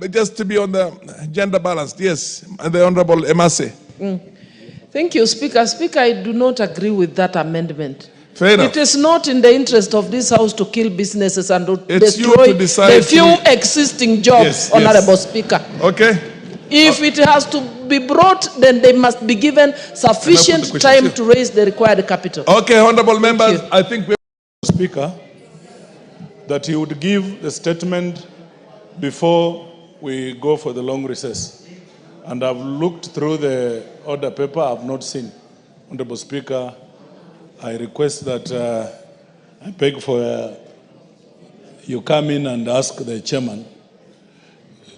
Just to be on the gender balance, yes, and the Honorable Emase. Thank you, Speaker. Speaker, I do not agree with that amendment. Fair enough. It is not in the interest of this House to kill businesses and to It's you destroy to decide the few existing jobs, Yes, Honorable Speaker. Okay. If it has to be brought, then they must be given sufficient time to raise the required capital. Okay, honorable members, you. I think we Speaker, that he would give the statement before we go for the long recess. And I've looked through the order paper, I've not seen. Honorable Speaker, I request that I beg for you come in and ask the chairman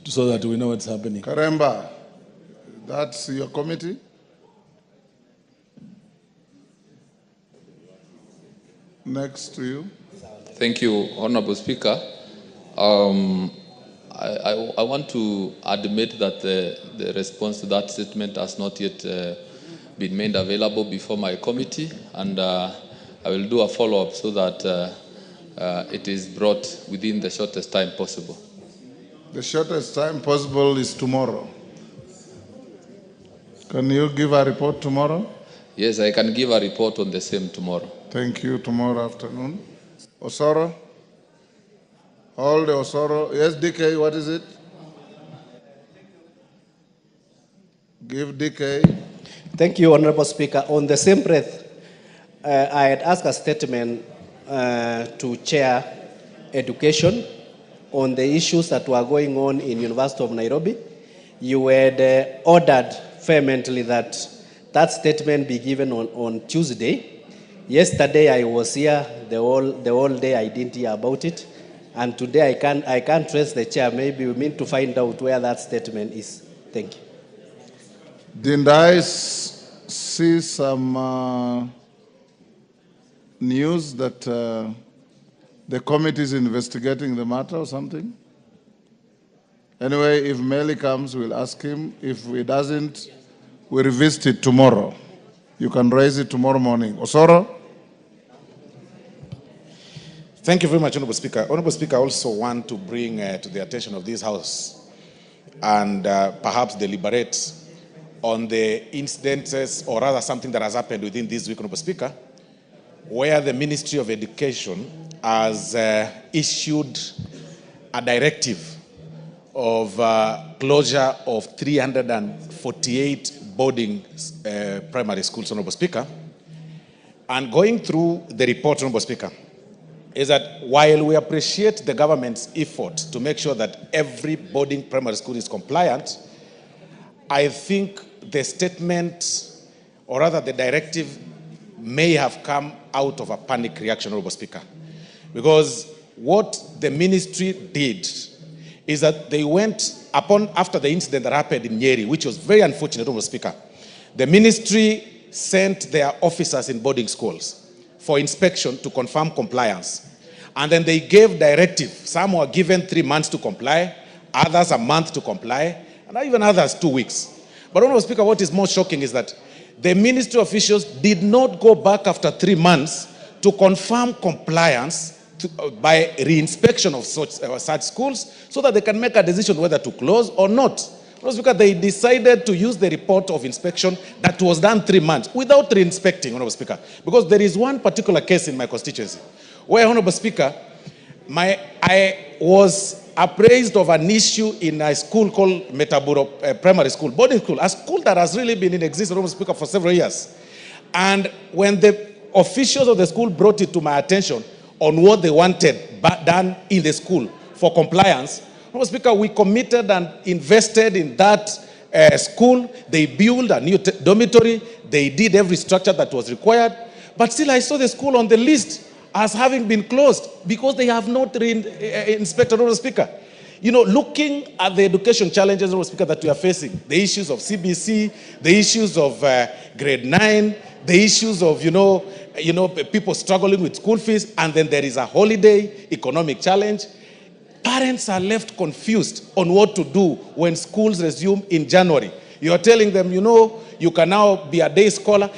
so that we know what's happening. Karemba, that's your committee? Next to you. Thank you, Honorable Speaker. I want to admit that the response to that statement has not yet been made available before my committee, and I will do a follow-up so that it is brought within the shortest time possible. The shortest time possible is tomorrow. Can you give a report tomorrow? Yes, I can give a report on the same tomorrow. Thank you. Tomorrow afternoon. Osoro? All the Osoro. Yes, DK, what is it? Give DK. Thank you, Honorable Speaker. On the same breath, I had asked a statement to chair education on the issues that were going on in University of Nairobi. You had ordered vehemently that that statement be given on Tuesday. Yesterday I was here the whole day. I didn't hear about it, and today I can't trace the chair. Maybe we mean to find out where that statement is. Thank you. Didn't I see some news that the committee is investigating the matter or something? Anyway, if Meli comes, we'll ask him. If he doesn't, we revisit it tomorrow. You can raise it tomorrow morning. Osoro? Thank you very much, Honorable Speaker. Honorable Speaker, I also want to bring to the attention of this House and perhaps deliberate on the incidences, or rather something that has happened within this week, Honorable Speaker, where the Ministry of Education has issued a directive of closure of 348 boarding primary schools, Honorable Speaker. And going through the report, Honorable Speaker, is that while we appreciate the government's effort to make sure that every boarding primary school is compliant, I think the statement, or rather the directive, may have come out of a panic reaction, Honorable Speaker. Because what the ministry did is that they went after the incident that happened in Nyeri, which was very unfortunate, Honorable Speaker. The ministry sent their officers in boarding schools for inspection to confirm compliance. And then they gave directive. Some were given 3 months to comply, others a month to comply, and even others 2 weeks. But Honorable Speaker, what is more shocking is that the ministry officials did not go back after 3 months to confirm compliance by reinspection of such schools so that they can make a decision whether to close or not. Because they decided to use the report of inspection that was done 3 months without re-inspecting, Honorable Speaker. Because there is one particular case in my constituency where, Honorable Speaker, I was appraised of an issue in a school called Metaburo Primary School, boarding school, a school that has really been in existence, Honorable Speaker, for several years. And when the officials of the school brought it to my attention on what they wanted done in the school for compliance, Honorable Speaker, we committed and invested in that school. They built a new dormitory. They did every structure that was required. But still, I saw the school on the list as having been closed because they have not inspected, Honorable Speaker. You know, looking at the education challenges, Honorable Speaker, that we are facing, the issues of CBC, the issues of grade 9, the issues of, people struggling with school fees, and then there is a holiday economic challenge. Parents are left confused on what to do when schools resume in January. You're telling them, you can now be a day scholar.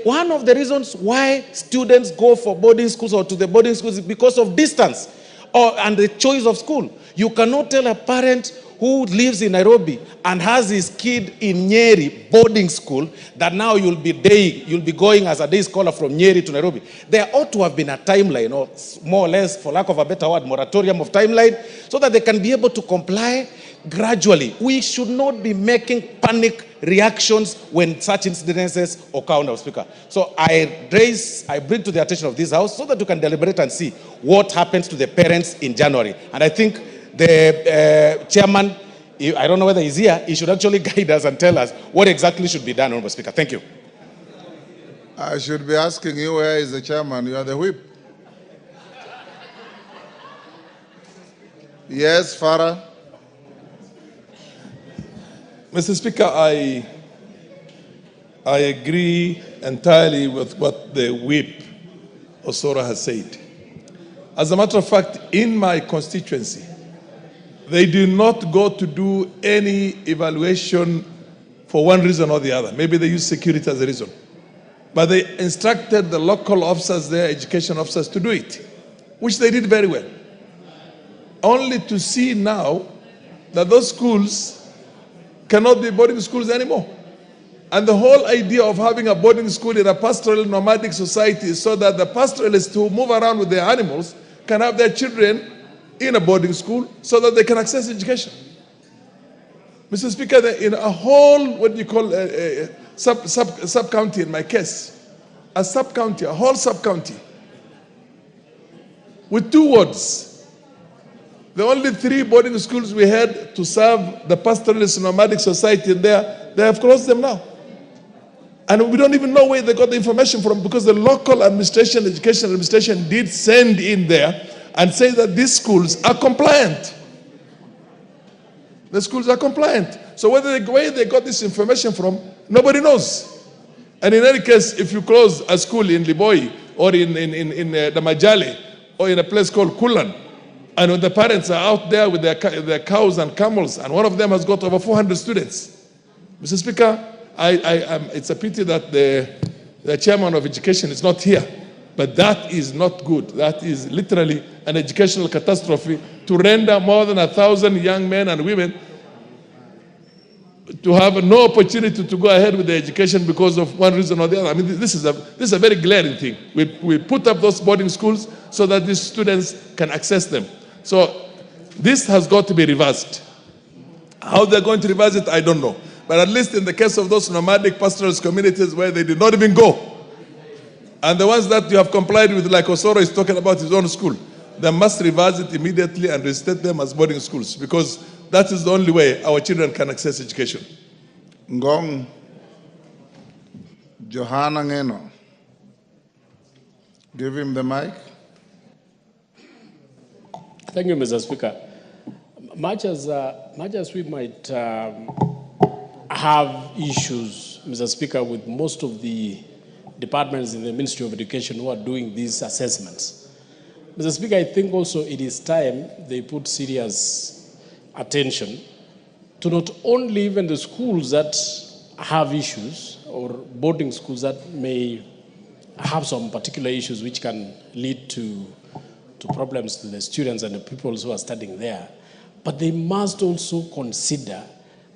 One of the reasons why students go for boarding schools or to the boarding schools is because of distance and the choice of school. You cannot tell a parent who lives in Nairobi and has his kid in Nyeri boarding school that now you'll be going as a day scholar from Nyeri to Nairobi. There ought to have been a timeline, or more or less, for lack of a better word, moratorium of timeline, so that they can be able to comply gradually. We should not be making panic reactions when such incidences occur, Mr. Speaker. So I bring to the attention of this House so that you can deliberate and see what happens to the parents in January. And I think the chairman, I don't know whether he's here, he should actually guide us and tell us what exactly should be done, Mr. Speaker. Thank you. I should be asking you, where is the chairman? You are the whip. Yes, Farah. Mr. Speaker, I agree entirely with what the whip Osoro has said. As a matter of fact, in my constituency, they do not go to do any evaluation for one reason or the other. Maybe they use security as a reason. But they instructed the local officers, their education officers, to do it, which they did very well. Only to see now that those schools cannot be boarding schools anymore. And the whole idea of having a boarding school in a pastoral nomadic society is so that the pastoralists who move around with their animals can have their children in a boarding school so that they can access education. Mr. Speaker, in a whole, what you call a sub-county in my case, a sub-county, a whole sub-county, with 2 wards, the only 3 boarding schools we had to serve the pastoralist nomadic society there, they have closed them now. And we don't even know where they got the information from, because the local administration, education administration did send in there and say that these schools are compliant. The schools are compliant. So where they got this information from, nobody knows. And in any case, if you close a school in Liboi or in the Majale or in a place called Kulan, and when the parents are out there with their cows and camels, and one of them has got over 400 students. Mr. Speaker, it's a pity that the chairman of education is not here, but that is not good. That is literally an educational catastrophe to render more than 1,000 young men and women to have no opportunity to go ahead with their education because of one reason or the other. I mean, this is a very glaring thing. We put up those boarding schools so that these students can access them. So this has got to be reversed. How they're going to reverse it, I don't know. But at least in the case of those nomadic pastoralist communities where they did not even go, and the ones that you have complied with, like Osoro is talking about his own school, they must reverse it immediately and restate them as boarding schools, because that is the only way our children can access education. Ngong Johanna Ngeno. Give him the mic. Thank you, Mr. Speaker. Much as we might have issues, Mr. Speaker, with most of the departments in the Ministry of Education who are doing these assessments, Mr. Speaker, I think also it is time they put serious attention to not only even the schools that have issues or boarding schools that may have some particular issues which can lead to problems to the students and the people who are studying there, but they must also consider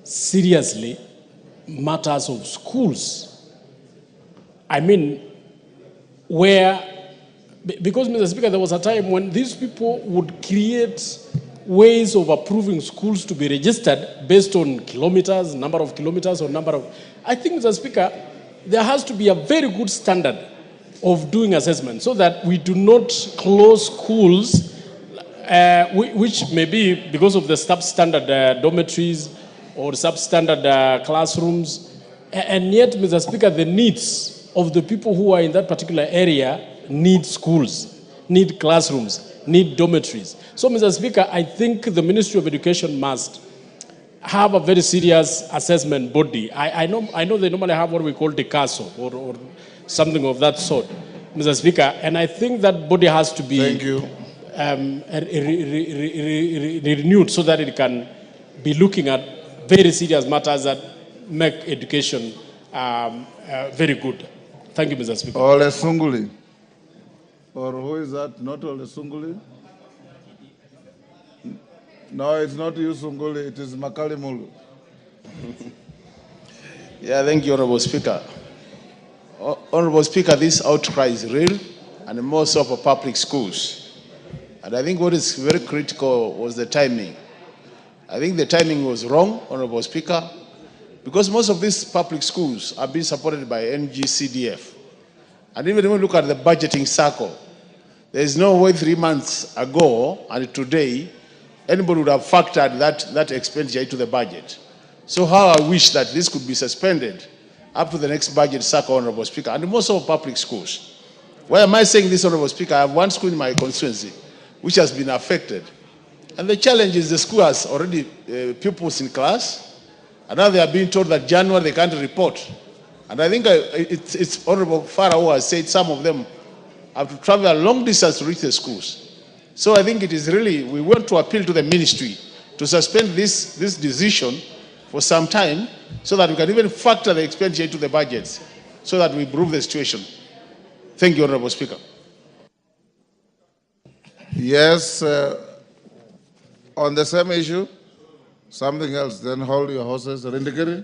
seriously matters of schools. I mean, because, Mr. Speaker, there was a time when these people would create ways of approving schools to be registered based on kilometers, number of kilometers, or number of... I think, Mr. Speaker, there has to be a very good standard of doing assessment so that we do not close schools which may be because of the substandard dormitories or substandard classrooms, and yet, Mr. Speaker, the needs of the people who are in that particular area need schools, need classrooms, need dormitories. So, Mr. Speaker, I think the Ministry of Education must have a very serious assessment body. I know they normally have what we call the CASO or something of that sort, Mr. Speaker, and I think that body has to be renewed so that it can be looking at very serious matters that make education very good. Thank you, Mr. Speaker. Ole Sunguli. Or who is that? Not Ole Sunguli? No, it's not you, Sunguli. It is Makali Mulu. Yeah, thank you, Honorable Speaker. Honorable Speaker, this outcry is real, and more so for public schools. And I think what is very critical was the timing. I think the timing was wrong, Honorable Speaker, because most of these public schools are being supported by NGCDF. And even when we look at the budgeting cycle, there is no way 3 months ago and today, anybody would have factored that expenditure into the budget. So how I wish that this could be suspended up to the next budget cycle, Honorable Speaker, and most of public schools. Why am I saying this, Honorable Speaker? I have one school in my constituency which has been affected. And the challenge is the school has already pupils in class, and now they are being told that January they can't report. And I think it's Honorable Farah has said some of them have to travel a long distance to reach the schools. So I think it is really, we want to appeal to the ministry to suspend this decision for some time so that we can even factor the expenditure into the budgets so that we improve the situation. Thank you, Honorable Speaker. Yes, on the same issue, something else, then hold your horses. Rindikiri,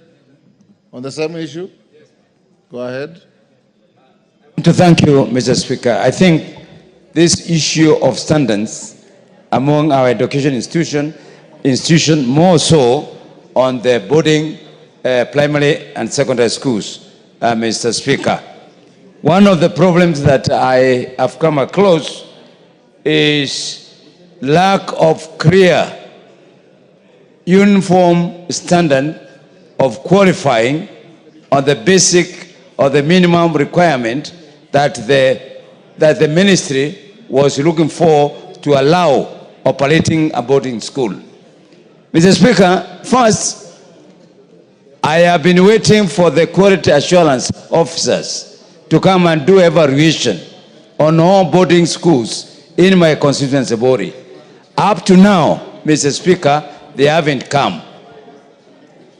on the same issue, go ahead. To thank you, Mr. Speaker. I think this issue of standards among our education institution more so on the boarding primary and secondary schools, Mr. Speaker. One of the problems that I have come across is lack of clear, uniform standard of qualifying on the basic or the minimum requirement that the ministry was looking for to allow operating a boarding school. Mr. Speaker, first, I have been waiting for the quality assurance officers to come and do evaluation on all boarding schools in my constituency body. Up to now, Mr. Speaker, they haven't come.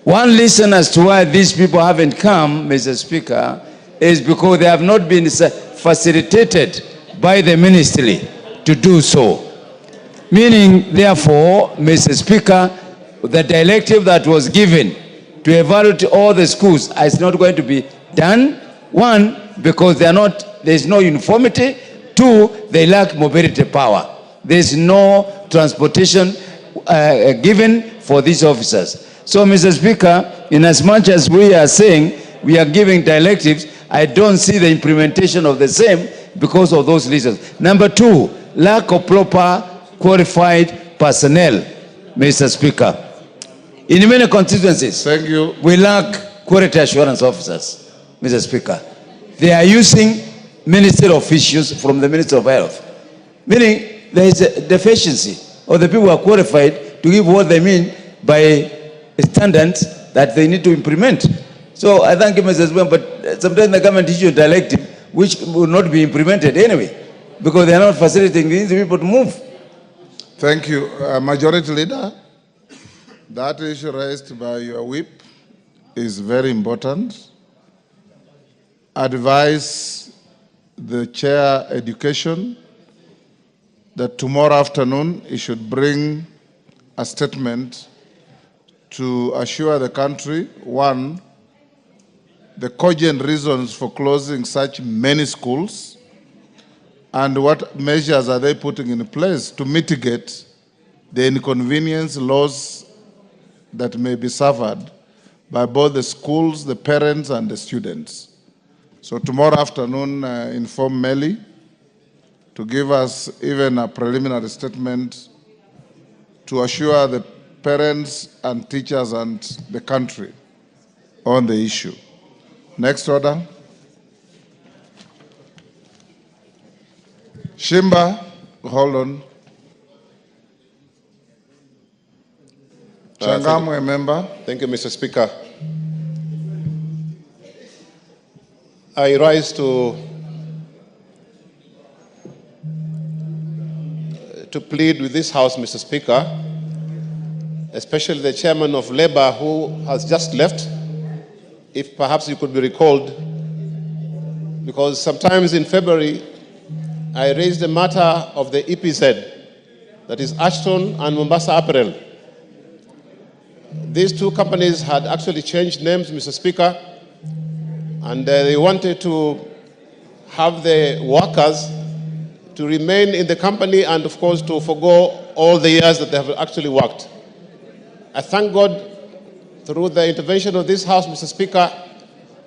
One reason as to why these people haven't come, Mr. Speaker, is because they have not been facilitated by the ministry to do so. Meaning, therefore, Mr. Speaker, the directive that was given to evaluate all the schools is not going to be done. One, because there is no uniformity. Two, they lack mobility power. There is no transportation given for these officers. So, Mr. Speaker, in as much as we are saying we are giving directives, I don't see the implementation of the same because of those reasons. Number two, lack of proper qualified personnel, Mr. Speaker. In many constituencies, thank you, we lack quality assurance officers, Mr. Speaker. They are using ministerial officials from the Ministry of Health, meaning there is a deficiency of the people who are qualified to give what they mean by standards that they need to implement. So I thank you, Mr. Speaker, but sometimes the government issue a directive which will not be implemented anyway because they are not facilitating these people to move. Thank you. Majority Leader, that issue raised by your whip is very important. Advise the Chair Education that tomorrow afternoon he should bring a statement to assure the country, one, the cogent reasons for closing such many schools and what measures are they putting in place to mitigate the inconvenience loss that may be suffered by both the schools, the parents, and the students. So tomorrow afternoon, inform Meli to give us even a preliminary statement to assure the parents and teachers and the country on the issue. Next order. Shimba, hold on. Changamwe, member. Thank you, Mr. Speaker. I rise to plead with this House, Mr. Speaker, especially the chairman of Labour who has just left, if perhaps you could be recalled, because sometimes in February I raised the matter of the EPZ, that is Ashton and Mombasa Apparel. These two companies had actually changed names, Mr. Speaker, and they wanted to have the workers to remain in the company and, of course, to forgo all the years that they have actually worked. I thank God, through the intervention of this House, Mr. Speaker,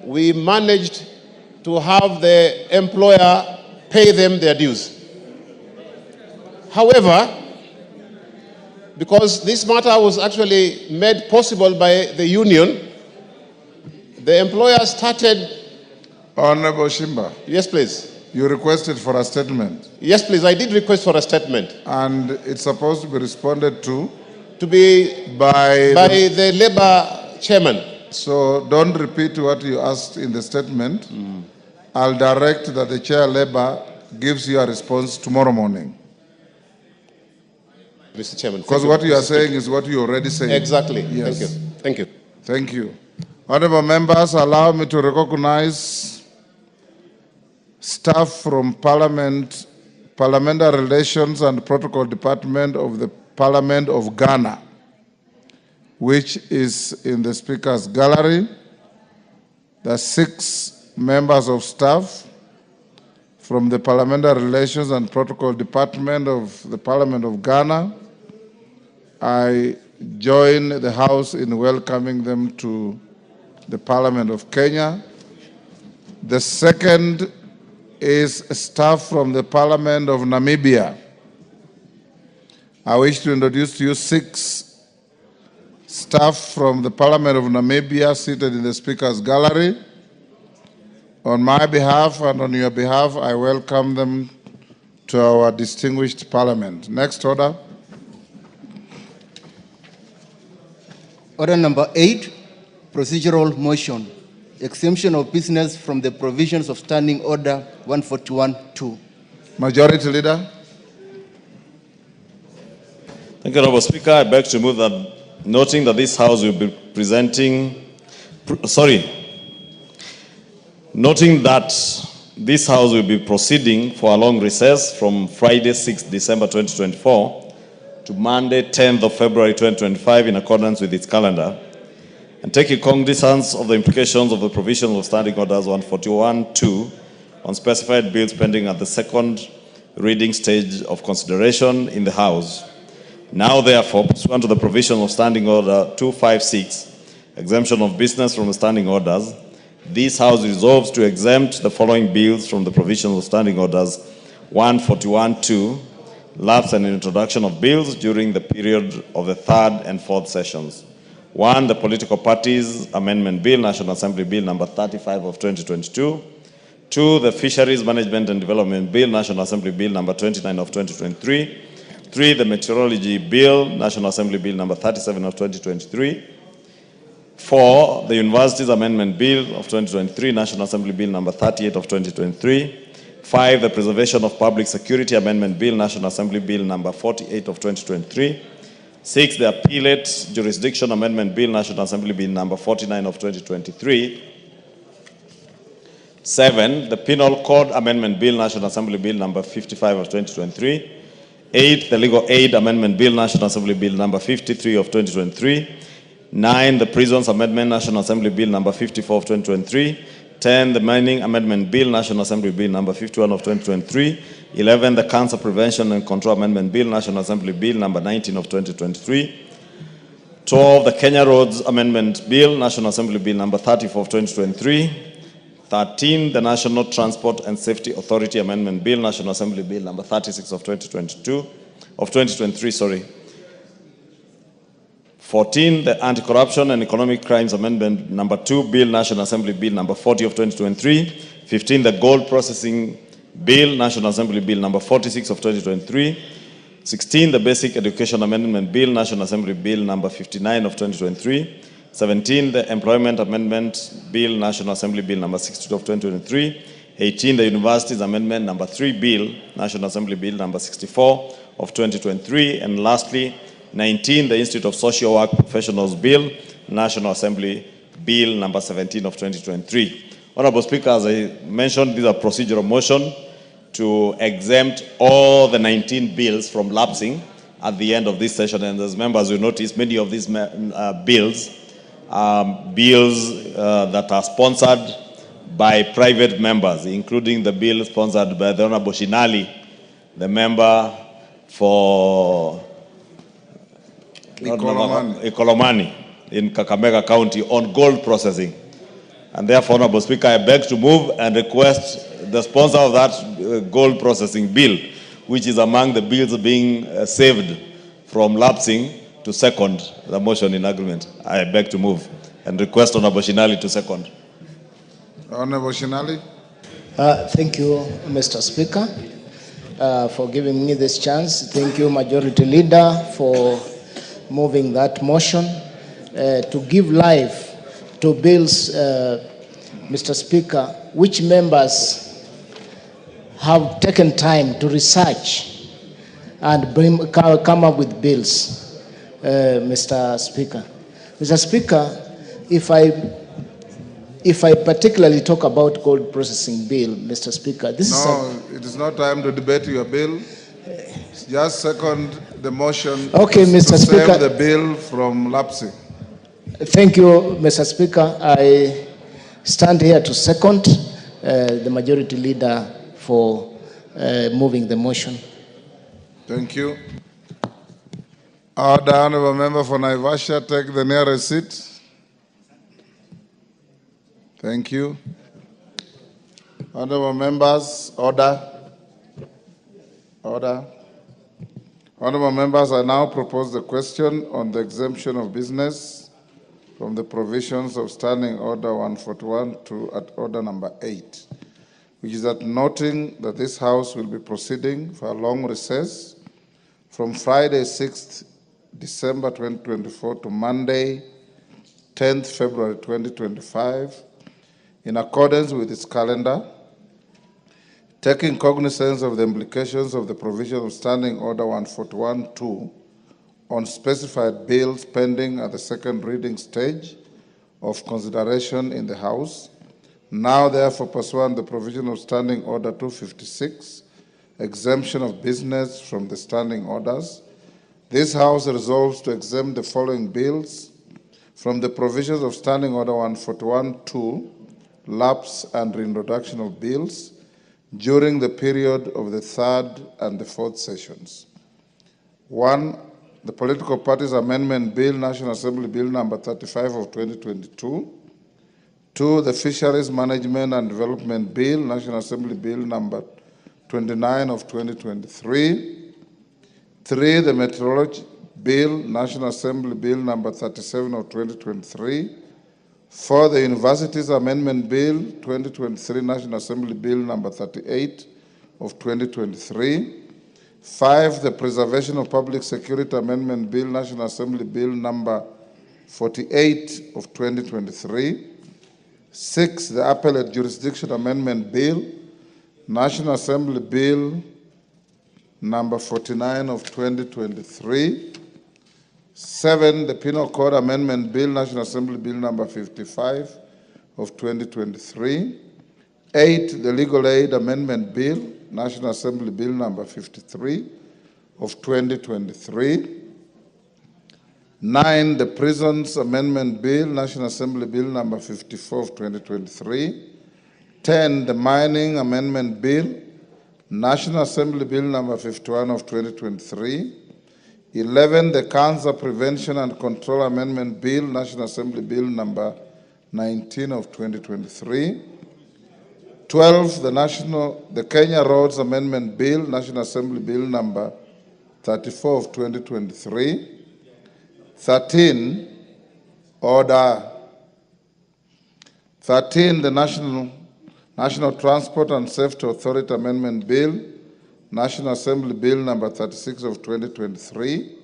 we managed to have the employer pay them their dues. However, because this matter was actually made possible by the union, the employer started... Honorable Shimba. Yes, please. You requested for a statement. Yes, please. I did request for a statement. And it's supposed to be responded to? To be by the Labour chairman. So don't repeat what you asked in the statement. I'll direct that the chair Labour gives you a response tomorrow morning. Mr. Chairman. Because what you are saying is what you already said. Exactly. Yes. Thank you. Thank you. Thank you. Honorable members, allow me to recognize staff from Parliament, Parliamentary Relations and Protocol Department of the Parliament of Ghana, which is in the Speaker's gallery. There are 6 members of staff from the Parliamentary Relations and Protocol Department of the Parliament of Ghana. I join the House in welcoming them to the Parliament of Kenya. The second is staff from the Parliament of Namibia. I wish to introduce to you 6 staff from the Parliament of Namibia seated in the Speaker's gallery. On my behalf and on your behalf, I welcome them to our distinguished Parliament. Next order. Order number 8, procedural motion. Exemption of business from the provisions of Standing Order 141-2. Majority Leader. Thank you, Honorable Speaker. I beg to move that, noting that this House will be noting that this House will be proceeding for a long recess from Friday, 6th December 2024 to Monday, 10th of February 2025 in accordance with its calendar, and taking cognizance of the implications of the provisions of Standing Orders 141-2 on specified bills pending at the second reading stage of consideration in the House. Now, therefore, pursuant to the provision of Standing Order 256, exemption of business from the Standing Orders, this House resolves to exempt the following bills from the provisions of Standing Orders 141-2, lapse and introduction of bills during the period of the 3rd and 4th sessions. 1, the Political Parties Amendment Bill, National Assembly Bill number 35 of 2022. 2, the Fisheries Management and Development Bill, National Assembly Bill number 29 of 2023. 3, the Meteorology Bill, National Assembly Bill number 37 of 2023. 4, the Universities Amendment Bill of 2023, National Assembly Bill number 38 of 2023. 5, the Preservation of Public Security Amendment Bill, National Assembly Bill number 48 of 2023. 6, the Appellate Jurisdiction Amendment Bill, National Assembly Bill number 49 of 2023. 7, the Penal Code Amendment Bill, National Assembly Bill number 55 of 2023. 8, the Legal Aid Amendment Bill, National Assembly Bill number 53 of 2023. 9, the Prisons Amendment, National Assembly Bill number 54 of 2023. 10, the Mining Amendment Bill, National Assembly Bill number 51 of 2023. 11, the Cancer Prevention and Control Amendment Bill, National Assembly Bill number 19 of 2023. 12, the Kenya Roads Amendment Bill, National Assembly Bill number 34 of 2023. 13, the National Transport and Safety Authority Amendment Bill, National Assembly Bill number 36 of 2023. 14, the Anti-Corruption and Economic Crimes Amendment number 2 Bill, National Assembly Bill number 40 of 2023. 15, the Gold Processing Bill, National Assembly Bill number 46 of 2023. 16, the Basic Education Amendment Bill, National Assembly Bill number 59 of 2023. 17, the Employment Amendment Bill, National Assembly Bill number 62 of 2023. 18, the Universities Amendment number 3 Bill, National Assembly Bill number 64 of 2023. And lastly, 19, the Institute of Social Work Professionals Bill, National Assembly Bill number 17 of 2023. Honorable Speaker, as I mentioned, these are procedural motion to exempt all the 19 bills from lapsing at the end of this session. And as members will notice, many of these bills that are sponsored by private members, including the bill sponsored by the Honorable Shinali, the member for Ikolomani in Kakamega County on gold processing. And therefore, Honorable Speaker, I beg to move and request the sponsor of that gold processing bill, which is among the bills being saved from lapsing, to second the motion in agreement. I beg to move and request Honorable Shinali to second. Honorable Shinali. Thank you, Mr. Speaker, for giving me this chance. Thank you, Majority Leader, for moving that motion to give life to bills, Mr. Speaker, which members have taken time to research and come up with bills, Mr. Speaker. Mr. Speaker, if I particularly talk about gold processing bill, Mr. Speaker, it is not time to debate your bill. Just second the motion. Okay, Mr. Speaker. Save the bill from lapsing. Thank you, Mr. Speaker. I stand here to second the Majority Leader for moving the motion. Thank you. The Honourable Member for Naivasha, take the nearest seat. Thank you. Honourable members, order. Order. Honourable members, I now propose the question on the exemption of business from the provisions of Standing Order 141 to at Order number 8, which is that noting that this House will be proceeding for a long recess from Friday 6th December 2024 to Monday 10th February 2025, in accordance with its calendar, taking cognizance of the implications of the provision of Standing Order 141-2 on specified bills pending at the second reading stage of consideration in the House. Now, therefore, pursuant to the provision of Standing Order 256, exemption of business from the standing orders, this House resolves to exempt the following bills from the provisions of Standing Order 141-2, lapse and reintroduction of bills, during the period of the third and the fourth sessions. 1. The Political Parties Amendment Bill, National Assembly Bill number 35 of 2022. 2. The Fisheries Management and Development Bill, National Assembly Bill number 29 of 2023. 3. The Meteorology Bill, National Assembly Bill number 37 of 2023. 4. The Universities Amendment Bill, 2023, National Assembly Bill number 38 of 2023. 5. The Preservation of Public Security Amendment Bill, National Assembly Bill number 48 of 2023. 6. The Appellate Jurisdiction Amendment Bill, National Assembly Bill number 49 of 2023. 7. The Penal Code Amendment Bill, National Assembly Bill number 55 of 2023. 8. The Legal Aid Amendment Bill, National Assembly Bill number 53 of 2023. 9. The Prisons Amendment Bill, National Assembly Bill number 54 of 2023. 10. The Mining Amendment Bill, National Assembly Bill number 51 of 2023. 11. The Cancer Prevention and Control Amendment Bill, National Assembly Bill number 19 of 2023. 12. The Kenya Roads Amendment Bill, National Assembly Bill number 34 of 2023. 13. Order. 13. The National Transport and Safety Authority Amendment Bill, National Assembly Bill number 36 of 2023.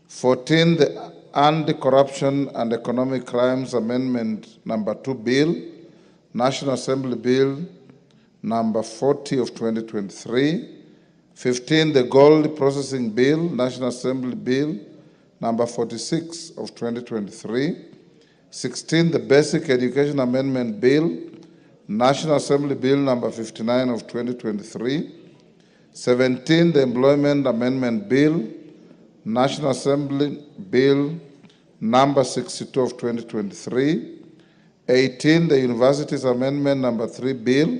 14. The Anti-Corruption and Economic Crimes Amendment number 2 Bill, National Assembly Bill number 40 of 2023. 15. The Gold Processing Bill, National Assembly Bill number 46 of 2023. 16. The Basic Education Amendment Bill, National Assembly Bill number 59 of 2023. 17. The Employment Amendment Bill, National Assembly Bill number 62 of 2023, 18, the Universities Amendment number 3 Bill,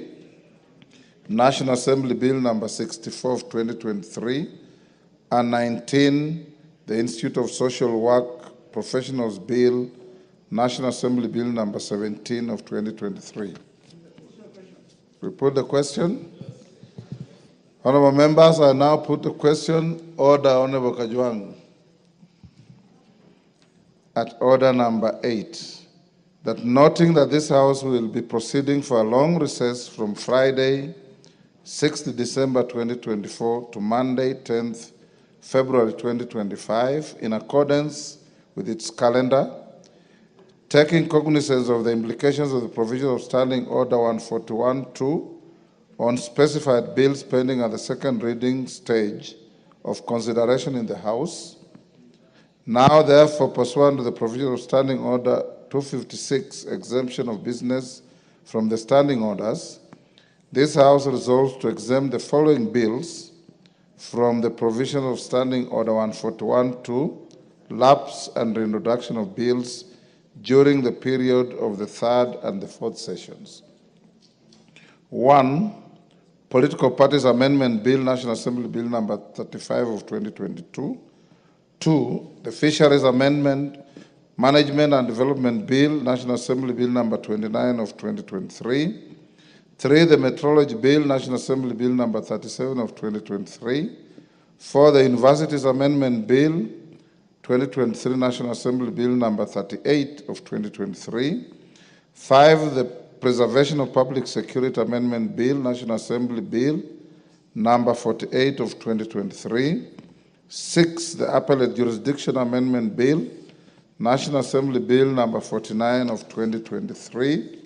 National Assembly Bill number 64 of 2023, and 19, the Institute of Social Work Professionals Bill, National Assembly Bill number 17 of 2023. We put the question. Honorable members, I now put the question. Order, Honorable Kajwang. At order number 8, that noting that this House will be proceeding for a long recess from Friday, 6th December 2024 to Monday, 10th February 2025, in accordance with its calendar, taking cognizance of the implications of the provision of Standing Order 141-2 on specified bills pending at the second reading stage of consideration in the House. Now, therefore, pursuant to the provision of Standing Order 256, exemption of business from the standing orders, this House resolves to exempt the following bills from the provision of Standing Order 141-2, lapse and reintroduction of bills during the period of the third and the fourth sessions. 1, Political Parties Amendment Bill, National Assembly Bill number 35 of 2022. 2, the Fisheries Amendment Management and Development Bill, National Assembly Bill number 29 of 2023. 3, the Metrology Bill, National Assembly Bill number 37 of 2023. 4, the Universities Amendment Bill, 2023, National Assembly Bill number 38 of 2023. 5, the Preservation of Public Security Amendment Bill, National Assembly Bill number 48 of 2023. 6, the Appellate Jurisdiction Amendment Bill, National Assembly Bill number 49 of 2023.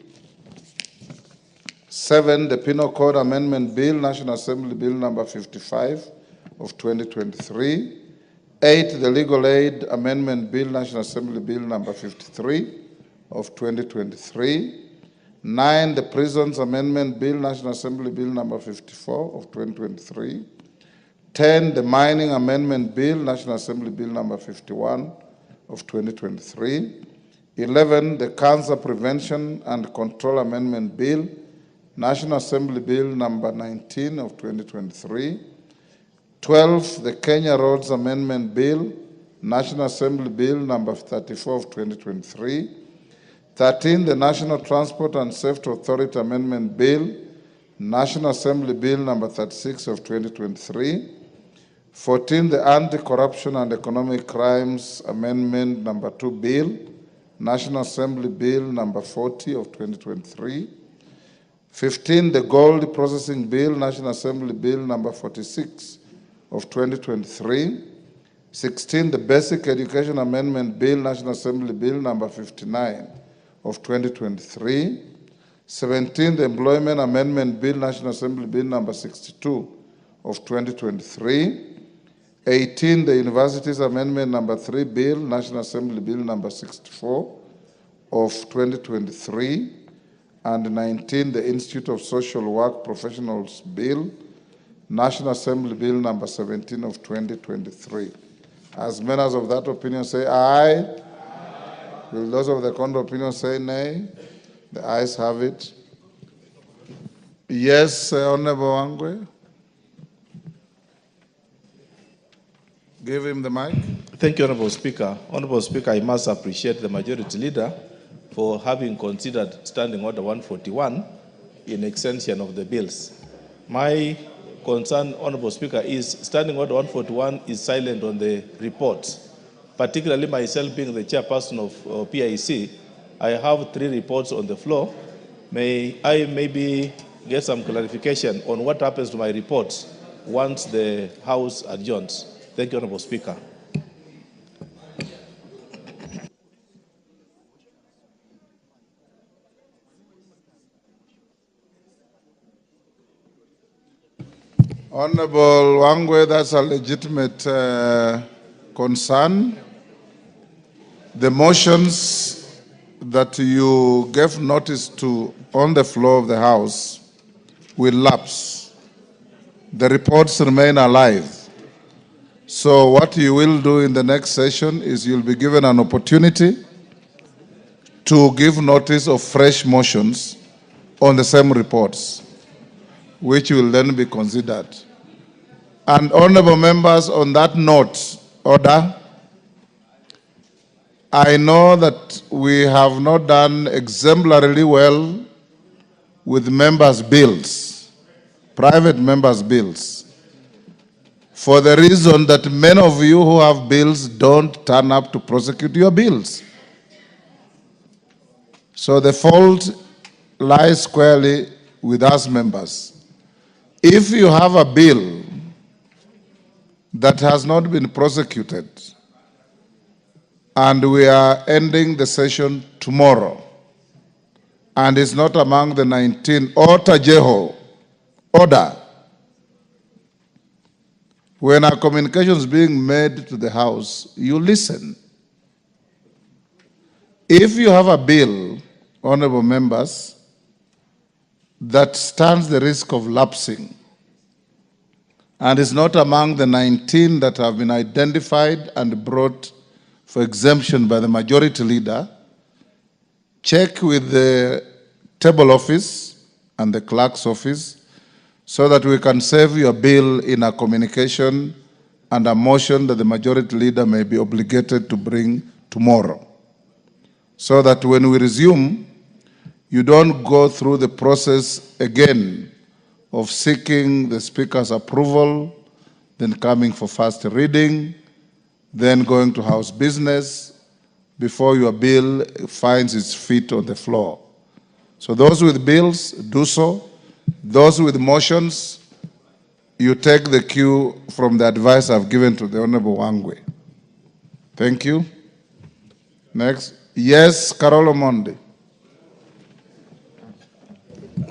7, the Penal Code Amendment Bill, National Assembly Bill number 55 of 2023. 8, the Legal Aid Amendment Bill, National Assembly Bill number 53 of 2023. 9, the Prisons Amendment Bill, National Assembly Bill number 54 of 2023. 10, the Mining Amendment Bill, National Assembly Bill number 51 of 2023. 11, the Cancer Prevention and Control Amendment Bill, National Assembly Bill number 19 of 2023. 12, the Kenya Roads Amendment Bill, National Assembly Bill number 34 of 2023. 13, the National Transport and Safety Authority Amendment Bill, National Assembly Bill number 36 of 2023. 14, the Anti-Corruption and Economic Crimes Amendment number 2 Bill, National Assembly Bill number 40 of 2023. 15, the Gold Processing Bill, National Assembly Bill number 46 of 2023. 16, the Basic Education Amendment Bill, National Assembly Bill number 59 of 2023. 17, the Employment Amendment Bill, National Assembly Bill number 62 of 2023. 18, the Universities Amendment number 3 Bill, National Assembly Bill number 64 of 2023. And 19, the Institute of Social Work Professionals Bill, National Assembly Bill number 17 of 2023. As members of that opinion say aye. Aye. Will those of the contrary opinion say nay? The ayes have it. Yes, Honorable Wangwe. Give him the mic. Thank you, Honorable Speaker. Honorable Speaker, I must appreciate the Majority Leader for having considered Standing Order 141 in extension of the bills. My concern, Honorable Speaker, is Standing Order 141 is silent on the reports. Particularly myself being the chairperson of PIC, I have 3 reports on the floor. May I maybe get some clarification on what happens to my reports once the House adjourns? Thank you, Honorable Speaker. Honorable Wangwe, that's a legitimate concern. The motions that you gave notice to on the floor of the House will lapse. The reports remain alive. So what you will do in the next session is you'll be given an opportunity to give notice of fresh motions on the same reports, which will then be considered. And honorable members, on that note, order, I know that we have not done exemplarily well with members' bills, private members' bills, for the reason that many of you who have bills don't turn up to prosecute your bills. So the fault lies squarely with us members. If you have a bill that has not been prosecuted, and we are ending the session tomorrow, and it's not among the 19, order. When a communication is being made to the House, you listen. If you have a bill, honorable members, that stands the risk of lapsing, and is not among the 19 that have been identified and brought for exemption by the majority leader, check with the table office and the clerk's office so that we can save your bill in a communication and a motion that the majority leader may be obligated to bring tomorrow. So that when we resume, you don't go through the process again of seeking the Speaker's approval, then coming for first reading, then going to House business before your bill finds its feet on the floor. So those with bills, do so. Those with motions, you take the cue from the advice I've given to the Honorable Wangwe. Thank you. Next. Yes, Carol Omondi.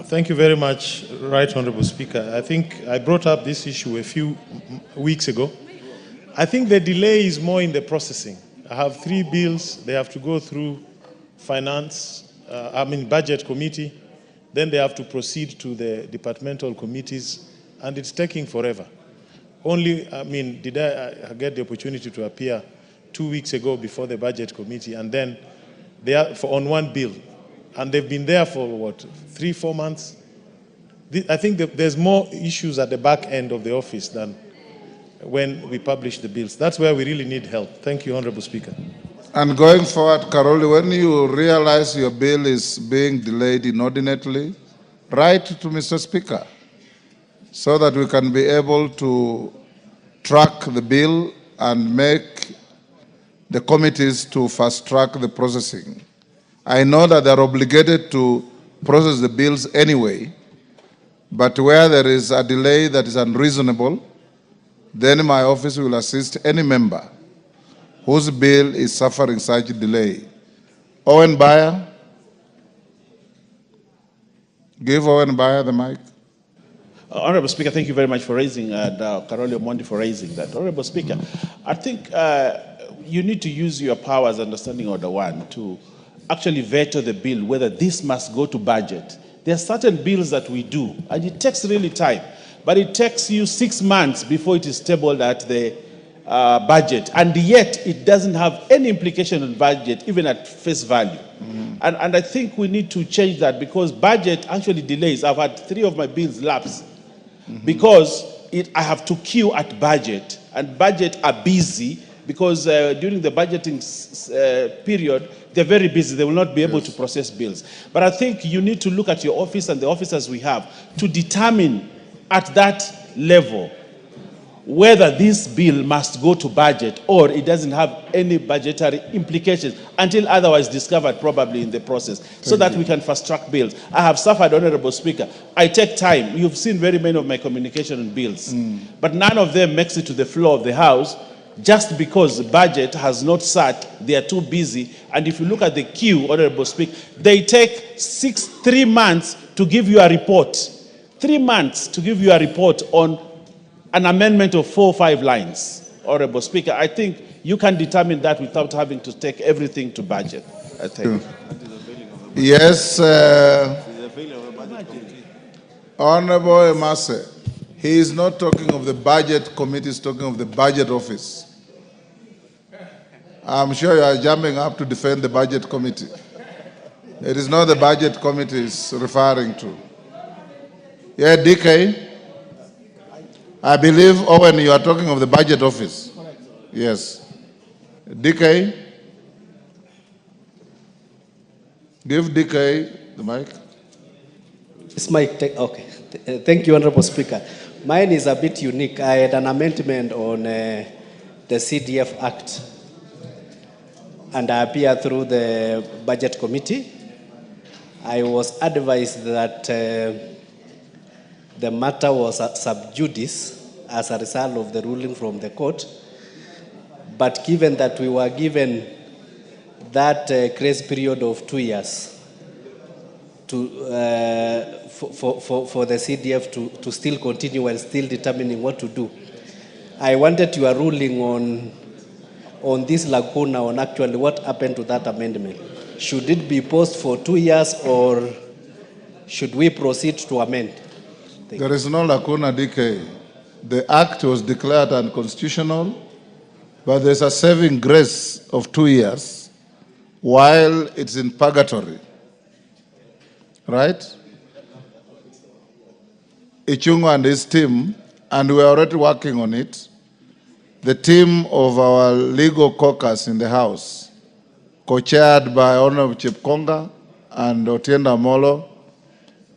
Thank you very much, Right Honorable Speaker. I think I brought up this issue a few weeks ago. I think the delay is more in the processing. I have 3 bills. They have to go through budget committee. Then they have to proceed to the departmental committees, and it's taking forever. Did I get the opportunity to appear 2 weeks ago before the budget committee, and then they are on one bill, and they've been there for what, 3-4 months? I think there's more issues at the back end of the office than when we publish the bills. That's where we really need help. Thank you, Honorable Speaker. And going forward, Carol, when you realize your bill is being delayed inordinately, write to Mr. Speaker so that we can be able to track the bill and make the committees to fast track the processing. I know that they're obligated to process the bills anyway, but where there is a delay that is unreasonable, then my office will assist any member whose bill is suffering such delay. Owen Bayer. Give Owen Bayer the mic. Honorable Speaker, thank you very much for raising, and Carolio Mondi for raising that. Honorable Speaker, I think you need to use your powers, understanding Order 1, to actually veto the bill, whether this must go to budget. There are certain bills that we do, and it takes really time. But it takes you 6 months before it is tabled at the budget, and yet it doesn't have any implication on budget, even at face value. And I think we need to change that, because budget actually delays. I've had 3 of my bills lapse because I have to queue at budget, and budget are busy because during the budgeting period, they're very busy. They will not be able to process bills. But I think you need to look at your office and the officers we have to determine at that level whether this bill must go to budget or it doesn't have any budgetary implications until otherwise discovered probably in the process, so that we can fast track bills. I have suffered, Honorable Speaker. I take time. You've seen very many of my communication on bills, but none of them makes it to the floor of the House just because the budget has not sat. They are too busy. And if you look at the queue, Honorable Speaker, they take 3 months to give you a report. 3 months to give you a report on an amendment of 4 or 5 lines. Honorable Speaker, I think you can determine that without having to take everything to budget. I think. Yes, Honorable Emase. He is not talking of the budget committee, he's talking of the budget office. I'm sure you are jumping up to defend the budget committee. It is not the budget committee is referring to. Yeah, DK. I believe, Owen, you are talking of the budget office. Yes. DK. Give DK the mic. This mic, okay. Thank you, Honorable Speaker. Mine is a bit unique. I had an amendment on the CDF Act, and I appeared through the Budget Committee. I was advised that the matter was sub judice as a result of the ruling from the court, but given that we were given that grace period of 2 years to, for the CDF to still continue and still determining what to do, I wanted your ruling on this lacuna, on actually what happened to that amendment. Should it be paused for 2 years, or should we proceed to amend? There is no lacuna, DK. The act was declared unconstitutional, but there's a saving grace of 2 years while it's in purgatory. Right? Ichungo and his team, and we are already working on it, the team of our legal caucus in the House, co-chaired by Honorable Chepkonga and Otienda Molo,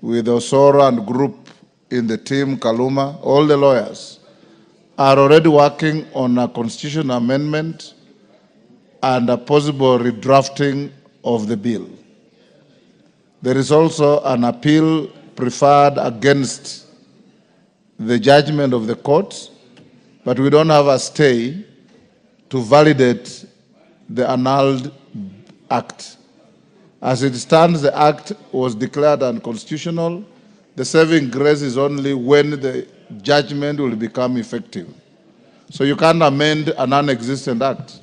with Osoro and group in the team, Kaluma, all the lawyers, are already working on a constitutional amendment and a possible redrafting of the bill. There is also an appeal preferred against the judgment of the court, but we don't have a stay to validate the annulled act. As it stands, the act was declared unconstitutional. The saving grace is only when the judgment will become effective. So you can't amend a non-existent act.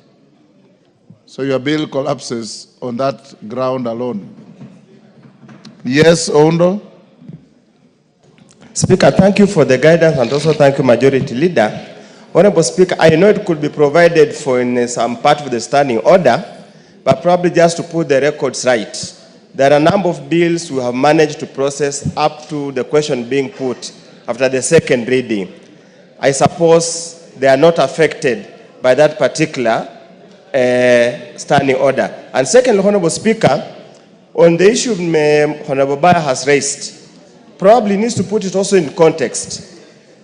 So your bill collapses on that ground alone. Yes, Oundo? Speaker, thank you for the guidance, and also thank you, Majority Leader. Honorable Speaker, I know it could be provided for in some part of the standing order, but probably just to put the records right. There are a number of bills we have managed to process up to the question being put after the second reading. I suppose they are not affected by that particular standing order. And second, Honorable Speaker, on the issue Honorable Baya has raised, probably needs to put it also in context.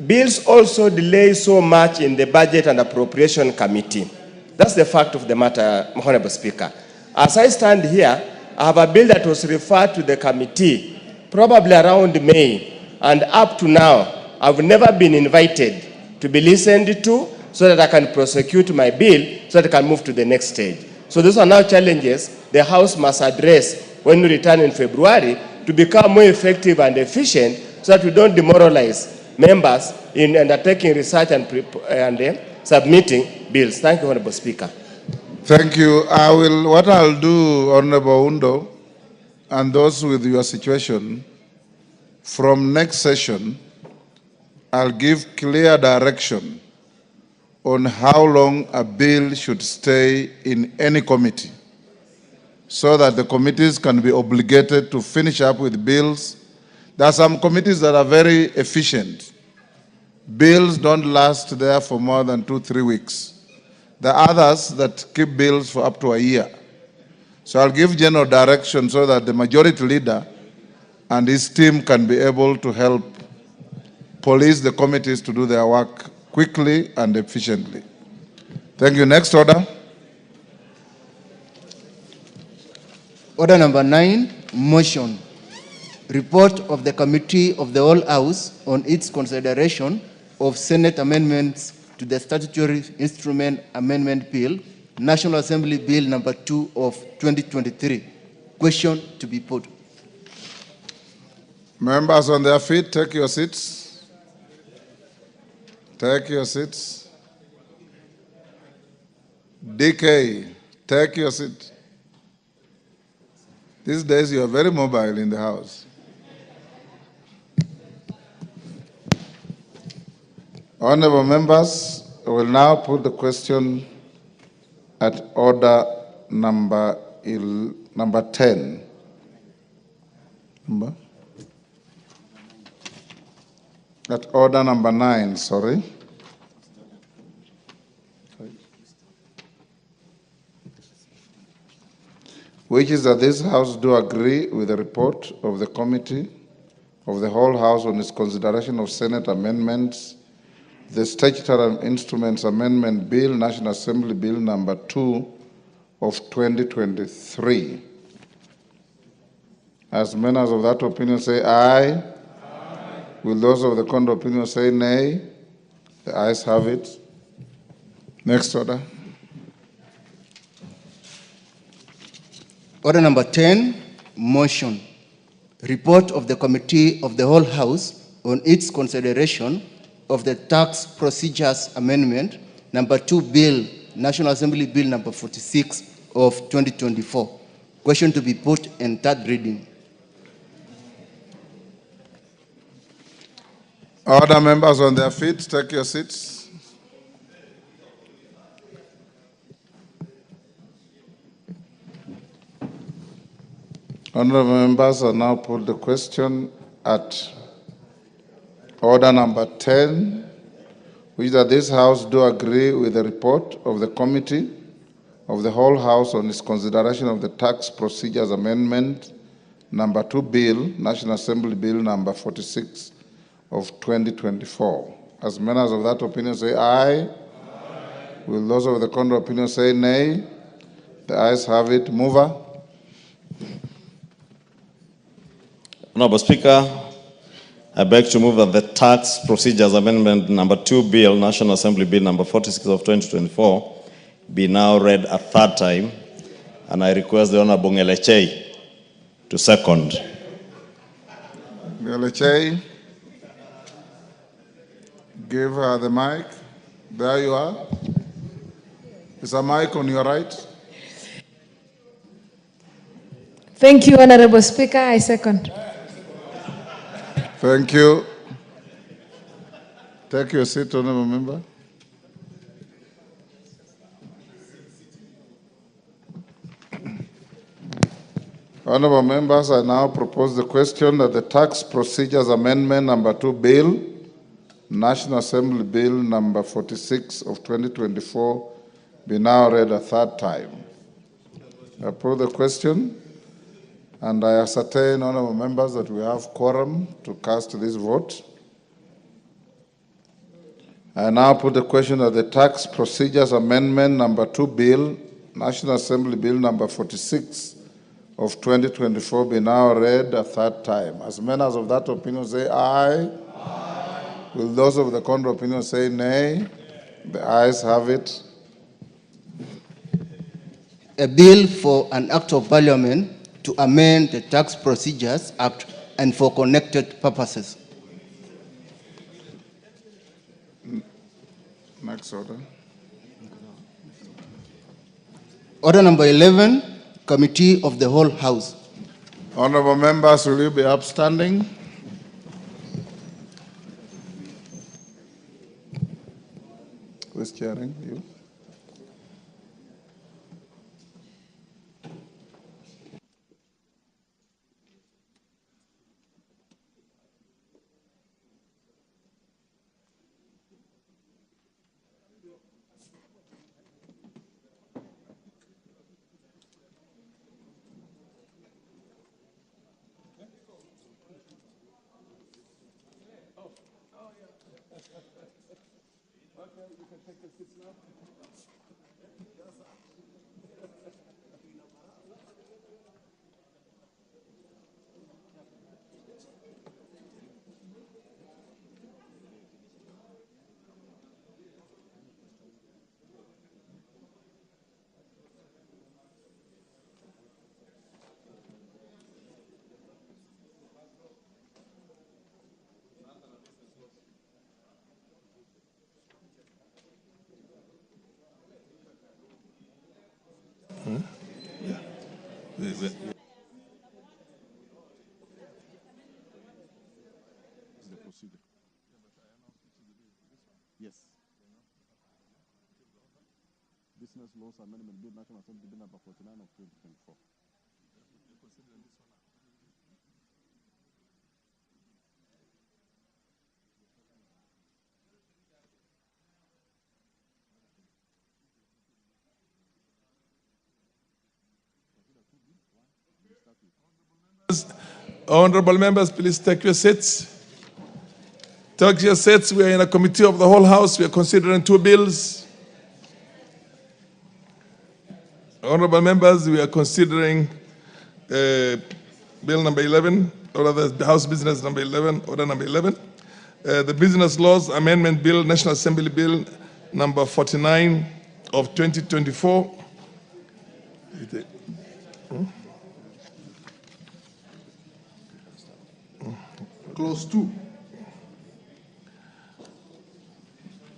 Bills also delay so much in the Budget and Appropriation Committee. That's the fact of the matter, Honorable Speaker. As I stand here, I have a bill that was referred to the committee probably around May, and up to now, I've never been invited to be listened to so that I can prosecute my bill so that I can move to the next stage. So those are now challenges the House must address when we return in February to become more effective and efficient so that we don't demoralize members in undertaking research and submitting bills. Thank you, Honorable Speaker. Thank you. What I'll do, Honorable Undo, and those with your situation, from next session, I'll give clear direction on how long a bill should stay in any committee, so that the committees can be obligated to finish up with bills. There are some committees that are very efficient. Bills don't last there for more than 2-3 weeks. There are others that keep bills for up to a year. So I'll give general direction so that the Majority Leader and his team can be able to help police the committees to do their work quickly and efficiently. Thank you. Next order. Order number 9, motion. Report of the Committee of the Whole House on its consideration of Senate amendments to the Statutory Instrument Amendment Bill, National Assembly Bill number 2 of 2023. Question to be put. Members on their feet, take your seats. Take your seats. DK, take your seat. These days you are very mobile in the House. Honorable members, I will now put the question at order number 10. At order number 9, sorry. Which is that this House do agree with the report of the Committee of the whole House on its consideration of Senate amendments, the Statutory Instruments Amendment Bill, National Assembly Bill number 2 of 2023. As members of that opinion say aye. Aye. Will those of the contrary opinion say nay? The ayes have it. Next order. Order number 10, motion. Report of the Committee of the whole House on its consideration of the Tax Procedures Amendment number 2 Bill, National Assembly Bill number 46 of 2024. Question to be put in third reading. Order, members on their feet, take your seats. Honorable members, I now put the question at order number 10, which that this House do agree with the report of the Committee of the whole House on its consideration of the Tax Procedures Amendment number 2 Bill, National Assembly Bill number 46 of 2024. As members of that opinion say aye. Aye. Will those of the contrary opinion say nay? The ayes have it. Mover. Honorable Speaker, I beg to move that the Tax Procedures Amendment number 2 Bill, National Assembly Bill number 46 of 2024, be now read a third time, and I request the Honorable Ngelechei to second. Ngelechei, give her the mic. There you are. Is a mic on your right? Thank you, Honorable Speaker. I second. Thank you. Take your seat, Honorable Member. Honorable members, I now propose the question that the Tax Procedures Amendment number 2 Bill, National Assembly Bill number 46 of 2024, be now read a third time. I put the question, and I ascertain, honorable members, that we have quorum to cast this vote. I now put the question that the Tax Procedures Amendment number 2 Bill, National Assembly Bill number 46 of 2024 be now read a third time. As members of that opinion say aye. Aye. Will those of the contrary opinion say nay? The ayes have it. A bill for an act of parliament to amend the Tax Procedures Act and for connected purposes. Next order. Order number 11, Committee of the whole House. Honorable members, will you be upstanding? Who is chairing? You? Business Laws Amendment Bill, National Assembly Bill number 49 of 2024. Honorable members, please take your seats. Take your seats. We are in a committee of the whole House. We are considering two bills. Honorable members, we are considering Bill number 11, or rather the House Business number 11, order number 11. The Business Laws Amendment Bill, National Assembly Bill number 49 of 2024. Clause 2.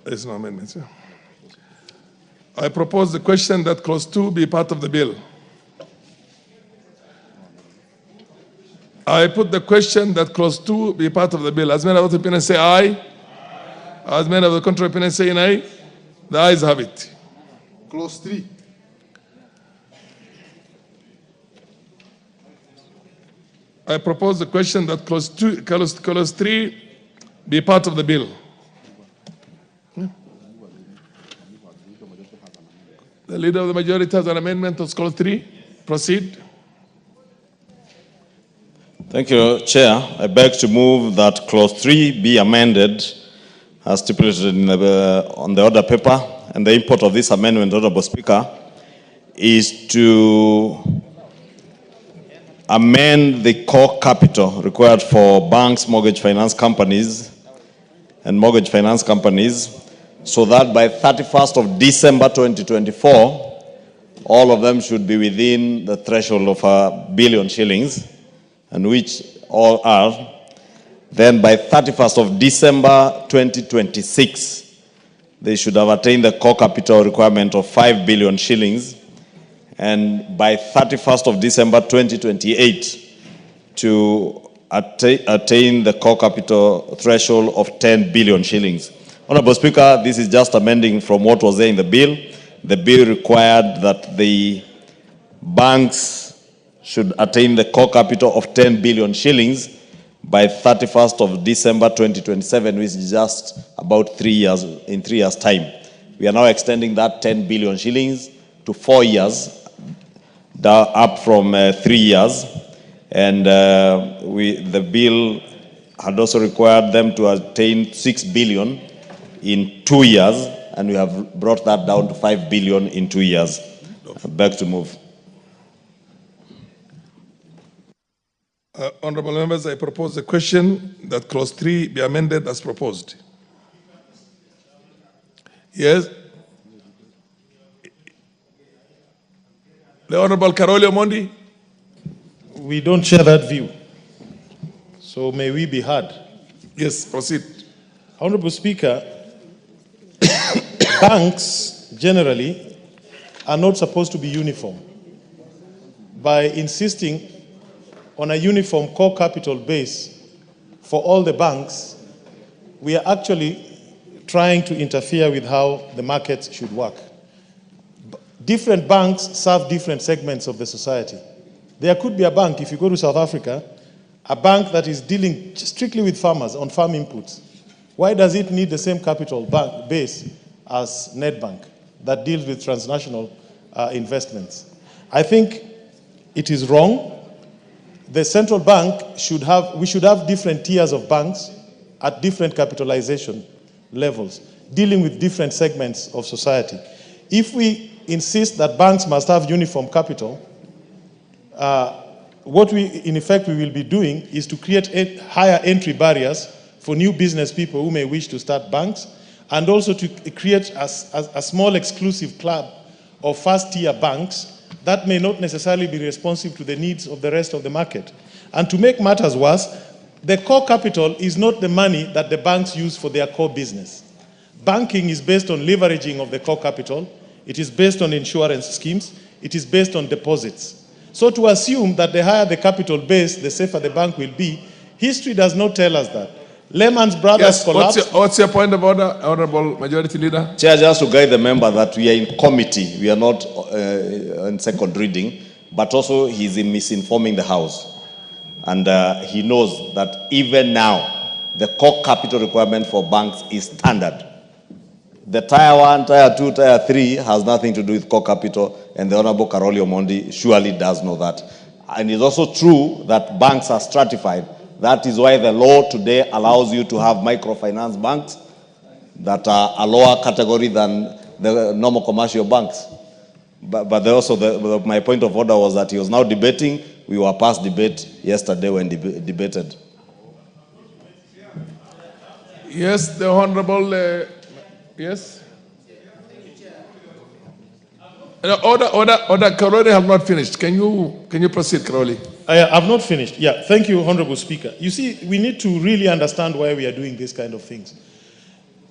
There's no amendments. Yeah. I propose the question that clause 2 be part of the bill. I put the question that clause 2 be part of the bill. As many of the opinions say aye. As many of the contrary opinions say nay. The ayes have it. Clause 3. I propose the question that clause 3 be part of the bill. The leader of the majority has an amendment to clause 3. Proceed. Thank you, Chair. I beg to move that clause 3 be amended as stipulated in on the order paper. And the import of this amendment, Honorable Speaker, is to amend the core capital required for banks, mortgage finance companies, and mortgage finance companies, so that by 31st of December 2024, all of them should be within the threshold of £1 billion shillings, and which all are. Then by 31st of December 2026, they should have attained the core capital requirement of 5 billion shillings, and by 31st of December 2028 to attain the core capital threshold of 10 billion shillings. Honorable Speaker, this is just amending from what was there in the bill. The bill required that the banks should attain the core capital of 10 billion shillings by 31st of December 2027, which is just about 3 years, in 3 years' time. We are now extending that 10 billion shillings to 4 years, up from 3 years. And the bill had also required them to attain 6 billion in 2 years, and we have brought that down to 5 billion in 2 years. I beg to move. Honorable members, I propose the question that clause 3 be amended as proposed. Yes. The Honorable Karoli Omondi. We don't share that view. So may we be heard? Yes, proceed. Honorable Speaker, banks generally are not supposed to be uniform. By insisting on a uniform core capital base for all the banks, we are actually trying to interfere with how the markets should work. Different banks serve different segments of the society. There could be a bank, if you go to South Africa, a bank that is dealing strictly with farmers on farm inputs. Why does it need the same capital base as Nedbank that deals with transnational investments? I think it is wrong. The central bank we should have different tiers of banks at different capitalization levels, dealing with different segments of society. If we insist that banks must have uniform capital, what in effect we will be doing is to create higher entry barriers for new business people who may wish to start banks, and also to create a small exclusive club of first-tier banks that may not necessarily be responsive to the needs of the rest of the market. And to make matters worse, the core capital is not the money that the banks use for their core business. Banking is based on leveraging of the core capital. It is based on insurance schemes. It is based on deposits. So to assume that the higher the capital base, the safer the bank will be, history does not tell us that. Lehman's Brothers Yes, collapsed. what's your point of order, Honorable Majority Leader? Chair, just to guide the member that we are in committee, we are not in second reading, but also he's misinforming the House. And he knows that even now, the core capital requirement for banks is standard. The Tier 1, Tier 2, Tier 3 has nothing to do with core capital, and the Honorable Karoli Omondi surely does know that. And it's also true that banks are stratified. That is why the law today allows you to have microfinance banks that are a lower category than the normal commercial banks. But also, my point of order was that he was now debating. We were past debate yesterday when debated. Yes, the Honorable, yes? Order, Karoli have not finished. Can you proceed, Karoli? I have not finished. Yeah, thank you, Honorable Speaker. You see, we need to really understand why we are doing this kind of things.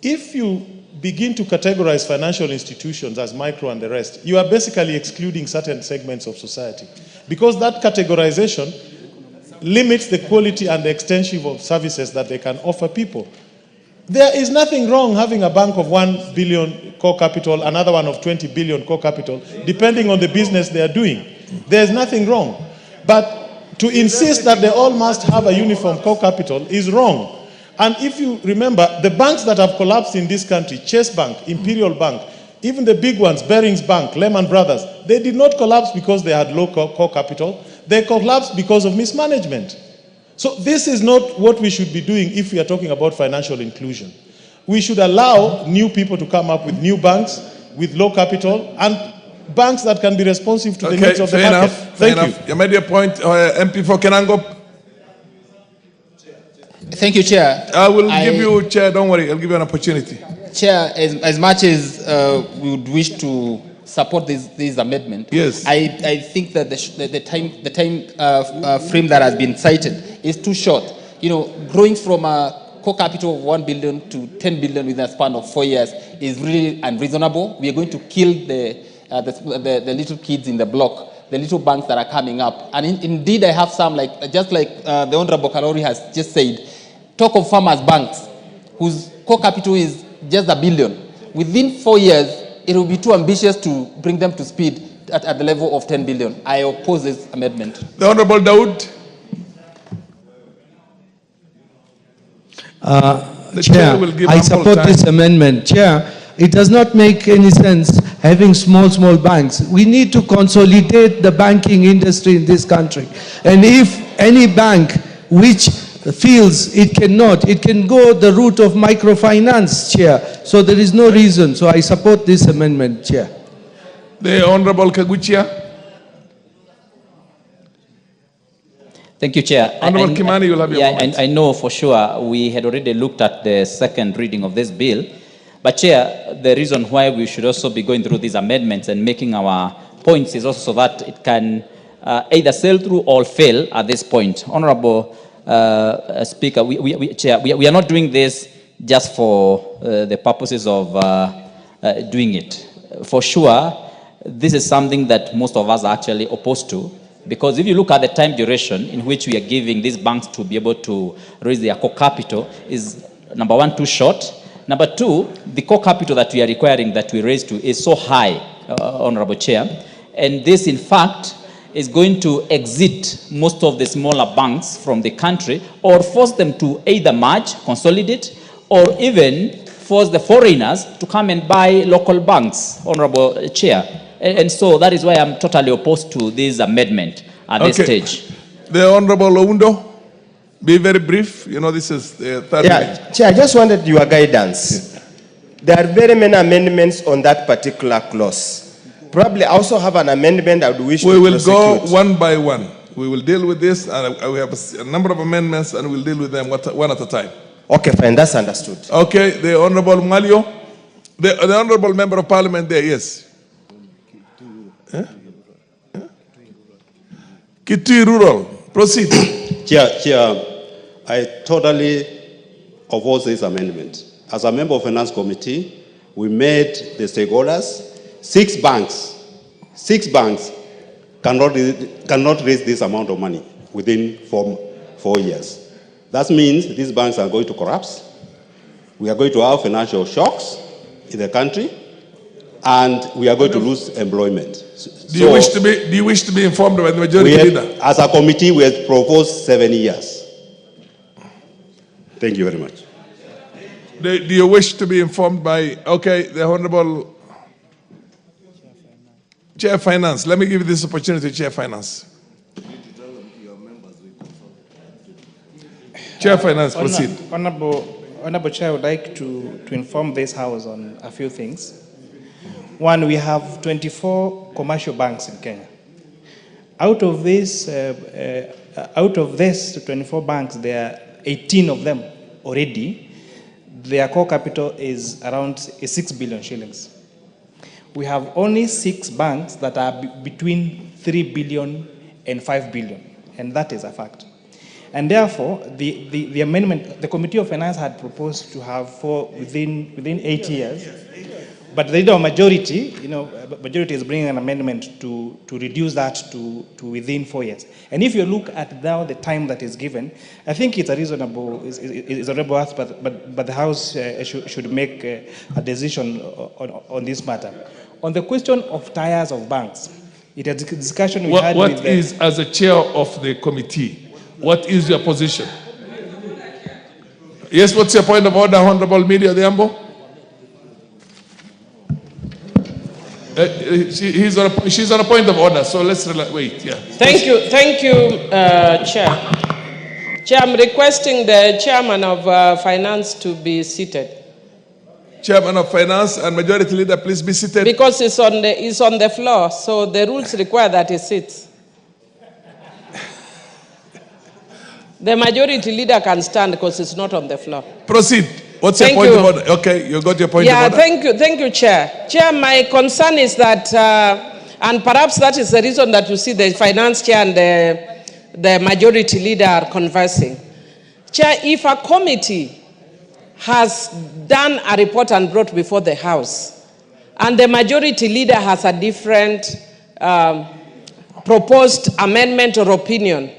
If you begin to categorize financial institutions as micro and the rest, you are basically excluding certain segments of society. Because that categorization limits the quality and the extension of services that they can offer people. There is nothing wrong having a bank of 1 billion core capital, another one of 20 billion core capital, depending on the business they are doing. There's nothing wrong. But to insist that they all must have a uniform core capital is wrong. And if you remember, the banks that have collapsed in this country, Chase Bank, Imperial Bank, even the big ones, Barings Bank, Lehman Brothers, they did not collapse because they had low core capital. They collapsed because of mismanagement. So this is not what we should be doing if we are talking about financial inclusion. We should allow new people to come up with new banks, with low capital, and banks that can be responsive to the needs of the market. Thank you. You made your point, MP for Kenango. Thank you, Chair. I will give you, Chair, don't worry, I'll give you an opportunity. Chair, as much as we would wish to support this amendment, yes, I think that the time frame that has been cited is too short. You know, growing from a core capital of 1 billion to 10 billion within a span of 4 years is really unreasonable. We are going to kill the little kids in the block, the little banks that are coming up. And indeed, I have some, just like the Honorable Karoli has just said, talk of farmers' banks, whose core capital is just $1 billion. Within 4 years, it will be too ambitious to bring them to speed at the level of 10 billion. I oppose this amendment. The Honorable Dawood. Chair, I support this amendment. Chair, it does not make any sense having small banks. We need to consolidate the banking industry in this country. And if any bank which feels it cannot, it can go the route of microfinance, Chair. So there is no reason. So I support this amendment, Chair. The Honorable Kaguchia. Thank you, Chair. Honorable Kimani, you'll have your moment. I know for sure we had already looked at the second reading of this bill. But, Chair, the reason why we should also be going through these amendments and making our points is also so that it can either sail through or fail at this point. Honorable Speaker, Chair, we are not doing this just for the purposes of doing it. For sure, this is something that most of us are actually opposed to. Because if you look at the time duration in which we are giving these banks to be able to raise their core capital is, number one, too short. Number two, the core capital that we are requiring that we raise to is so high, Honorable Chair. And this, in fact, is going to exit most of the smaller banks from the country or force them to either merge, consolidate, or even force the foreigners to come and buy local banks, Honorable Chair. And so that is why I'm totally opposed to this amendment at this stage. The Honorable Oundo, be very brief. You know, this is the third reading. Chair, I just wanted your guidance. There are very many amendments on that particular clause. Probably also have an amendment I would wish to prosecute. We will go one by one. We will deal with this, and we have a number of amendments, and we'll deal with them one at a time. Okay, fine. That's understood. Okay, the Honorable Malio. The Honorable Member of Parliament there, yes. Kitui Rural, proceed. Chair, I totally oppose this amendment. As a member of Finance Committee, we made the stakeholders, 6 banks cannot raise this amount of money within 4 years. That means these banks are going to collapse. We are going to have financial shocks in the country, and we are going to lose employment. Do you wish to be informed by the majority leader? As a committee, we have proposed 7 years. Thank you very much. Do you wish to be informed by, okay, the Honorable Chair of Finance? Let me give you this opportunity, Chair of Finance. Chair of Finance, proceed. Honorable Chair, I would like to inform this House on a few things. One, we have 24 commercial banks in Kenya. Out of these 24 banks, there are 18 of them already. Their core capital is around 6 billion shillings. We have only 6 banks that are between 3 billion and 5 billion, and that is a fact. And therefore, the amendment, the Committee of Finance had proposed to have 4 within 8 years. But the leader of majority, majority is bringing an amendment to reduce that to within 4 years. And if you look at now the time that is given, I think it's a reasonable ask, but the House should make a decision on this matter. On the question of tires of banks, it is a discussion we had with as a chair of the committee, what is your position? Yes, what's your point of order, Honorable Media Odhiambo? She's on a point of order, so let's wait. Yeah. Thank you, Chair. Chair, I'm requesting the Chairman of Finance to be seated. Chairman of Finance and Majority Leader, please be seated. Because it's on the floor, so the rules require that he sits. The Majority Leader can stand because it's not on the floor. Proceed. What's your point of order? Okay, you got your point of order. Yeah, thank you, Chair. Chair, my concern is that, and perhaps that is the reason that you see the Finance Chair and the Majority Leader are conversing. Chair, if a committee has done a report and brought before the House, and the Majority Leader has a different proposed amendment or opinion,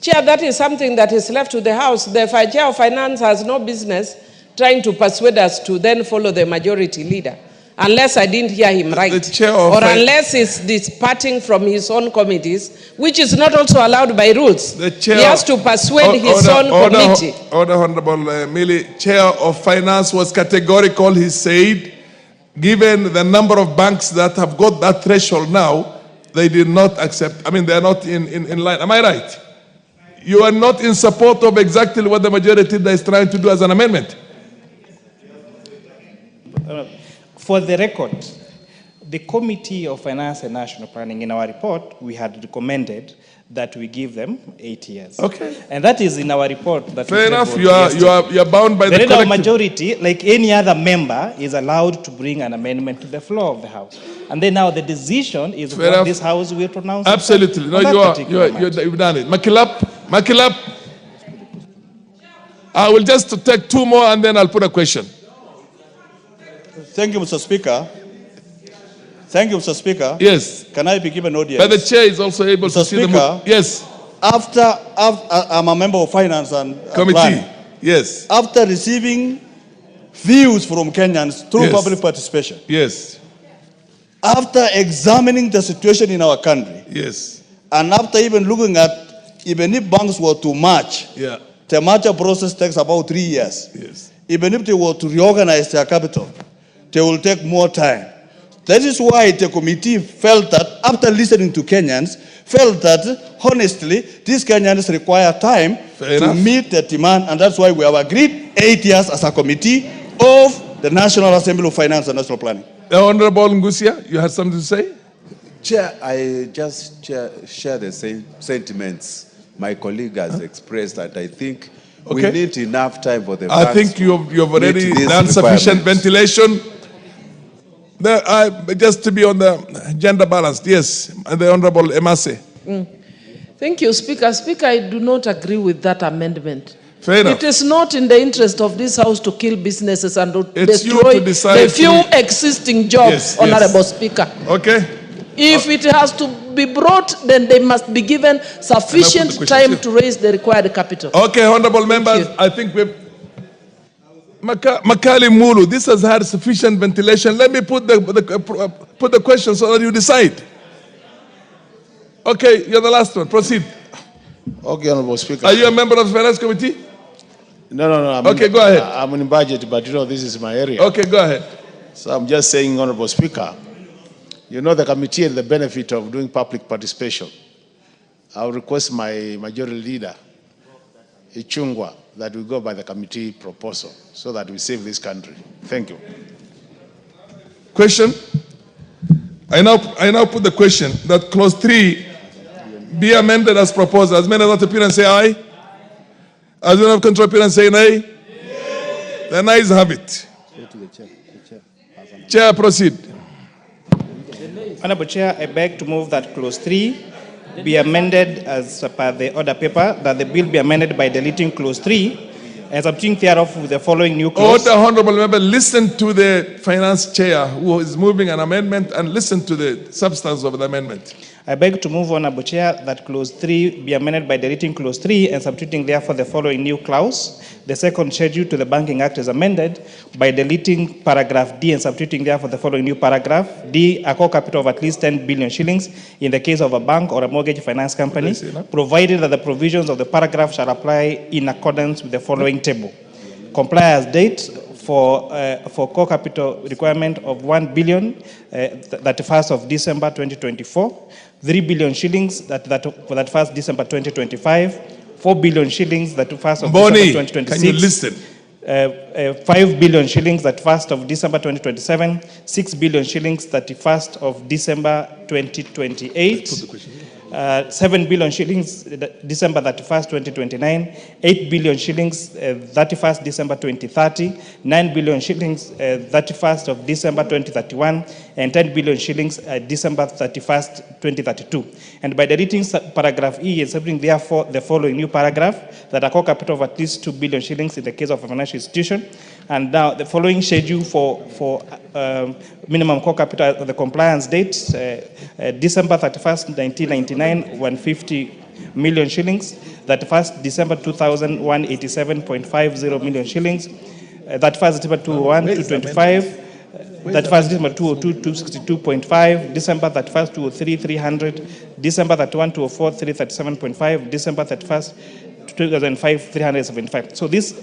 Chair, that is something that is left to the House. The Chair of Finance has no business trying to persuade us to then follow the Majority Leader, unless I didn't hear him right, or unless he's departing from his own committees, which is not also allowed by rules. He has to persuade his own committee. Order, Honorable Millie. Chair of Finance was categorical. He said, given the number of banks that have got that threshold now, they did not accept. I mean, they are not in line. Am I right? You are not in support of exactly what the Majority Leader is trying to do as an amendment. For the record, the Committee of Finance and National Planning, in our report, we had recommended that we give them 8 years. Okay. And that is in our report. That fair enough. You are bound by the collective majority, like any other member, is allowed to bring an amendment to the floor of the House. And then now the decision is fair what enough. This House will pronounce. Absolutely. No, you've done it. Makilap. I will just take 2 more and then I'll put a question. Thank you, Mr. Speaker. Thank you, Mr. Speaker. Yes. Can I be given audience? But the chair is also able to see the... Yes. After I'm a member of Finance and Committee. Planning. Yes. After receiving views from Kenyans through public participation. Yes. After examining the situation in our country. Yes. And after even looking at, even if banks were to merge, the merger process takes about 3 years. Yes. Even if they were to reorganize their capital, they will take more time. That is why the committee felt that, after listening to Kenyans, felt that, honestly, these Kenyans require time to meet the demand, and that's why we have agreed 8 years as a committee of the National Assembly of Finance and National Planning. The Honorable Ngusia, you had something to say? Chair, I just share the same sentiments my colleague has expressed, and I think we need enough time for the I think you've already done sufficient ventilation. Just to be on the gender balance, yes, and the Honorable Emase. Thank you, Speaker. Speaker, I do not agree with that amendment. Fair enough. It is not in the interest of this House to kill businesses and to destroy the few existing jobs, Honorable Speaker. Okay. If it has to be brought, then they must be given sufficient time to raise the required capital. Okay, honorable members, I think we've... Makali Mulu, this has had sufficient ventilation. Let me put the question so that you decide. Okay, you're the last one. Proceed. Okay, Honorable Speaker. Are you a member of the Finance Committee? No. Okay, go ahead. I'm in budget, but you know this is my area. Okay, go ahead. So I'm just saying, Honorable Speaker, you know the committee had the benefit of doing public participation. I'll request my majority leader, Ichungwa, that we go by the committee proposal so that we save this country. Thank you. Question. I now put the question that clause 3 be amended as proposed. As many as appear and say aye. As many of control appear and say nay. Yes. The ayes have it. Chair, proceed. Honorable Chair, I beg to move that clause 3 be amended as per the order paper, that the bill be amended by deleting clause 3 and substituting thereof with the following new clause. Order, honorable member, listen to the finance chair who is moving an amendment and listen to the substance of the amendment. I beg to move, Honorable Chair, that clause 3 be amended by deleting clause 3 and substituting therefore the following new clause. The second schedule to the Banking Act is amended by deleting paragraph D and substituting therefore the following new paragraph. D, a core capital of at least 10 billion shillings in the case of a bank or a mortgage finance company, provided that the provisions of the paragraph shall apply in accordance with the following table. Compliance date for core capital requirement of 1 billion, 31st of December 2024, 3 billion shillings for that 1st December 2025, 4 billion shillings that 1st of December 2026. Can you listen? 5 billion shillings that 1st of December 2027, 6 billion shillings 31st of December 2028, 7 billion shillings December 31st, 2029, 8 billion shillings 31st December 2030, 9 billion shillings 31st of December 2031, and 10 billion shillings December 31st, 2032. And by deleting paragraph E and substituting therefore the following new paragraph, that a core capital of at least 2 billion shillings in the case of a financial institution. And now the following schedule for minimum core capital, the compliance date, December 31st, 1999, 150 million shillings. That 1st December 2000, 187.50 million shillings. That 1st December 2001, 225. That 1st December 2002, 262.5. December 31st, 2003, 300. December 31, 2004, 337.5. December 31st, 2005, 375. So this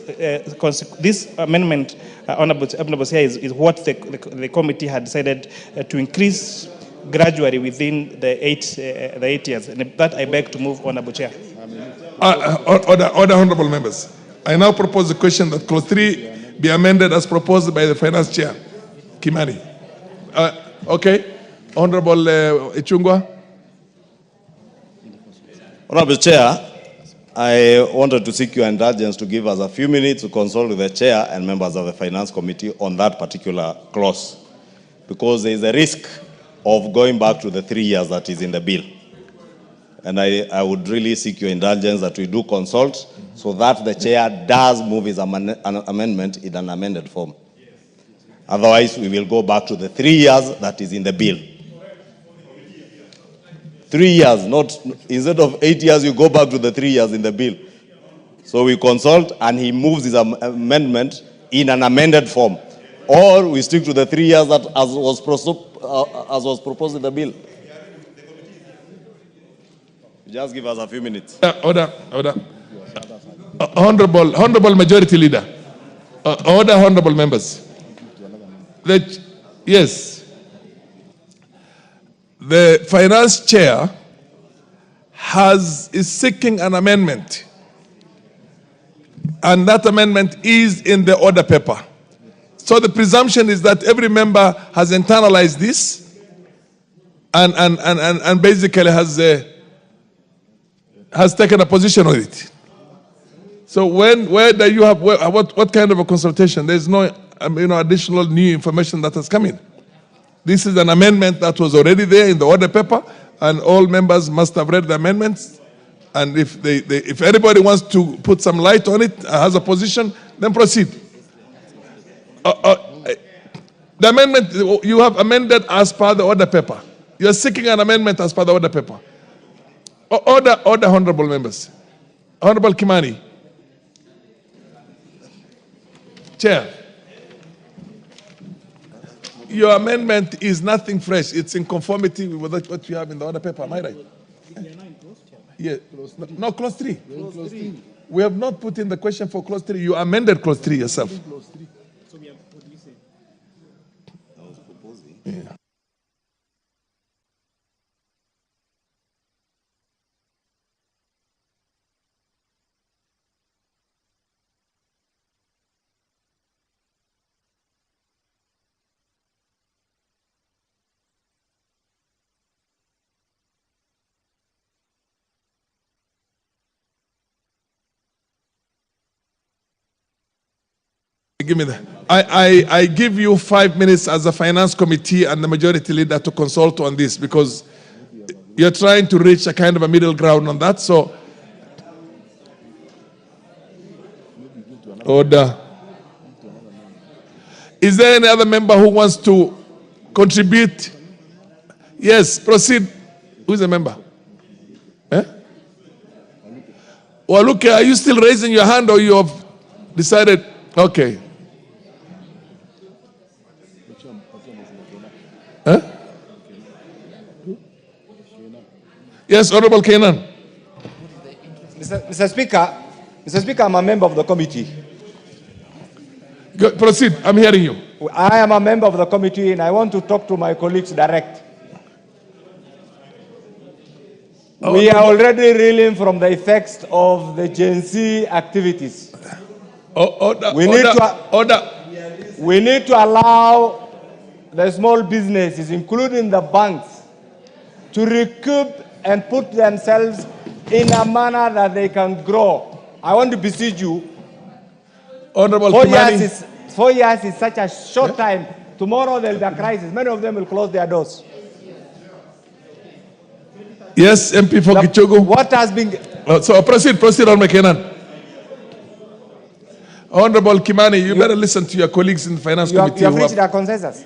amendment, Honorable Chair, is what the committee had decided to increase gradually within the eight years. And that I beg to move, Honorable Chair. Order, honorable members. I now propose the question that clause 3 be amended as proposed by the finance chair, Kimani. Okay. Honorable Ichungwa. Honorable Chair, I wanted to seek your indulgence to give us a few minutes to consult with the chair and members of the Finance Committee on that particular clause, because there is a risk of going back to the 3 years that is in the bill. And I would really seek your indulgence that we do consult so that the chair does move his amendment in an amended form. Otherwise, we will go back to the 3 years that is in the bill. 3 years, not instead of 8 years, you go back to the 3 years in the bill. So we consult and he moves his amendment in an amended form. Or we stick to the 3 years that as was proposed in the bill. Just give us a few minutes. Order. Honorable Majority Leader. Order, honorable members. Yes. The finance chair is seeking an amendment. And that amendment is in the order paper. So the presumption is that every member has internalized this and basically has taken a position on it. So where do you have, what kind of a consultation? There's no additional new information that has come in. This is an amendment that was already there in the order paper, and all members must have read the amendments. And if anybody wants to put some light on it, has a position, then proceed. The amendment, you have amended as per the order paper. You're seeking an amendment as per the order paper. Order, honorable members. Honorable Kimani. Chair. Your amendment is nothing fresh. It's in conformity with what you have in the order paper. Am I right? Yeah. No, clause 3. Clause 3. We have not put in the question for clause 3. You amended clause 3 yourself. So we have, what do you say? I was proposing. Yeah. Give me that. I give you 5 minutes as a finance committee and the majority leader to consult on this, because you're trying to reach a kind of a middle ground on that. So, order. Is there any other member who wants to contribute? Yes, proceed. Who's a member? Eh? Waluke, are you still raising your hand, or you have decided? Okay. Huh? Yes, Honorable Kenan. Mr. Speaker, I'm a member of the committee. Go, proceed. I'm hearing you. I am a member of the committee, and I want to talk to my colleagues direct. We are already reeling from the effects of the Gen Z activities. We need to allow the small businesses, including the banks, to recoup and put themselves in a manner that they can grow. I want to beseech you. Honorable 4 years is such a short time. Tomorrow there will be a crisis. Many of them will close their doors. Yes, MP for Kichogo. What has been... So proceed, Honorable Kenan. Honorable Kimani, you better listen to your colleagues in the finance committee. You have reached a consensus.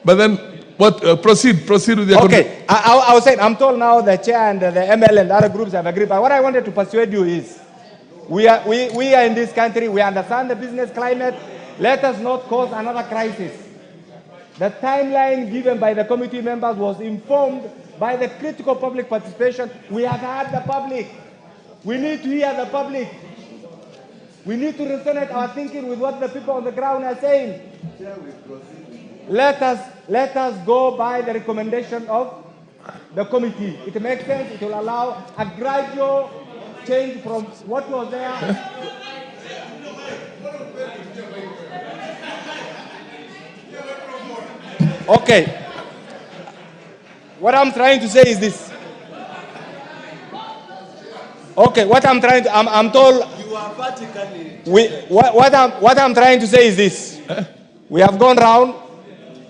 But then, what? Proceed with your. Okay, I was saying, I'm told now the chair and the ML and other groups have agreed. But what I wanted to persuade you is, we are in this country. We understand the business climate. Let us not cause another crisis. The timeline given by the committee members was informed by the critical public participation. We have had the public. We need to hear the public. We need to resonate our thinking with what the people on the ground are saying. Let us go by the recommendation of the committee. It makes sense. It will allow a gradual change from what was there. Okay. What I'm trying to say is this. Okay, what I'm trying to, I'm told. You are vertically. What I'm trying to say is this. We have gone round.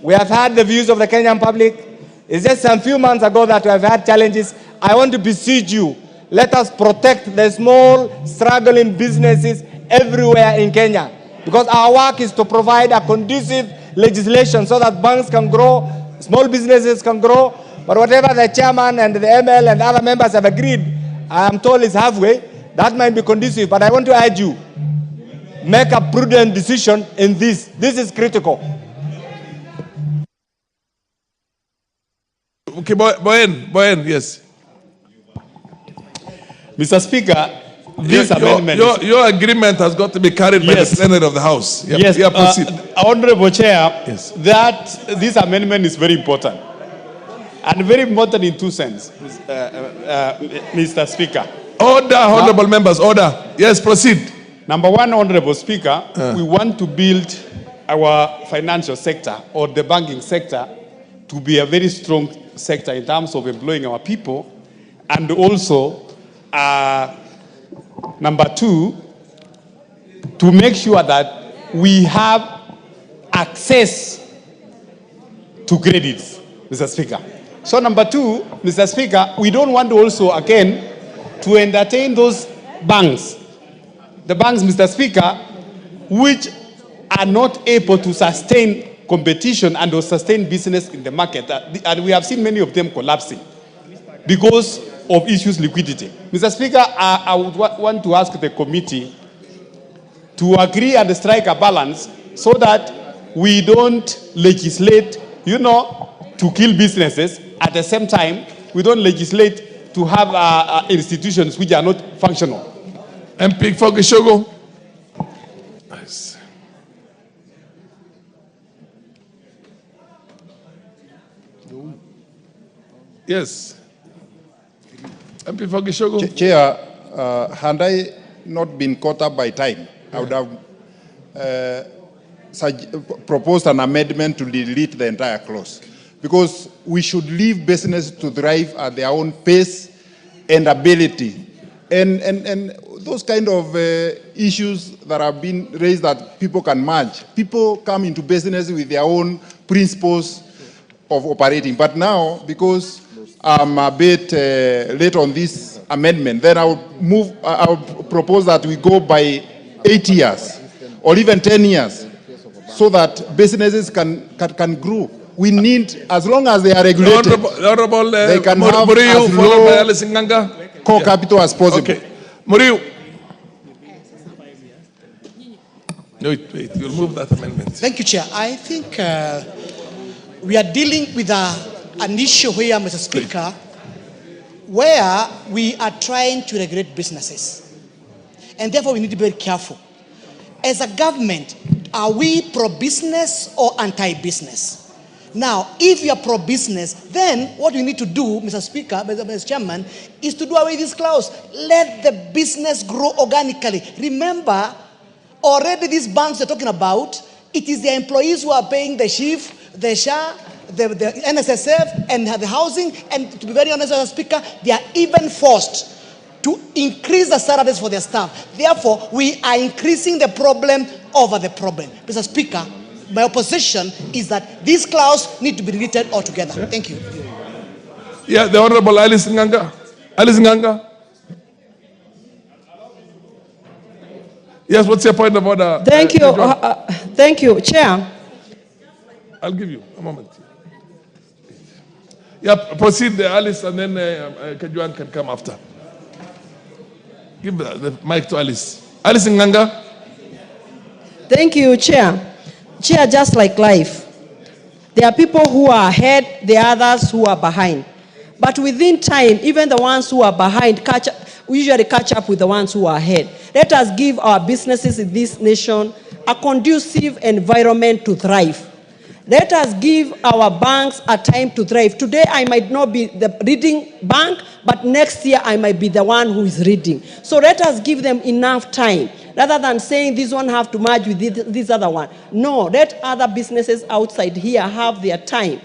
We have had the views of the Kenyan public. It's just some few months ago that we have had challenges. I want to beseech you. Let us protect the small, struggling businesses everywhere in Kenya. Because our work is to provide a conducive legislation so that banks can grow, small businesses can grow. But whatever the chairman and the ML and other members have agreed, I am told is halfway. That might be conducive. But I want to urge you, make a prudent decision in this. This is critical. Okay, Boyen, yes. Mr. Speaker, this amendment... Your agreement has got to be carried by the plenary of the House. Yes, Honorable Chair, that this amendment is very important. And very important in two senses, Mr. Speaker. Order, honorable members, order. Yes, proceed. Number one, Honorable Speaker, we want to build our financial sector or the banking sector to be a very strong sector in terms of employing our people, and also number two, to make sure that we have access to credits, Mr. Speaker. So number two, Mr. Speaker, we don't want to also again to entertain those banks, the banks, Mr. Speaker, which are not able to sustain competition and to sustain business in the market. And we have seen many of them collapsing because of issues liquidity. Mr. Speaker, I would want to ask the committee to agree and strike a balance so that we don't legislate, to kill businesses. At the same time, we don't legislate to have institutions which are not functional. MP for Gishogo. Nice. Yes. MP for Gishogo. Chair, had I not been caught up by time, I would have proposed an amendment to delete the entire clause, because we should leave business to thrive at their own pace and ability. And those kind of issues that have been raised that people can merge. People come into business with their own principles of operating. But now, because I'm a bit late on this amendment, then I'll propose that we go by 8 years or even 10 years so that businesses can grow. We need, as long as they are regulated, they can have as low core capital as possible. Okay. Muriu. No, wait, you'll move that amendment. Thank you, Chair. I think we are dealing with an issue here, Mr. Speaker, where we are trying to regulate businesses. And therefore, we need to be very careful. As a government, are we pro-business or anti-business? Now, if you are pro-business, then what we need to do, Mr. Speaker, Mr. Chairman, is to do away with this clause. Let the business grow organically. Remember, already these banks are talking about, it is the employees who are paying the chief, the SHA, the NSSF, and the housing. And to be very honest, Mr. Speaker, they are even forced to increase the salaries for their staff. Therefore, we are increasing the problem over the problem. Mr. Speaker, my opposition is that this clause need to be deleted altogether. Thank you. Yeah, the Honorable Alice Nganga. Alice Nganga. Yes, what's your point of order? Thank you. Thank you, Chair. I'll give you a moment. Yeah, proceed, Alice, and then Kajuan can come after. Give the mic to Alice. Alice Nganga. Thank you, Chair. Chair, just like life, there are people who are ahead, there are others who are behind. But within time, even the ones who are behind usually catch up with the ones who are ahead. Let us give our businesses in this nation a conducive environment to thrive. Let us give our banks a time to thrive. Today, I might not be the leading bank, but next year, I might be the one who is leading. So let us give them enough time, rather than saying this one have to merge with this other one. No, let other businesses outside here have their time,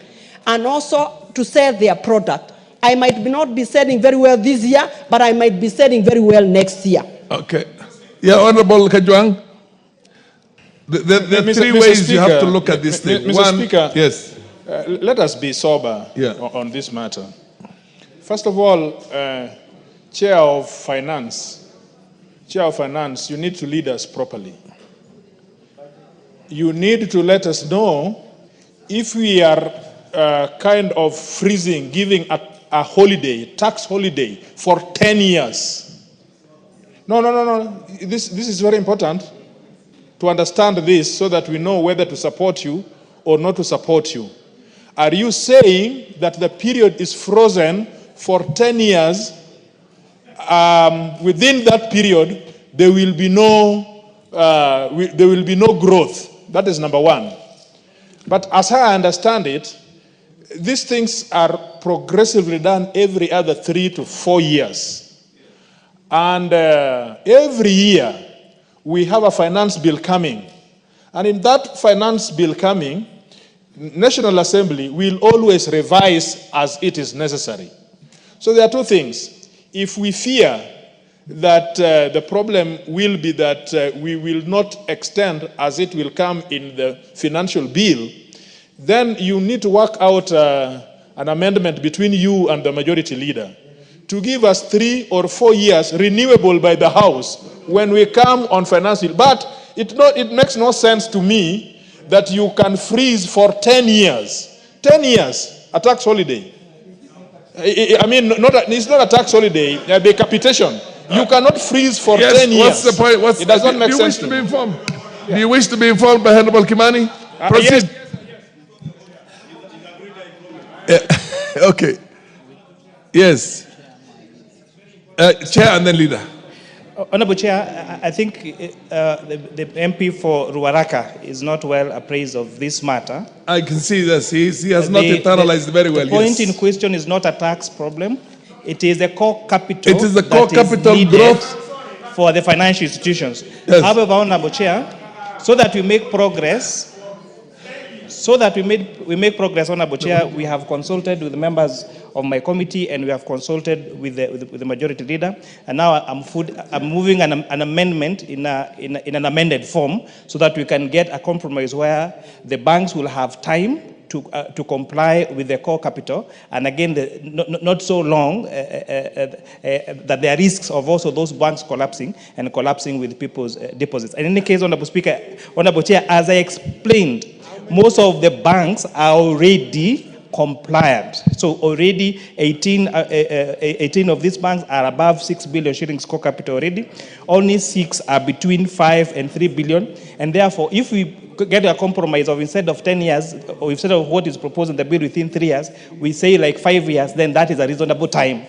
and also to sell their product. I might not be selling very well this year, but I might be selling very well next year. Okay. Yeah, Honorable Kajuang. There are three ways you have to look at this thing. Mr. Speaker, yes. Let us be sober on this matter. First of all, Chair of Finance, you need to lead us properly. You need to let us know if we are kind of freezing, giving a holiday, tax holiday for 10 years. No. This is very important to understand this so that we know whether to support you or not to support you. Are you saying that the period is frozen for 10 years? Within that period, there will be no growth. That is number one. But as I understand it, these things are progressively done every other 3 to 4 years. And every year, we have a finance bill coming. And in that finance bill coming, National Assembly will always revise as it is necessary. So there are two things. If we fear that the problem will be that we will not extend as it will come in the financial bill, then you need to work out an amendment between you and the majority leader to give us 3 or 4 years renewable by the House when we come on financial. But it makes no sense to me that you can freeze for 10 years. 10 years, a tax holiday. I mean, it's not a tax holiday, a decapitation. You cannot freeze for 10 years. What's the point? It does not make sense to be informed? Do you wish to be informed by Honorable Kimani? Proceed. Yes. Okay. Yes. Chair and then leader. Honorable Chair, I think the MP for Ruaraka is not well appraised of this matter. I can see this. He has not internalized very well. The point in question is not a tax problem. It is the core capital. It is the core capital growth for the financial institutions. Yes. However, Honorable Chair, so that we make progress, Honorable Chair, we have consulted with the members of my committee and we have consulted with the majority leader. And now I'm moving an amendment in an amended form so that we can get a compromise where the banks will have time to comply with the core capital. And again, not so long that there are risks of also those banks collapsing with people's deposits. And in any case, Honorable Speaker, Honorable Chair, as I explained, most of the banks are already compliant. So already 18 of these banks are above 6 billion shillings core capital already. Only 6 are between 5 and 3 billion. And therefore, if we get a compromise of instead of 10 years, or instead of what is proposed in the bill within 3 years, we say like 5 years, then that is a reasonable time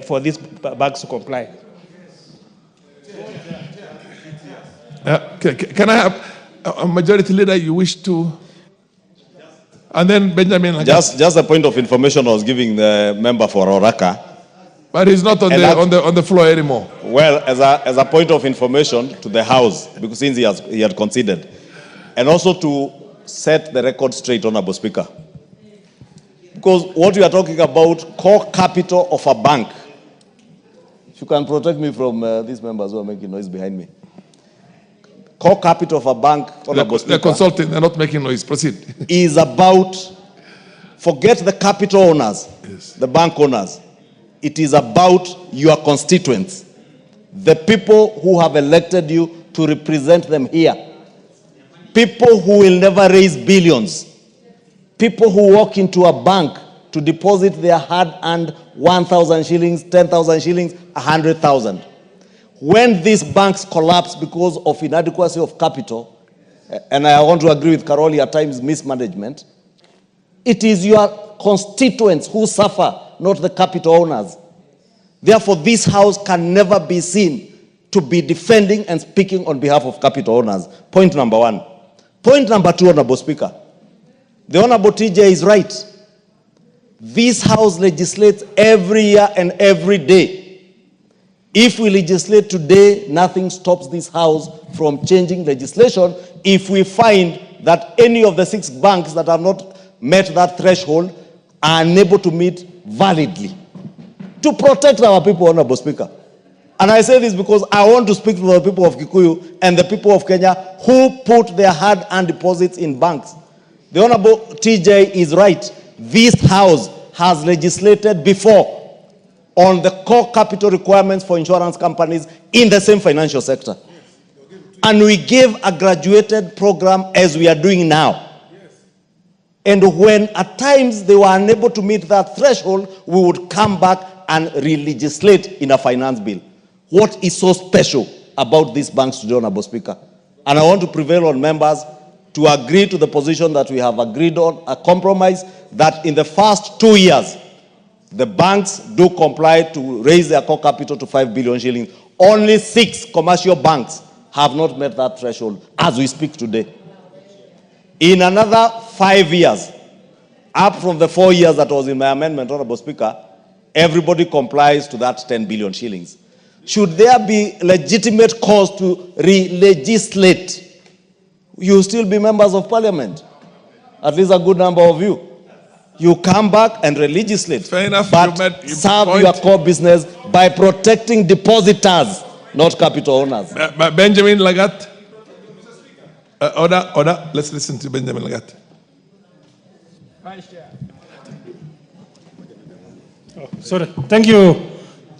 for these banks to comply. Can I have a majority leader you wish to? And then Benjamin. Just a point of information I was giving the member for Ruaraka. But he's not on the floor anymore. Well, as a point of information to the House, because since he had conceded, and also to set the record straight, Honorable Speaker. Because what we are talking about, core capital of a bank. If you can protect me from these members who are making noise behind me. Core capital of a bank, Honorable Speaker. They're consulting, they're not making noise. Proceed. Is about, forget the capital owners, yes, the bank owners. It is about your constituents, the people who have elected you to represent them here. People who will never raise billions. People who walk into a bank to deposit their hard-earned 1,000 shillings, 10,000 shillings, 100,000. When these banks collapse because of inadequacy of capital, and I want to agree with Karoli at times mismanagement, it is your constituents who suffer, not the capital owners. Therefore, this House can never be seen to be defending and speaking on behalf of capital owners. Point number one. Point number two, Honorable Speaker. The Honorable TJ is right. This House legislates every year and every day. If we legislate today, nothing stops this House from changing legislation if we find that any of the 6 banks that have not met that threshold are unable to meet validly. To protect our people, Honorable Speaker. And I say this because I want to speak to the people of Kikuyu and the people of Kenya who put their hard-earned deposits in banks. The Honorable TJ is right. This House has legislated before on the core capital requirements for insurance companies in the same financial sector. And we gave a graduated program as we are doing now. And when at times they were unable to meet that threshold, we would come back and re-legislate in a finance bill. What is so special about these banks today, Honorable Speaker? And I want to prevail on members to agree to the position that we have agreed on, a compromise that in the first 2 years, the banks do comply to raise their core capital to 5 billion shillings. Only 6 commercial banks have not met that threshold as we speak today. In another 5 years, up from the 4 years that was in my amendment, Honorable Speaker, everybody complies to that 10 billion shillings. Should there be legitimate cause to re-legislate, you still be members of parliament. At least a good number of you. You come back and re-legislate. Fair enough. But serve your core business by protecting depositors, not capital owners. Benjamin Lagat. Order. Let's listen to Benjamin Lagat. Sorry. Thank you,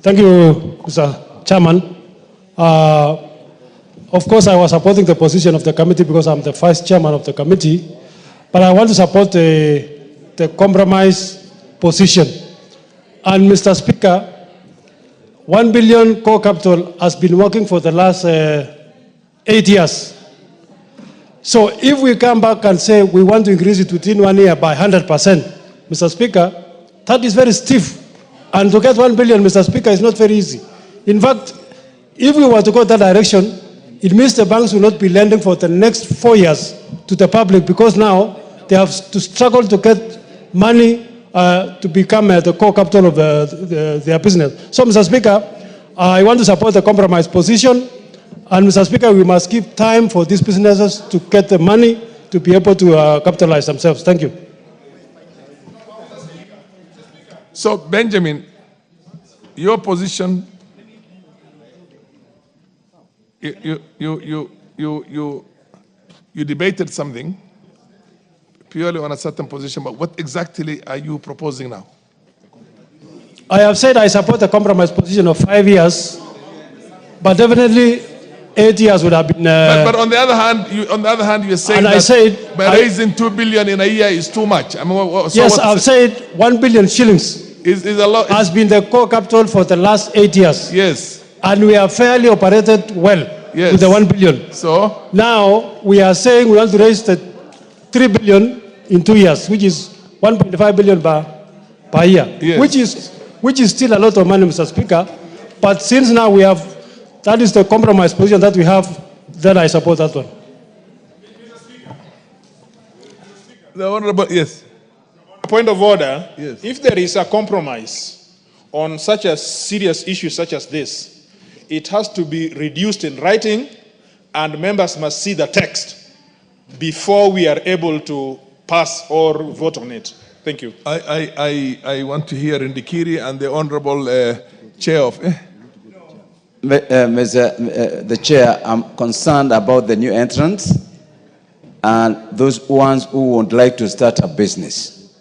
Mr. Chairman. Of course, I was supporting the position of the committee because I'm the vice chairman of the committee, but I want to support the compromise position. And Mr. Speaker, 1 billion core capital has been working for the last 8 years. So if we come back and say we want to increase it within 1 year by 100%, Mr. Speaker, that is very stiff. And to get 1 billion, Mr. Speaker, is not very easy. In fact, if we were to go that direction, it means the banks will not be lending for the next 4 years to the public, because now they have to struggle to get money to become the core capital of their business. So, Mr. Speaker, I want to support the compromise position. And, Mr. Speaker, we must give time for these businesses to get the money to be able to capitalize themselves. Thank you. So, Benjamin, your position, you debated something purely on a certain position, but what exactly are you proposing now? I have said I support the compromise position of 5 years, but definitely 8 years would have been. But on the other hand, you're saying that by raising 2 billion in a year is too much. I mean, yes, I've said 1 billion shillings is a lot. Has been the core capital for the last 8 years. Yes. And we have fairly operated well with the 1 billion. So now we are saying we want to raise the 3 billion in 2 years, which is 1.5 billion per year, yes. which is still a lot of money, Mr. Speaker. But since now we have, that is the compromise position that we have, then I support that one. The Honorable, yes. Point of order. Yes. If there is a compromise on such a serious issue such as this, it has to be reduced in writing, and members must see the text before we are able to pass or vote on it. Thank you. I want to hear Ndikiri and the Honorable Chair of... the Chair, I'm concerned about the new entrants and those ones who would like to start a business.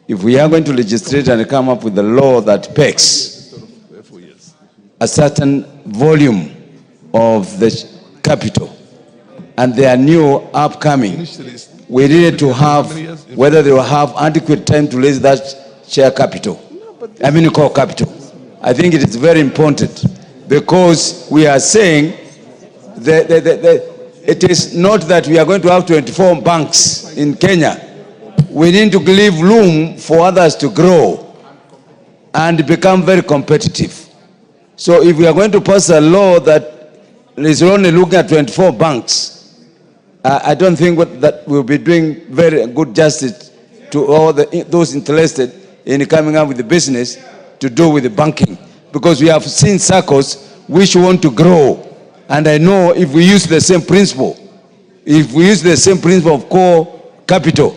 If we are going to legislate and come up with a law that pegs a certain volume of the capital, and they are new, upcoming, we needed to have, whether they will have adequate time to raise that share capital, core capital. I think it is very important, because we are saying that it is not that we are going to have 24 banks in Kenya. We need to leave room for others to grow and become very competitive. So if we are going to pass a law that is only looking at 24 banks, I don't think that we'll be doing very good justice to all those interested in coming up with the business to do with the banking. Because we have seen circles which want to grow. And I know if we use the same principle, of core capital,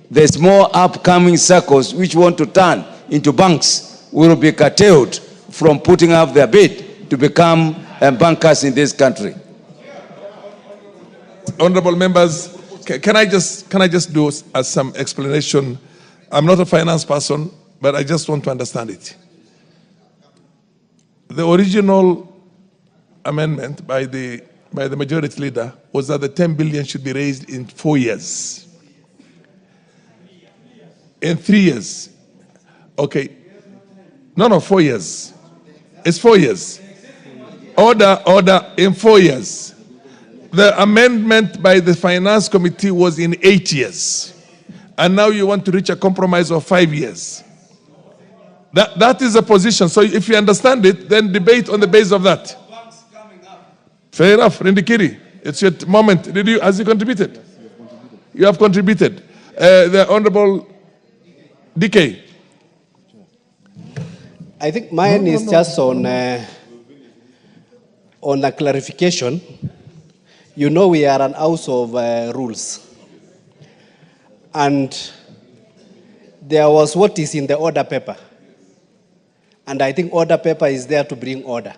there's more upcoming circles which want to turn into banks will be curtailed from putting up their bid to become bankers in this country. Honorable members, can I just do some explanation? I'm not a finance person, but I just want to understand it. The original amendment by the majority leader was that the 10 billion should be raised in 4 years. In 3 years. Okay. No, 4 years. It's 4 years. Order, in 4 years. The amendment by the Finance Committee was in 8 years. And now you want to reach a compromise of 5 years. That is a position. So if you understand it, then debate on the basis of that. Fair enough, Rindikiri. It's your moment. Has you contributed? You have contributed. The Honorable DK. I think mine is just on a clarification. You know we are an house of rules. And there was what is in the order paper. And I think order paper is there to bring order.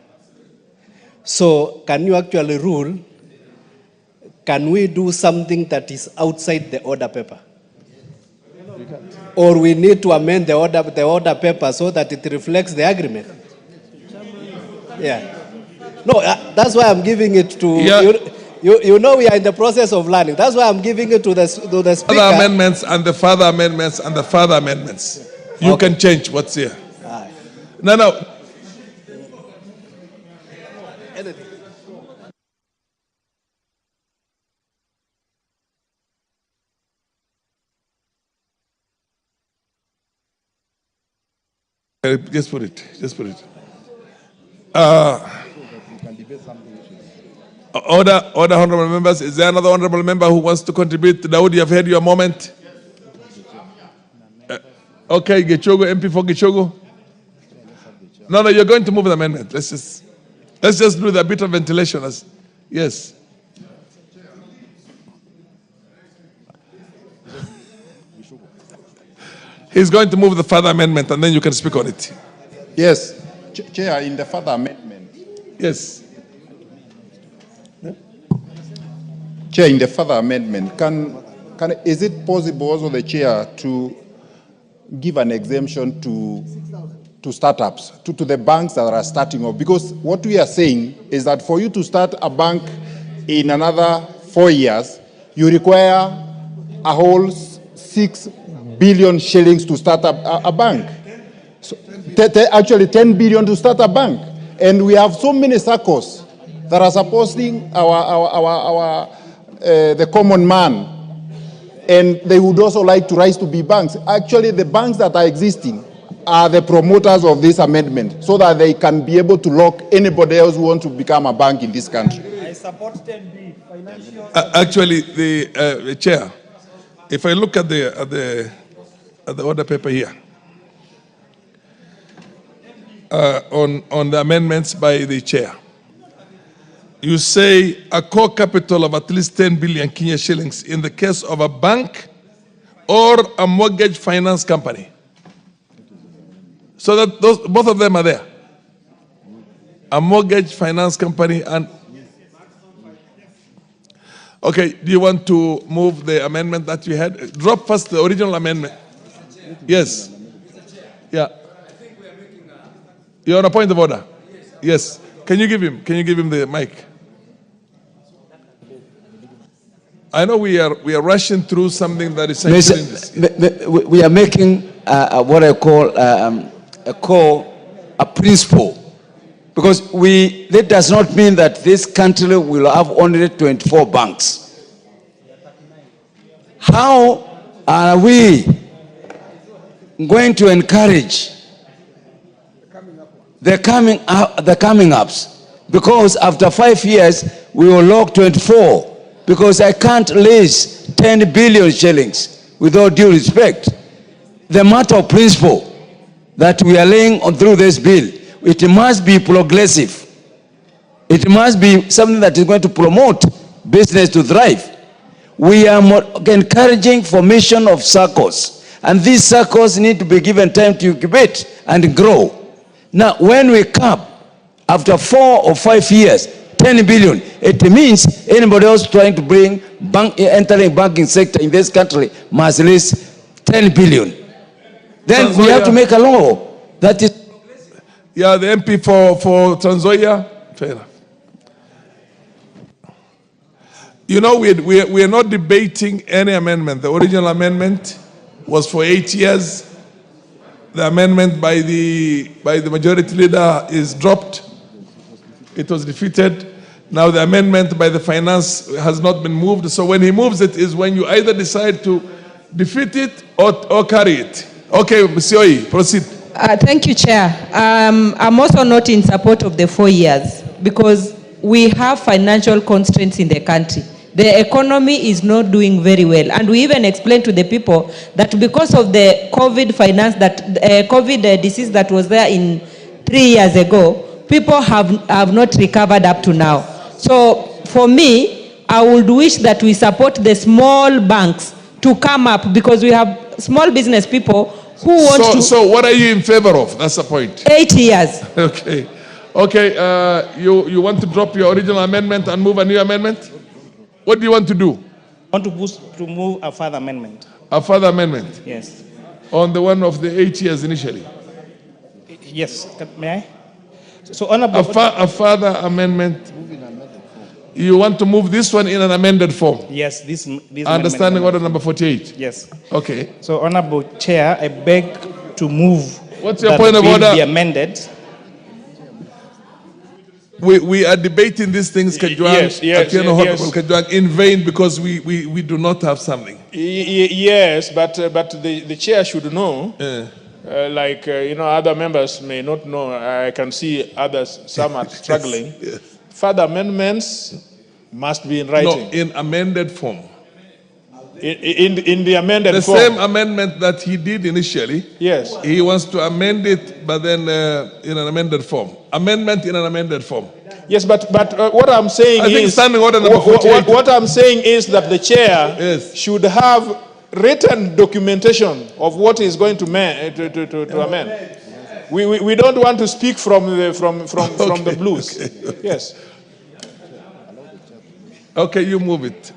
So can you actually rule, can we do something that is outside the order paper? Or we need to amend the order paper so that it reflects the agreement? Yeah. No, that's why I'm giving it to you know we are in the process of learning. That's why I'm giving it to the speaker. Other amendments and the further amendments and the further amendments. You can change what's here. No. Just put it. Order, honorable members. Is there another honorable member who wants to contribute? Dawood, you have had your moment. Okay, Gichogo, MP for Gichogo. No, you're going to move the amendment. Let's just do the bit of ventilation. Yes. He's going to move the further amendment, and then you can speak on it. Yes, Chair, in the further amendment. Yes. Chair, in the further amendment, is it possible also the chair to give an exemption to startups, to the banks that are starting off? Because what we are saying is that for you to start a bank in another 4 years, you require a whole 6 billion shillings to start a bank. So, actually 10 billion to start a bank. And we have so many circles that are supporting the common man. And they would also like to rise to be banks. Actually, the banks that are existing are the promoters of this amendment so that they can be able to lock anybody else who wants to become a bank in this country. I support 10B. Financial... Actually, the chair, if I look at the order paper here, on the amendments by the chair, you say a core capital of at least 10 billion Kenya shillings in the case of a bank or a mortgage finance company. So that both of them are there. A mortgage finance company and... Okay, do you want to move the amendment that you had? Drop first the original amendment. Yes. Yeah. You're on a point of order? Yes. Can you give him the mic? I know we are rushing through something that is essential. We are making what I call a principle, because that does not mean that this country will have only 24 banks. How are we going to encourage the coming ups? Because after 5 years, we will lock 24. Because I can't raise 10 billion shillings without due respect. The matter of principle that we are laying on through this bill, it must be progressive. It must be something that is going to promote business to thrive. We are encouraging formation of circles, and these circles need to be given time to incubate and grow. Now, when we cap after 4 or 5 years, 10 billion, it means anybody else trying to entering banking sector in this country must raise 10 billion. Then we have to make a law that is... Yeah, the MP for Transoia. Fair enough. You know, we are not debating any amendment. The original amendment was for 8 years. The amendment by the majority leader is dropped. It was defeated. Now the amendment by the finance has not been moved. So when he moves it is when you either decide to defeat it or carry it. Okay, Monsieur Oyi, proceed. Thank you, Chair. I'm also not in support of the 4 years because we have financial constraints in the country. The economy is not doing very well. And we even explained to the people that because of the COVID disease that was there in 3 years ago, people have not recovered up to now. So for me, I would wish that we support the small banks to come up because we have small business people who want to... So what are you in favor of? That's the point. 8 years. Okay. Okay, you want to drop your original amendment and move a new amendment? What do you want to do? I want to move a further amendment. A further amendment? Yes. On the one of the 8 years initially? Yes. May I? So Honorable, a further amendment. You want to move this one in an amended form? Yes, this Understanding order number 48? Yes. Okay. So Honorable Chair, I beg to move. What's your that point of the bill order? be amended. We are debating these things, Kajwang, yes. In vain because we do not have something. Yes, but the chair should know. Other members may not know. I can see others, some are struggling. Yes. Further amendments must be in writing. No, in amended form. In the amended form. The same amendment that he did initially. Yes. He wants to amend it, but then in an amended form. Amendment in an amended form. Yes, but what I'm saying I think is... standing order number 48. What I'm saying is that the chair should have written documentation of what he's going to amend. We don't want to speak from the blues. Okay. Yes. Okay, you move it.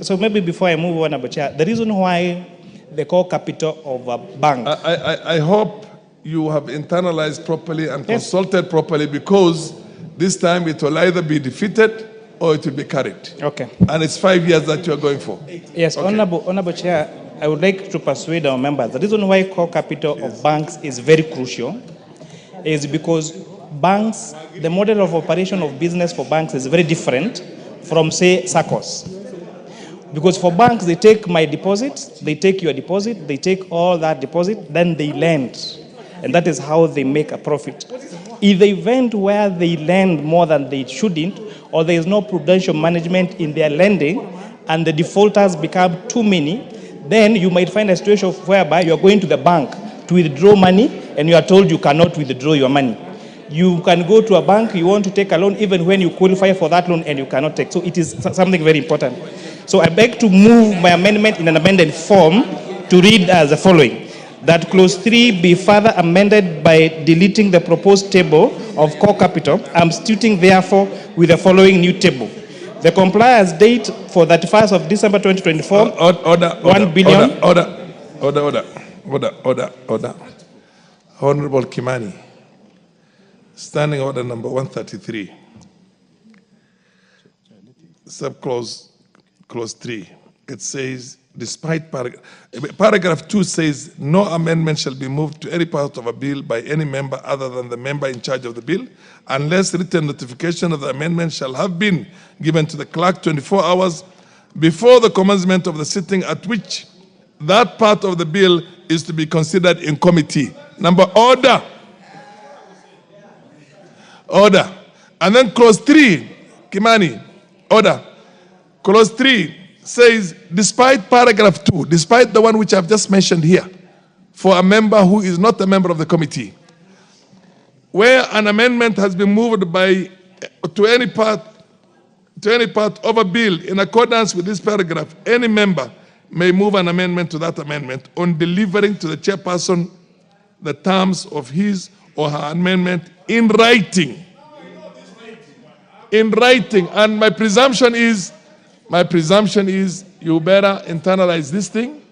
So maybe before I move on, Chair, the reason why the core capital of a bank. I hope you have internalized properly and consulted properly, because this time it will either be defeated or it will be carried. Okay. And it's 5 years that you are going for. Yes, okay. Honorable Chair, I would like to persuade our members. The reason why core capital of banks is very crucial is because banks, the model of operation of business for banks is very different from, say, SACCOs. Because for banks, they take my deposit, they take your deposit, they take all that deposit, then they lend. And that is how they make a profit. In the event where they lend more than they shouldn't, or there is no prudential management in their lending, and the defaulters become too many, then you might find a situation whereby you are going to the bank to withdraw money, and you are told you cannot withdraw your money. You can go to a bank, you want to take a loan, even when you qualify for that loan, and you cannot take. So it is something very important. So I beg to move my amendment in an amended form to read as the following. That clause 3 be further amended by deleting the proposed table of core capital. I'm substituting therefore with the following new table. The compliance date for 31st of December 2024, $1 billion. Order. Honorable Kimani, standing order number 133. Subclause, clause 3. It says, despite paragraph 2 says, no amendment shall be moved to any part of a bill by any member other than the member in charge of the bill, unless written notification of the amendment shall have been given to the clerk 24 hours before the commencement of the sitting at which that part of the bill is to be considered in committee. Order. And then clause 3, Kimani, order. Clause 3 says, despite paragraph 2, despite the one which I've just mentioned here, for a member who is not a member of the committee, where an amendment has been moved to any part of a bill in accordance with this paragraph, any member may move an amendment to that amendment on delivering to the chairperson the terms of his or her amendment in writing. In writing. And my presumption is you better internalize this thing.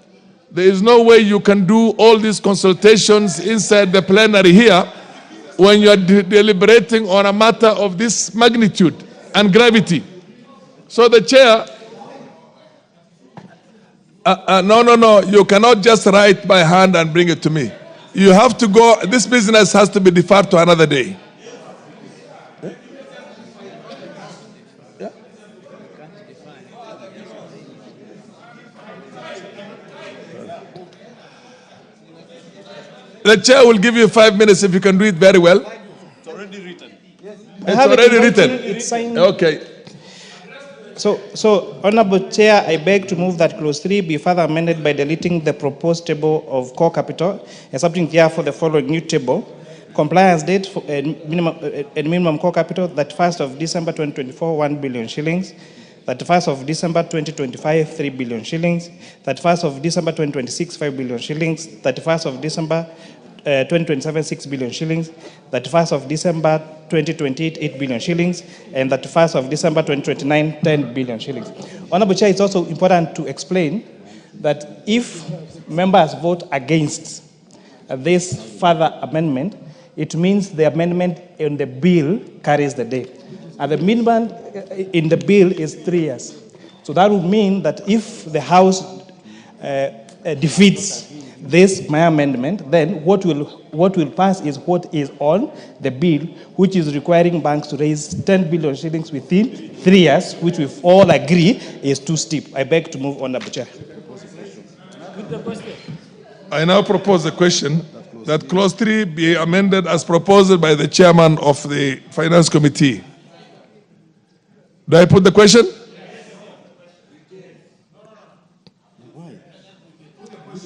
There is no way you can do all these consultations inside the plenary here when you are deliberating on a matter of this magnitude and gravity. So the chair, no, you cannot just write by hand and bring it to me. You have to go, this business has to be deferred to another day. The chair will give you 5 minutes if you can do it very well. It's already written. It's already written. It's signed. Okay. So, Honorable Chair, I beg to move that clause 3 be further amended by deleting the proposed table of core capital and substituting therefore the following new table. Compliance date for minimum core capital, 31st of December 2024, 1 billion shillings. 31st of December 2025, 3 billion shillings. 31st of December 2026, 5 billion shillings. 31st of December 2027, 6 billion shillings. 31st of December 2028, 8 billion shillings. And 31st of December 2029, 10 billion shillings. Honorable Chair, it's also important to explain that if members vote against, this further amendment, it means the amendment in the bill carries the day. And the amendment in the bill is 3 years. So that would mean that if the House defeats my amendment, then what will pass is what is on the bill, which is requiring banks to raise 10 billion shillings within 3 years, which we all agree is too steep. I beg to move on, Mr. Chair. I now propose a question that clause 3 be amended as proposed by the chairman of the Finance Committee. Do I put the question?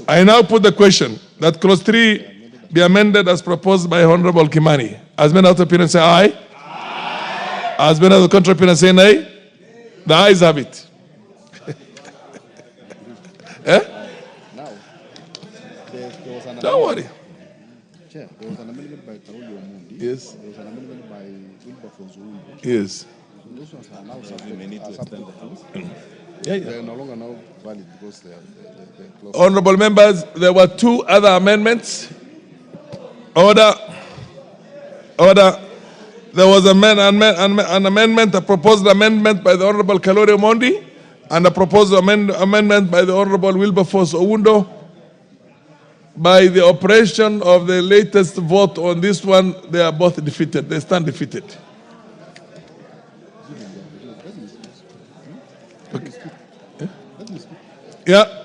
I now put the question that clause 3 be amended as proposed by Honorable Kimani. As many out of opinion say aye. Aye. As many out of contrary opinion say nay. The ayes have it. Eh? Don't worry. Chair, there was an amendment by Karoli Omundi. Yes. There was an amendment by Wilberforce Oundo. Yes. Those ones are now subject to House. Yeah. They are no longer now valid because they are closed. Honorable members, there were 2 other amendments. Order. There was an amendment, a proposed amendment by the Honorable Karoli Omundi, and a proposed amendment by the Honorable Wilberforce Oundo. By the operation of the latest vote on this one, they are both defeated. They stand defeated. Okay. Yeah.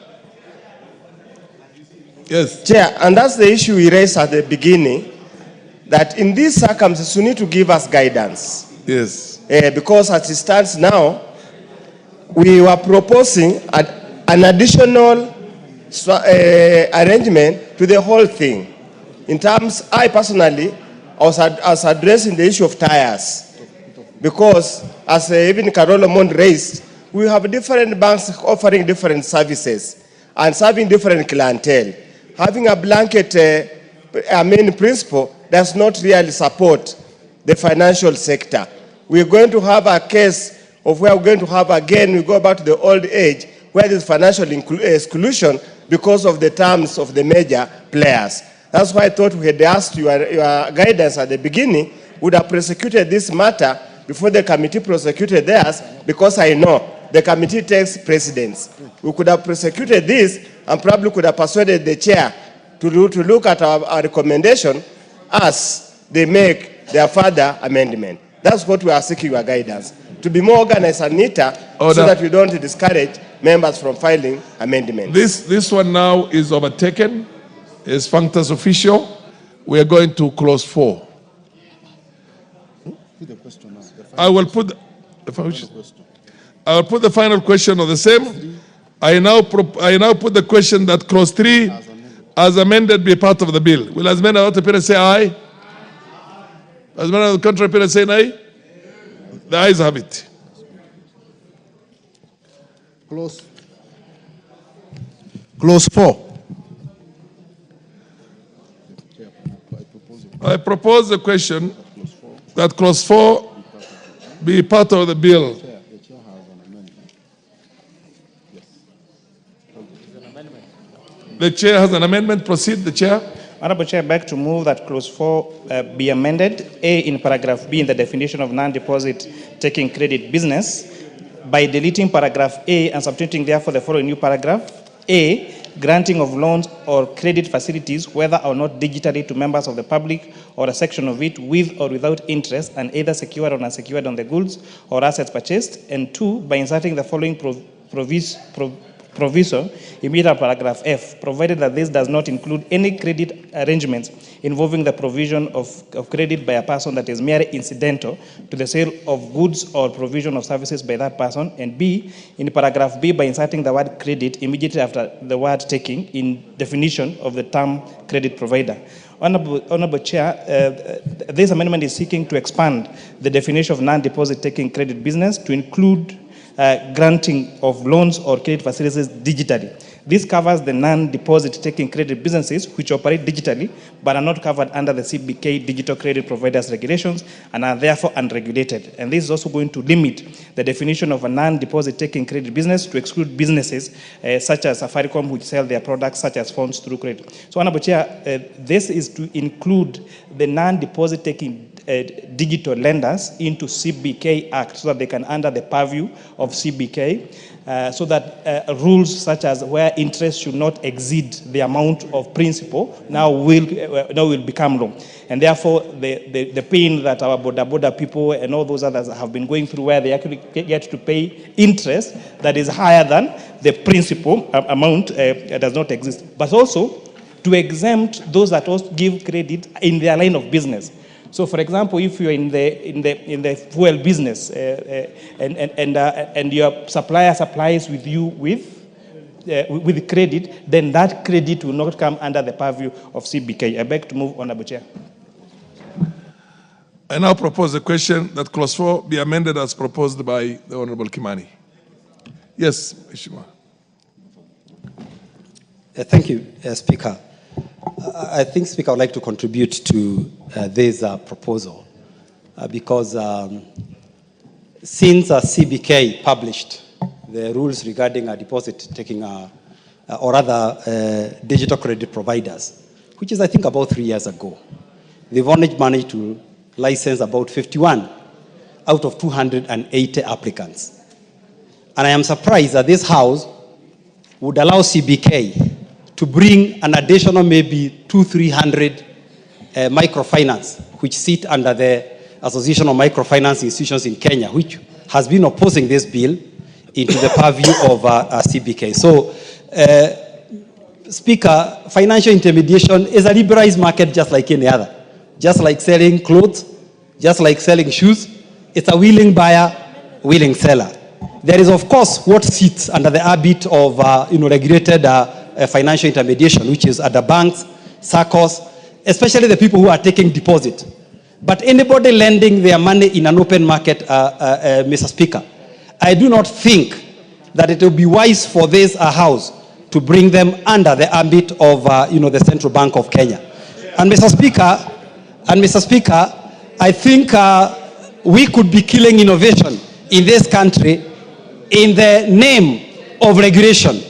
Yes. Chair, and that's the issue we raised at the beginning, that in these circumstances, you need to give us guidance. Yes. Because as it stands now, we were proposing an additional arrangement to the whole thing. In terms, I personally, I was addressing the issue of tires. Because, as even Karoli Omundi raised, we have different banks offering different services and serving different clientele. Having a blanket principle does not really support the financial sector. We're going to have a case of where we're going to have again, we go back to the old age, where there's financial exclusion because of the terms of the major players. That's why I thought we had asked your guidance at the beginning, would have prosecuted this matter before the committee prosecuted theirs, because I know the committee takes precedence. We could have prosecuted this and probably could have persuaded the chair to look at our recommendation as they make their further amendment. That's what we are seeking your guidance. To be more organized and neater, so that we don't discourage members from filing amendments. This one now is overtaken. It's functus official. We are going to clause 4. I will put the final question on the same. I now put the question that clause 3 as amended be part of the bill. Will as many out of opinion say aye? As many out of contrary opinion say nay? The ayes have it. Clause 4. I propose the question that clause 4 be part of the bill. The chair has an amendment. Proceed, the chair. Honorable Chair, I beg to move that clause 4 be amended. A, in paragraph B, in the definition of non-deposit taking credit business, by deleting paragraph A and substituting therefore the following new paragraph. A, granting of loans or credit facilities, whether or not digitally, to members of the public or a section of it, with or without interest, and either secured or unsecured on the goods or assets purchased. And 2, by inserting the following proviso immediate paragraph F, provided that this does not include any credit arrangements involving the provision of credit by a person that is merely incidental to the sale of goods or provision of services by that person. And B, in paragraph B, by inserting the word credit immediately after the word taking in definition of the term credit provider. Honorable Chair, this amendment is seeking to expand the definition of non-deposit taking credit business to include granting of loans or credit facilities digitally. This covers the non-deposit taking credit businesses which operate digitally but are not covered under the CBK Digital Credit Providers Regulations and are therefore unregulated. And this is also going to limit the definition of a non-deposit taking credit business to exclude businesses such as Safaricom, which sell their products such as phones through credit. So, Honorable Chair, this is to include the non-deposit taking digital lenders into CBK Act so that they can under the purview of CBK, so that rules such as where interest should not exceed the amount of principal now will become law. And therefore, the pain that our border people and all those others have been going through, where they actually get to pay interest that is higher than the principal amount, does not exist. But also to exempt those that also give credit in their line of business. So, for example, if you're in the fuel business and your supplier supplies with you with credit, then that credit will not come under the purview of CBK. I beg to move, Honorable Chair. I now propose a question that Clause 4 be amended as proposed by the Honorable Kimani. Yes, Mheshimiwa. Thank you, Speaker. I think, Speaker, I would like to contribute to this proposal because since CBK published the rules regarding deposit taking, or rather digital credit providers, which is, I think, about 3 years ago, they've only managed to license about 51 out of 280 applicants. And I am surprised that this House would allow CBK to bring an additional maybe 200-300 microfinance, which sit under the Association of Microfinance Institutions in Kenya, which has been opposing this bill, into the purview of CBK. So, Speaker, financial intermediation is a liberalized market just like any other. Just like selling clothes, just like selling shoes, it's a willing buyer, willing seller. There is, of course, what sits under the ambit of regulated financial intermediation, which is at the banks, SACCOs, especially the people who are taking deposit. But anybody lending their money in an open market, Mr. Speaker, I do not think that it will be wise for this House to bring them under the ambit of the Central Bank of Kenya. And Mr. Speaker, I think we could be killing innovation in this country in the name of regulation.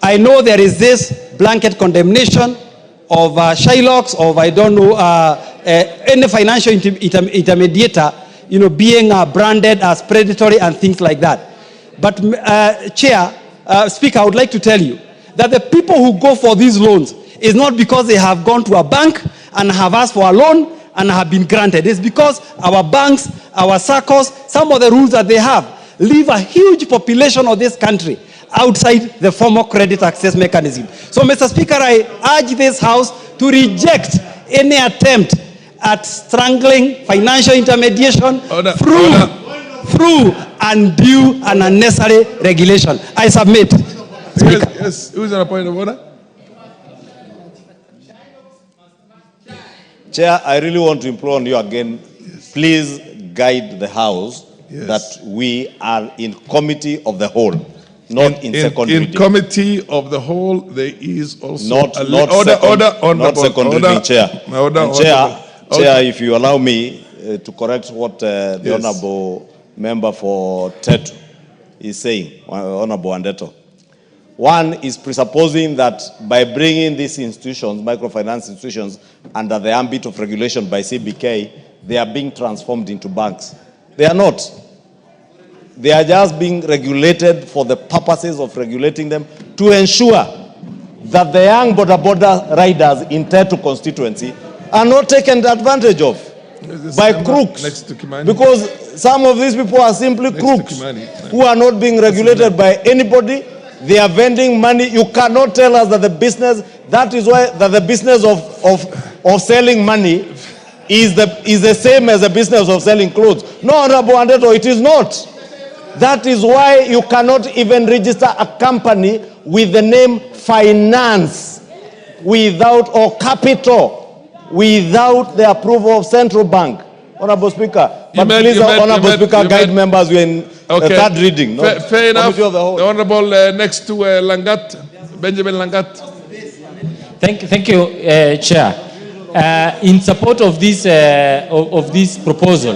I know there is this blanket condemnation of Shylocks, of I don't know, any financial intermediator, being branded as predatory and things like that. But Speaker, I would like to tell you that the people who go for these loans is not because they have gone to a bank and have asked for a loan and have been granted. It's because our banks, our SACCOs, some of the rules that they have leave a huge population of this country outside the formal credit access mechanism. So, Mr. Speaker, I urge this House to reject any attempt at strangling financial intermediation through undue and unnecessary regulation. I submit. Yes. Who is on a point of order? Chair, I really want to implore on you again, please guide the House that we are in committee of the whole, not in second reading. In committee of the whole, there is also not second reading, Chair. Chair, if you allow me to correct what the Honourable Member for Tetu is saying, Honourable Wandeto. One is presupposing that by bringing these institutions, microfinance institutions, under the ambit of regulation by CBK, they are being transformed into banks. They are not. They are just being regulated for the purposes of regulating them to ensure that the young border riders in Tetu constituency are not taken advantage of by crooks. Because some of these people are simply crooks who are not being regulated by anybody. They are vending money. You cannot tell us that the business, that is why that the business of selling money is the same as the business of selling clothes. No, Honorable Wandeto, it is not. That is why you cannot even register a company with the name finance or capital without the approval of Central Bank. Honorable Speaker. But please, Honorable Speaker, guide members, we are in the third reading. Fair enough. The Honorable next to Langat, Benjamin Langat. Thank you, Chair. In support of this proposal,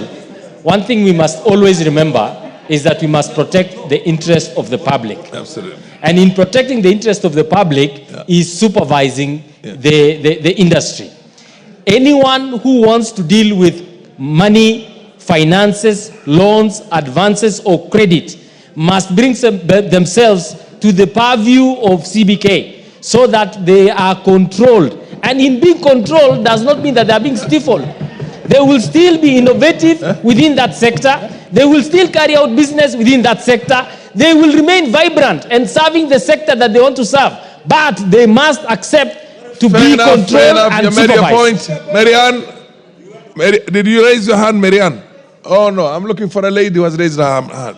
one thing we must always remember is that we must protect the interest of the public. Absolutely. And in protecting the interest of the public is supervising the industry. Anyone who wants to deal with money, finances, loans, advances, or credit must bring themselves to the purview of CBK so that they are controlled. And in being controlled does not mean that they are being stifled. They will still be innovative within that sector. They will still carry out business within that sector. They will remain vibrant and serving the sector that they want to serve. But they must accept to be controlled and you made your supervised. point. Marianne, did you raise your hand, Marianne? Oh, no, I'm looking for a lady who has raised her hand.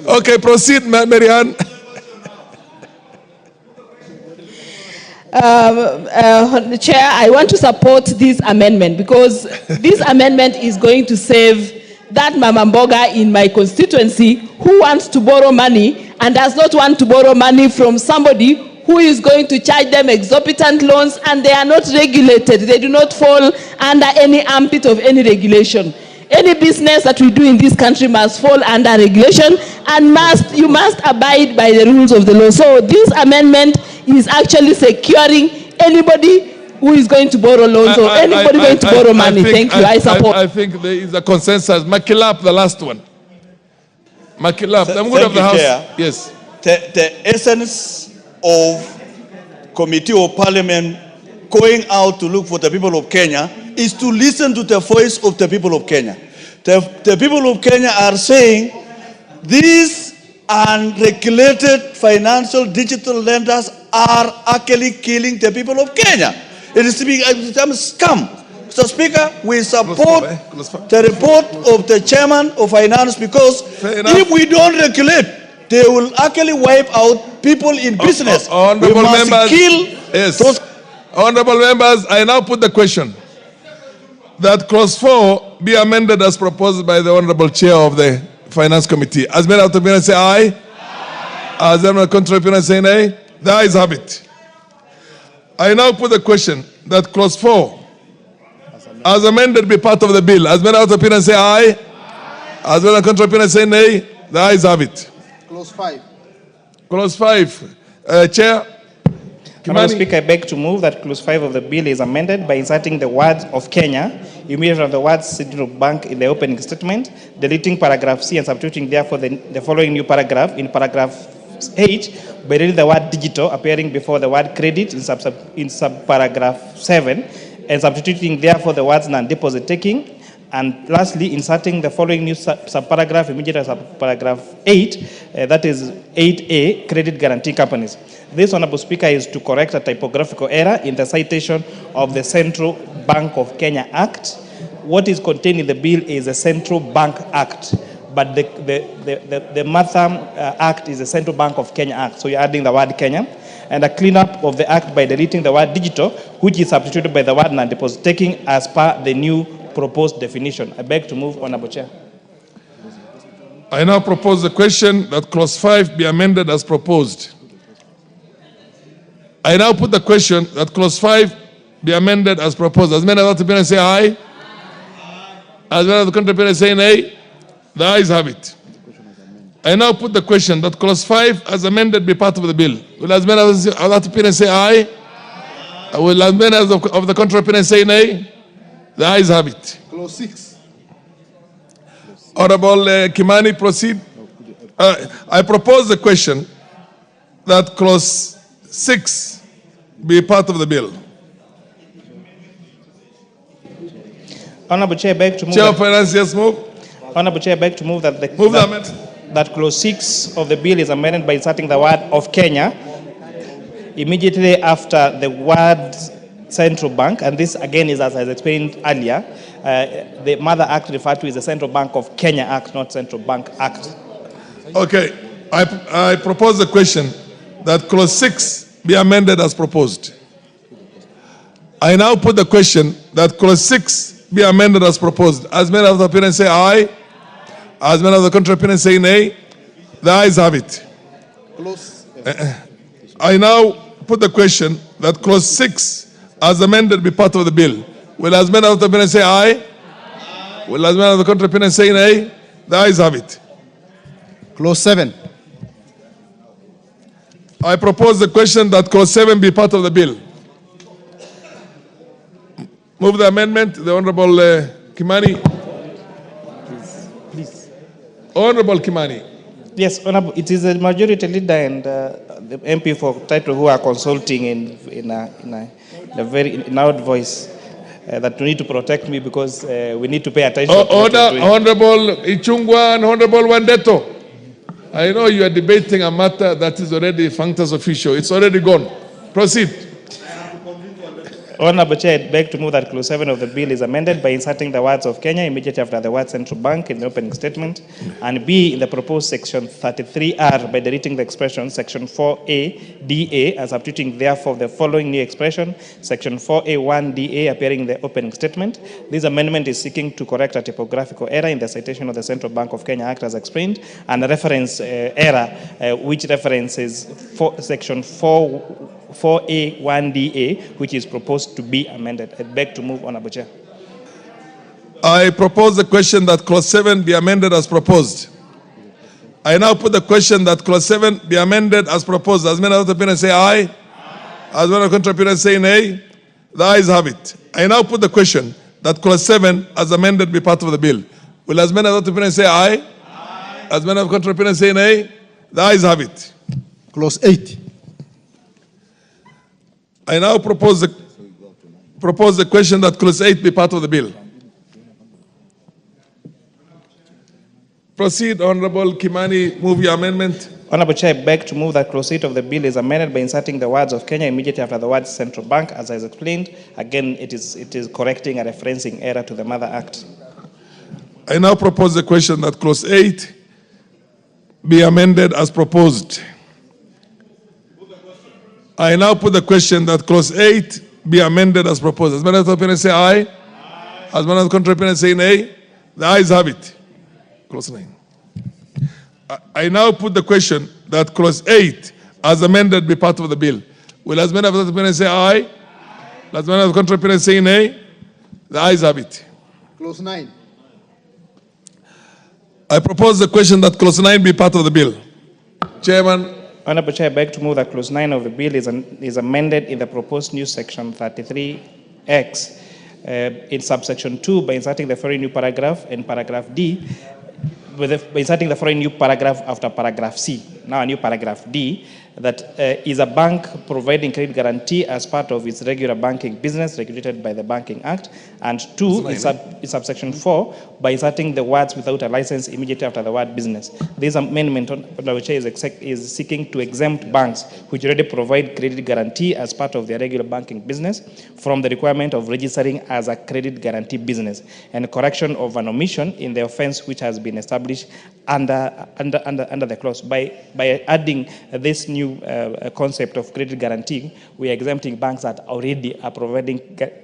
Okay, proceed, Marianne. Chair, I want to support this amendment because this amendment is going to save that Mama Mboga in my constituency who wants to borrow money and does not want to borrow money from somebody who is going to charge them exorbitant loans, and they are not regulated. They do not fall under any armpit of any regulation. Any business that we do in this country must fall under regulation and you must abide by the rules of the law. So this amendment is actually securing anybody who is going to borrow loans or anybody going to borrow money. Thank you. I support. I think there is a consensus. Makilap, the last one. Makilap, the mood of the House. Chair. Yes. The essence of Committee of Parliament going out to look for the people of Kenya is to listen to the voice of the people of Kenya. The people of Kenya are saying these unregulated financial digital lenders are actually killing the people of Kenya. It is become scam. Mr. Speaker, we support the report of the chairman of finance because if we don't regulate, they will actually wipe out people in business. Honorable we must members, kill those. Honorable members, I now put the question that clause 4 be amended as proposed by the Honorable Chair of the Finance Committee. As many of the opinion say aye. As many of the contrary opinion say nay. The ayes have it. I now put the question that clause 4 as amended be part of the bill. As many of the opinion say aye. As many of the contrary opinion say nay. The ayes have it. Clause 5. Clause 5. Chair. Honourable Speaker, I beg to move that clause 5 of the bill is amended by inserting the words of Kenya immediately on the words Central Bank in the opening statement, deleting paragraph C and substituting therefore the following new paragraph in paragraph H by reading the word digital appearing before the word credit in subparagraph 7 and substituting therefore the words non-deposit taking. And lastly, inserting the following new subparagraph immediately subparagraph 8, that is 8A, credit guarantee companies. This, Honourable Speaker, is to correct a typographical error in the citation of the Central Bank of Kenya Act. What is contained in the bill is a Central Bank Act, but the Mutha Act is the Central Bank of Kenya Act. So you're adding the word Kenya. And a cleanup of the act by deleting the word digital, which is substituted by the word non-deposit taking as per the new proposed definition. I beg to move, Honourable Chair. I now propose the question that clause 5 be amended as proposed. I now put the question that clause 5 be amended as proposed. As many of the opinion say aye. As many of the contrary opinion say nay. The ayes have it. I now put the question that clause 5 as amended be part of the bill. Will as many of the opinion say aye? Will as many of the contrary opinion say nay? The ayes have it. Clause 6. Honorable Kimani, proceed. I propose the question that clause 6 be part of the bill. Honourable Chair, I beg to move. Chair of Finance, yes, move. Honourable Chair, I beg to move that that clause 6 of the bill is amended by inserting the word of Kenya immediately after the word Central Bank, and this again is as I explained earlier. The Mother Act referred to as the Central Bank of Kenya Act, not Central Bank Act. Okay, I propose the question that clause 6 be amended as proposed. I now put the question that clause 6 be amended as proposed. As many of the opinion say aye. As many of the contrary opinion say nay. The ayes have it. I now put the question that clause 6 as amended be part of the bill. Will as many of the opinion say aye? Will as many of the contrary opinion say nay? The ayes have it. Clause 7. I propose the question that clause 7 be part of the bill. Move the amendment. The Honorable Kimani. Please. Honorable Kimani. Yes, Honorable, it is the majority leader and the MP for title who are consulting in a very loud voice that we need to protect me because we need to pay attention. Order, Honorable Ichungwa and Honorable Wandeto. I know you are debating a matter that is already functus official. It's already gone. Proceed. Honorable Chair, I beg to move that clause 7 of the bill is amended by inserting the words of Kenya immediately after the word central bank in the opening statement, and B in the proposed section 33R by deleting the expression section 4A DA and substituting therefore the following new expression section 4A1 DA appearing in the opening statement. This amendment is seeking to correct a typographical error in the citation of the Central Bank of Kenya Act as explained, and a reference error which references section 4A1DA, which is proposed to be amended. I beg to move, Honorable Chair. I propose the question that clause 7 be amended as proposed. I now put the question that clause 7 be amended as proposed. As many of the opinions say aye. As many of the contrary opinions say nay. The ayes have it. I now put the question that clause 7 as amended be part of the bill. Will as many of the opinions say aye? As many of the contrary opinions say nay. The ayes have it. Clause 8. I now propose the question that clause 8 be part of the bill. Proceed, Honorable Kimani. Move your amendment. Honorable Chair, I beg to move that clause 8 of the bill is amended by inserting the words of Kenya immediately after the word central bank, as I explained. Again, it is correcting a referencing error to the Mother Act. I now propose the question that clause 8 be amended as proposed. I now put the question that clause 8 be amended as proposed. As many of the opinions say aye. As many of the contrary opinions say nay. The ayes have it. Clause 9. I now put the question that clause 8 as amended be part of the bill. Will as many of the opinions say aye? As many of the contrary opinions say nay? The ayes have it. Clause 9. I propose the question that clause 9 be part of the bill. Chairman. Honorable Chair, I beg to move that clause 9 of the bill is amended in the proposed new section 33X in subsection 2 by inserting the following new paragraph in paragraph D, by inserting the following new paragraph after paragraph C. Now a new paragraph D, that is a bank providing credit guarantee as part of its regular banking business regulated by the Banking Act. And 2 in subsection 4 by inserting the words without a license immediately after the word business. This amendment which is seeking to exempt banks which already provide credit guarantee as part of their regular banking business from the requirement of registering as a credit guarantee business, and correction of an omission in the offense which has been established under the clause. By adding this new concept of credit guarantee, we are exempting banks that already are providing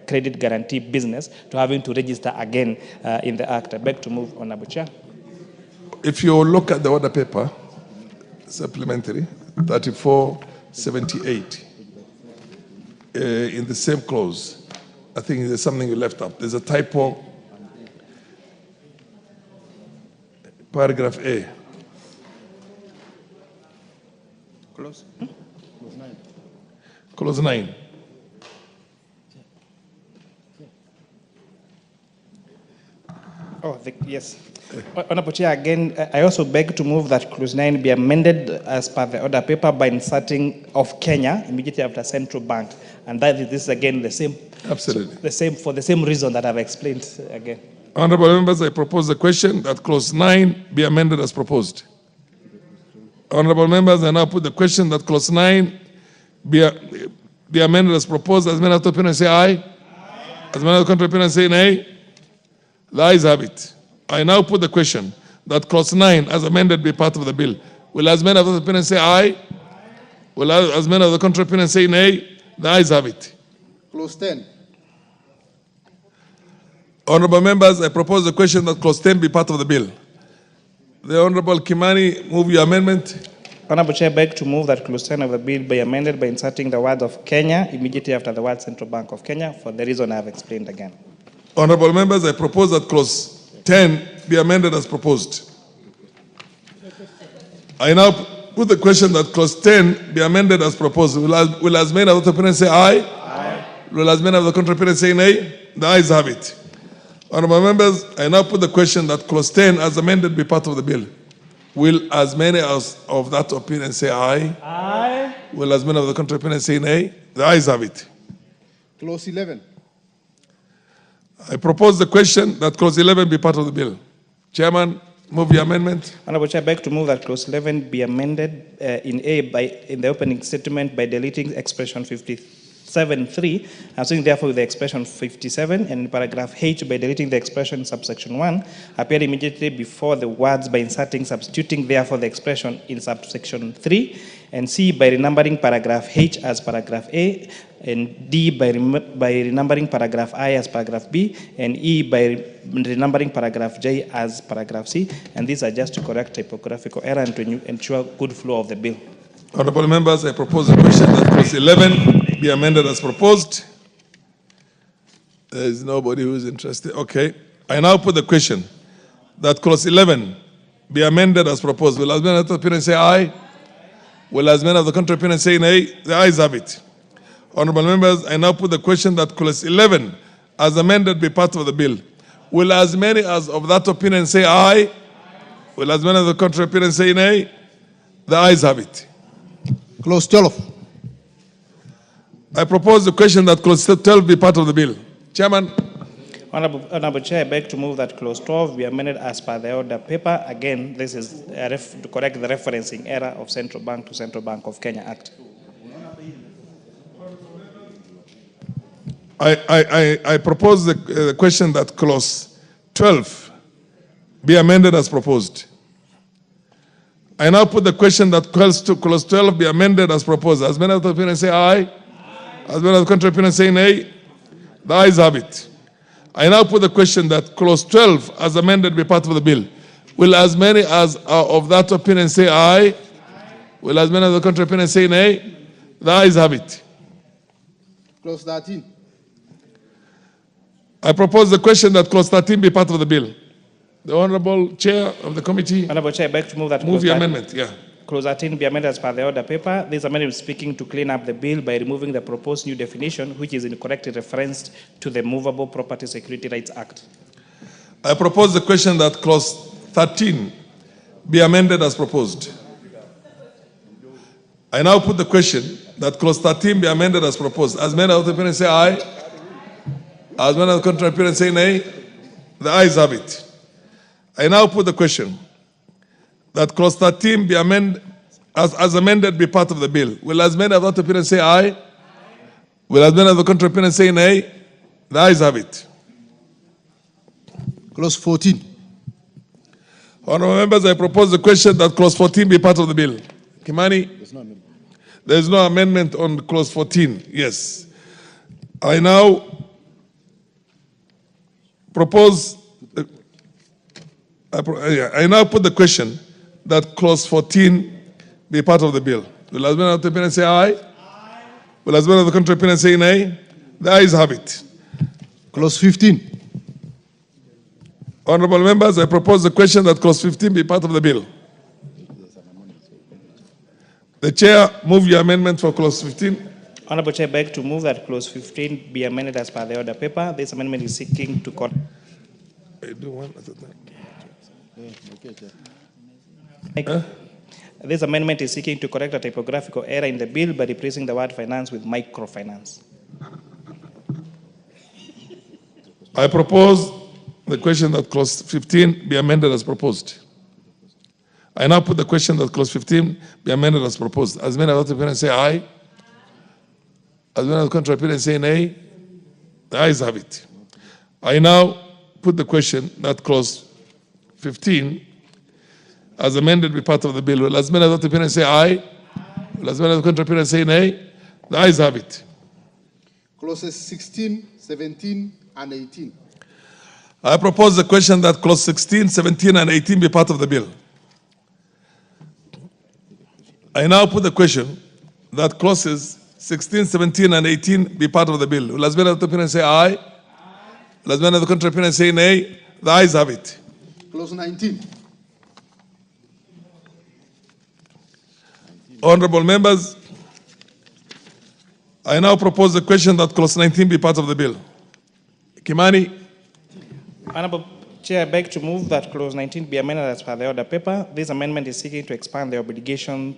credit guarantee business to having to register again in the Act. I beg to move, Honorable Chair. If you look at the order paper, supplementary, 3478, in the same clause, I think there's something you left up. There's a typo. Paragraph A. Clause? Clause 9. Yes. Honorable Chair, again, I also beg to move that clause 9 be amended as per the order paper by inserting of Kenya immediately after central bank. And that this is again the same. Absolutely. For the same reason that I've explained again. Honorable members, I propose the question that clause 9 be amended as proposed. Honorable members, I now put the question that clause 9 be amended as proposed. As many of the opinions say aye. As many of the contrary opinions say nay. The ayes have it. I now put the question that clause 9 as amended be part of the bill. Will as many of the opinions say aye? Will as many of the contrary opinions say nay? The ayes have it. Clause 10. Honorable members, I propose the question that clause 10 be part of the bill. The Honorable Kimani, move your amendment. Honorable Chair, beg to move that clause 10 of the bill be amended by inserting the words of Kenya immediately after the word Central Bank of Kenya for the reason I have explained again. Honorable members, I propose that clause 10 be amended as proposed. I now put the question that clause 10 be amended as proposed. Will as many of the opponents say aye? Aye. Will as many of the contrary opponents say nay? The ayes have it. Honorable members, I now put the question that clause 10 as amended be part of the bill. Will as many as of that opinion say aye? Aye. Will as many of the contrary opinion say nay? The ayes have it. Clause 11. I propose the question that clause 11 be part of the bill. Chairman, move the amendment. Honorable Chair, I beg to move that clause 11 be amended in the opening statement by deleting expression 57.3, and saying therefore with the expression 57, and in paragraph H by deleting the expression subsection 1, appear immediately before the words by substituting therefore the expression in subsection 3, and C by renumbering paragraph H as paragraph A, and D by renumbering paragraph I as paragraph B, and E by renumbering paragraph J as paragraph C, and these are just to correct typographical error and to ensure good flow of the bill. Honorable members, I propose the question that clause 11 be amended as proposed. There is nobody who is interested. Okay. I now put the question that clause 11 be amended as proposed. Will as many of the opinions say aye? Will as many of the contrary opinions say nay? The ayes have it. Honorable members, I now put the question that clause 11 as amended be part of the bill. Will as many as of that opinion say aye? Will as many of the contrary opinion say nay? The ayes have it. Clause 12. I propose the question that clause 12 be part of the bill. Chairman. Honorable Chair, I beg to move that clause 12 be amended as per the order paper. Again, this is to correct the referencing error of Central Bank to Central Bank of Kenya Act. I propose the question that clause 12 be amended as proposed. I now put the question that clause 12 be amended as proposed. As many of the opinions say aye? As many of the contrary opinions say nay? The ayes have it. I now put the question that clause 12 as amended be part of the bill. Will as many as of that opinion say aye? Will as many of the contrary opinion say nay? The ayes have it. Clause 13. I propose the question that clause 13 be part of the bill. The Honorable Chair of the Committee. Honorable Chair, I beg to move that move the amendment. Yeah. Clause 13 be amended as per the order paper. This amendment is speaking to clean up the bill by removing the proposed new definition, which is incorrectly referenced to the Movable Property Security Rights Act. I propose the question that clause 13 be amended as proposed. I now put the question that clause 13 be amended as proposed. As many of the opinions say aye, as many of the contrary opinions say nay, the ayes have it. I now put the question that clause 13 be amended as amended be part of the bill. Will as many of that opinion say aye? Will as many of the contrary opinion say nay? The ayes have it. Clause 14. Honorable members, I propose the question that clause 14 be part of the bill. Kimani? There is no amendment on clause 14. Yes. I now propose, I now put the question that clause 14 be part of the bill. Will as many of the opinion say aye? Aye. Will as many of the contrary opinion say nay? The ayes have it. Clause 15. Honorable members, I propose the question that clause 15 be part of the bill. The chair move your amendment for clause 15. Honorable Chair, beg to move that clause 15 be amended as per the order paper. This amendment is seeking to correct. Do one at a time. This amendment is seeking to correct a typographical error in the bill by replacing the word finance with microfinance. I propose the question that clause 15 be amended as proposed. I now put the question that clause 15 be amended as proposed. As many of the opinions say aye, as many of the contrary opinions say nay, the ayes have it. I now put the question that clause 15 as amended be part of the bill. Will as many of the opinions say aye? Will as many of the contrary opinions say nay? The ayes have it. Clauses 16, 17, and 18. I propose the question that clause 16, 17, and 18 be part of the bill. I now put the question that clauses 16, 17, and 18 be part of the bill. Will as many of the opinion say aye? Will as many of the contrary opinion say nay? The ayes have it. Clause 19. Honorable members, I now propose the question that clause 19 be part of the bill. Kimani. Honorable Chair, I beg to move that clause 19 be amended as per the order paper. This amendment is seeking to expand the obligations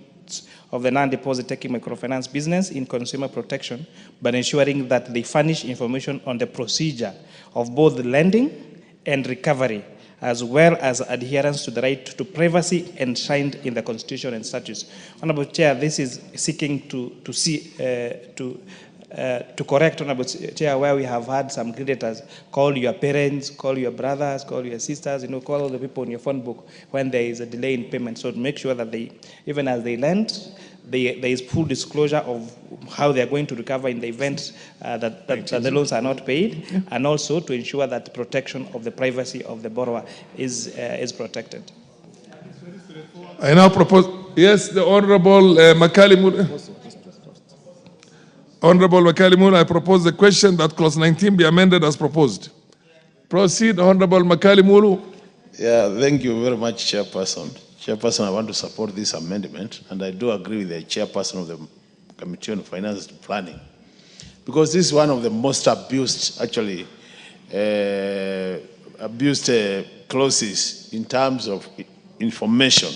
of the non-deposit taking microfinance business in consumer protection by ensuring that they furnish information on the procedure of both lending and recovery, as well as adherence to the right to privacy enshrined in the Constitution and statutes. Honorable Chair, this is seeking to correct, Honorable Chair, where we have had some creditors call your parents, call your brothers, call your sisters, call all the people in your phone book when there is a delay in payment. So to make sure that they, even as they lend, there is full disclosure of how they are going to recover in the event that the loans are not paid, and also to ensure that the protection of the privacy of the borrower is protected. I now propose, yes, the Honorable Makalimu. Honorable Makalimu, I propose the question that clause 19 be amended as proposed. Proceed, Honorable Makalimu. Yeah, thank you very much, Chairperson. Chairperson, I want to support this amendment, and I do agree with the Chairperson of the Committee on Finance and Planning, because this is one of the most abused, actually, clauses in terms of information.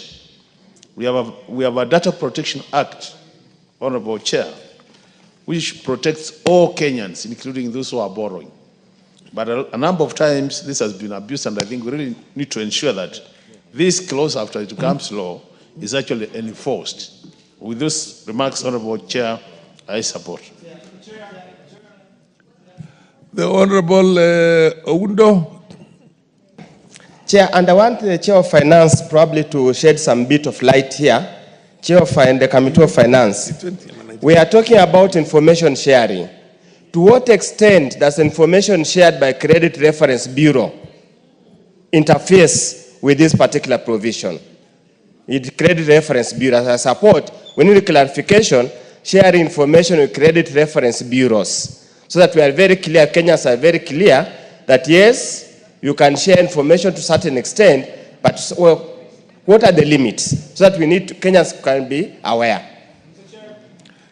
We have a Data Protection Act, Honorable Chair, which protects all Kenyans, including those who are borrowing. But a number of times this has been abused, and I think we really need to ensure that this clause, after it becomes law, is actually enforced. With those remarks, Honorable Chair, I support. The Honorable Oundo. Chair, and I want the Chair of Finance probably to shed some bit of light here. Chair of the Committee of Finance. We are talking about information sharing. To what extent does information shared by Credit Reference Bureau interface with this particular provision? Credit Reference Bureau, as I support, we need clarification, sharing information with credit reference bureaus, so that we are very clear, Kenyans are very clear, that yes, you can share information to a certain extent, but what are the limits? So that we need to, Kenyans can be aware.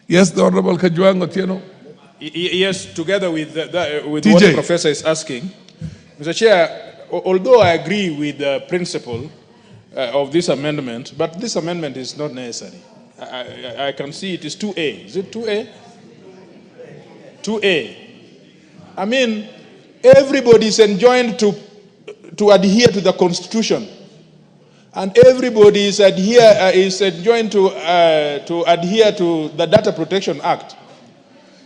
Yes, the Honorable Kajwang Otieno. Yes, together with what the Professor is asking. Mr. Chair, although I agree with the principle of this amendment, but this amendment is not necessary. I can see it is 2A. Is it 2A? 2A. I mean, everybody is enjoined to adhere to the Constitution. And everybody is enjoined to adhere to the Data Protection Act.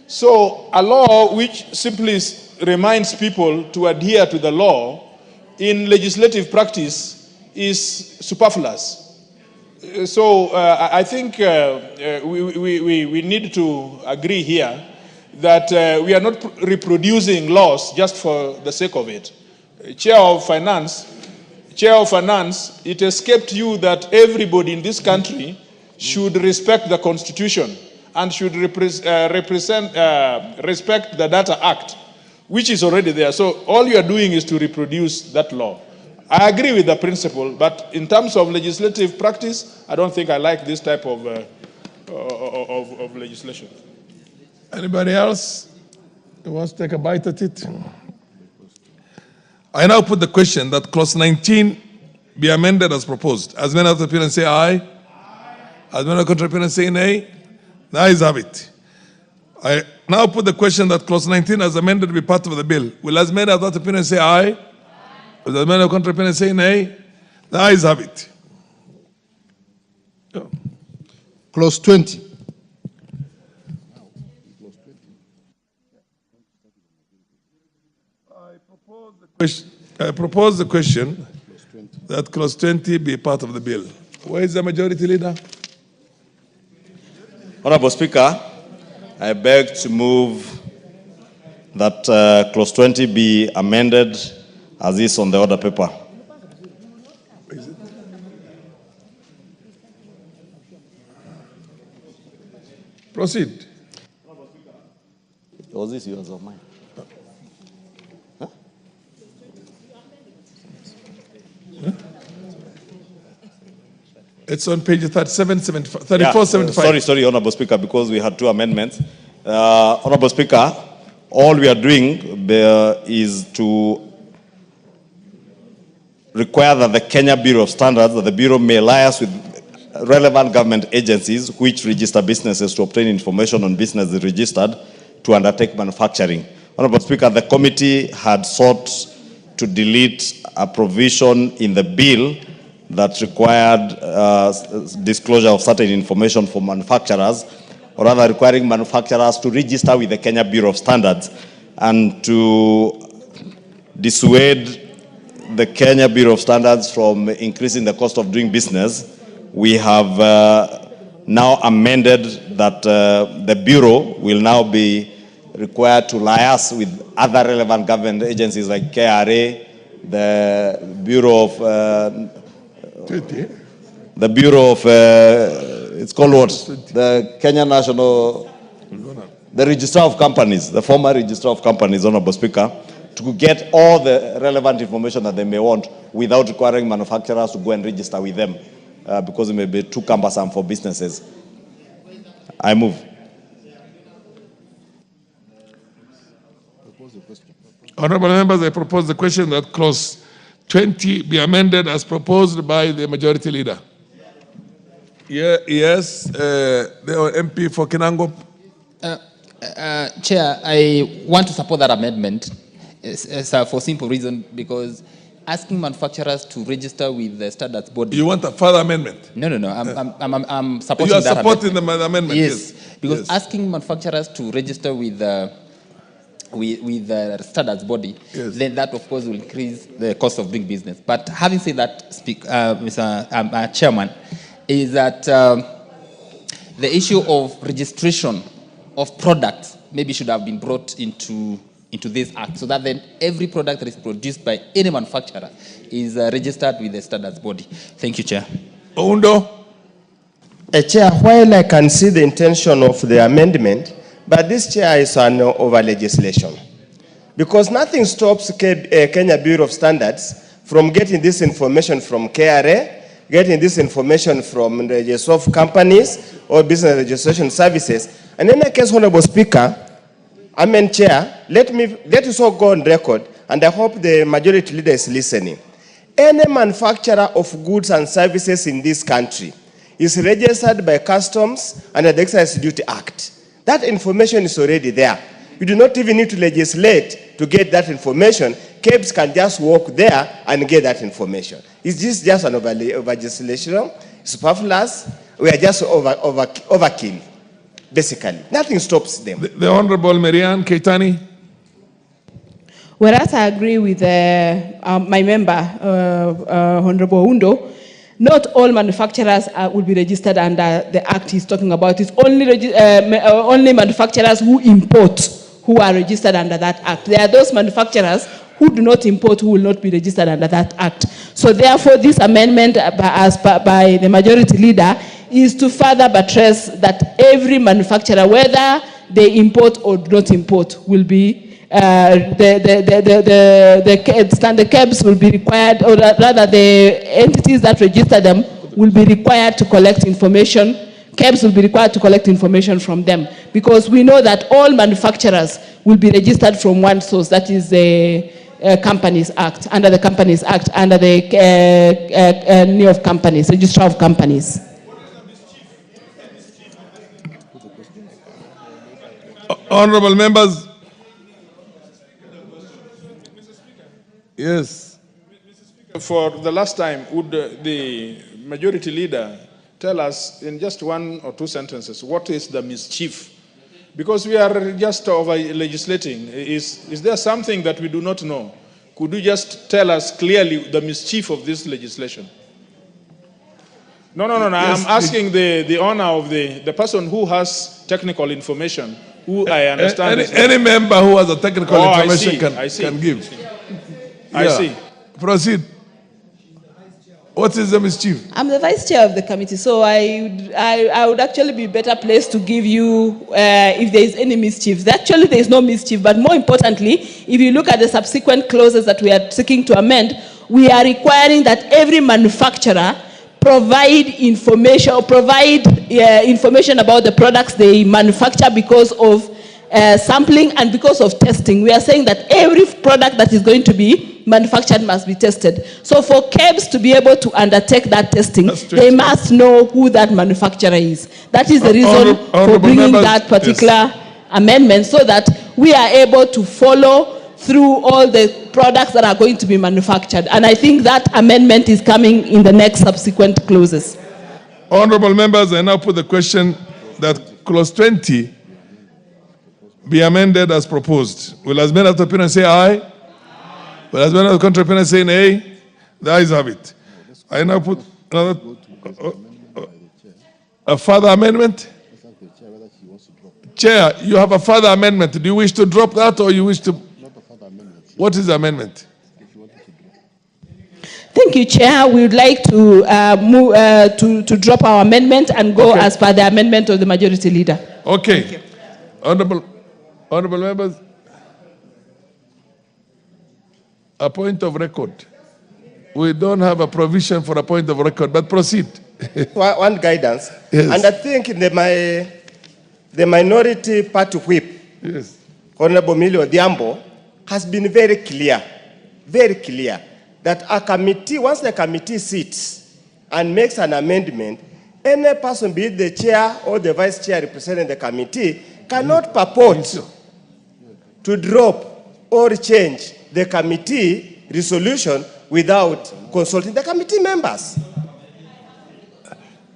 So a law which simply reminds people to adhere to the law in legislative practice is superfluous. So I think we need to agree here that we are not reproducing laws just for the sake of it. Chair of Finance, it escaped you that everybody in this country should respect the Constitution and should respect the Data Act, which is already there. So all you are doing is to reproduce that law. I agree with the principle, but in terms of legislative practice, I don't think I like this type of legislation. Anybody else who wants to take a bite at it? I now put the question that clause 19 be amended as proposed. As many of the opinions say aye. As many of the contrary opinions say nay. The ayes have it. I now put the question that clause 19 as amended be part of the bill. Will as many of that opinion say aye? Will as many of the contrary opinion say nay? The ayes have it. Clause 20. I propose the question that clause 20 be part of the bill. Where is the majority leader? Honorable Speaker, I beg to move that clause 20 be amended as is on the order paper. Proceed. Was this yours or mine? Huh? It's on page 3475. Sorry, Honorable Speaker, because we had two amendments. Honorable Speaker, all we are doing is to require that the Kenya Bureau of Standards, that the Bureau may liaise with relevant government agencies which register businesses to obtain information on businesses registered to undertake manufacturing. Honorable Speaker, the committee had sought to delete a provision in the bill that required disclosure of certain information for manufacturers, or rather requiring manufacturers to register with the Kenya Bureau of Standards, and to dissuade the Kenya Bureau of Standards from increasing the cost of doing business. We have now amended that the Bureau will now be required to liaise with other relevant government agencies like KRA, the Bureau of it's called what? The Kenya National, the Registrar of Companies, the former Registrar of Companies, Honorable Speaker, to get all the relevant information that they may want without requiring manufacturers to go and register with them, because it may be too cumbersome for businesses. I move. Honorable members, I propose the question that clause 20 be amended as proposed by the majority leader. Yes, the MP for Kinango. Chair, I want to support that amendment for simple reason, because asking manufacturers to register with the standards body. You want a further amendment? No. I'm supporting that. You are supporting the amendment? Yes. Because asking manufacturers to register with the standards body, then that of course will increase the cost of doing business. But having said that, Mr. Chairman, is that the issue of registration of products maybe should have been brought into this act, so that then every product that is produced by any manufacturer is registered with the standards body. Thank you, Chair. Oundo. Chair, while I can see the intention of the amendment, but this, Chair, is an over-legislation. Because nothing stops Kenya Bureau of Standards from getting this information from KRA, getting this information from the Registrar of Companies or Business Registration Services. And in that case, Honorable Speaker, Chair, let us all go on record, and I hope the majority leader is listening. Any manufacturer of goods and services in this country is registered by Customs under the Excise Duty Act. That information is already there. You do not even need to legislate to get that information. KEBS can just walk there and get that information. Is this just an over-legislation? Superfluous? We are just overkill, basically. Nothing stops them. The Honorable Marianne Keitani. Whereas I agree with my member, Honorable Undo, not all manufacturers will be registered under the act he's talking about. It's only manufacturers who import who are registered under that act. There are those manufacturers who do not import who will not be registered under that act. So therefore, this amendment by the majority leader is to further buttress that every manufacturer, whether they import or do not import, will be the KEBS will be required, or rather the entities that register them will be required to collect information. KEBS will be required to collect information from them, because we know that all manufacturers will be registered from one source, that is the Companies Act, under the Companies Act, under the NE of Companies, Registrar of Companies. Honorable members. Yes. For the last time, would the majority leader tell us in just one or two sentences what is the mischief? Because we are just over-legislating. Is there something that we do not know? Could you just tell us clearly the mischief of this legislation? No. Yes, I'm asking the honor of the person who has technical information, who I understand. Any member who has a technical information can give. I see. Proceed. What is the mischief? I'm the vice chair of the committee, so I would actually be better placed to give you if there is any mischief. Actually, there is no mischief, but more importantly, if you look at the subsequent clauses that we are seeking to amend, we are requiring that every manufacturer provide information about the products they manufacture because of sampling and because of testing. We are saying that every product that is going to be manufactured must be tested. So for KEBS to be able to undertake that testing, they must know who that manufacturer is. That is the reason for bringing that particular amendment, so that we are able to follow through all the products that are going to be manufactured. And I think that amendment is coming in the next subsequent clauses. Honorable members, I now put the question that clause 20 be amended as proposed. Will as many of the opinion say aye? Will as many of the contrary opinion say nay? The ayes have it. I now put another, a further amendment. Chair, you have a further amendment. Do you wish to drop that, or you wish to? What is the amendment? Thank you, Chair. We would like to move to drop our amendment and go as per the amendment of the majority leader. Okay. Honorable members, a point of record. We don't have a provision for a point of record, but proceed. One guidance. Yes. And I think in the minority party whip, yes, Honorable Millie Odhiambo, has been very clear that a committee, once the committee sits and makes an amendment, any person, be it the chair or the vice chair representing the committee, cannot purport to drop or change the committee resolution without consulting the committee members.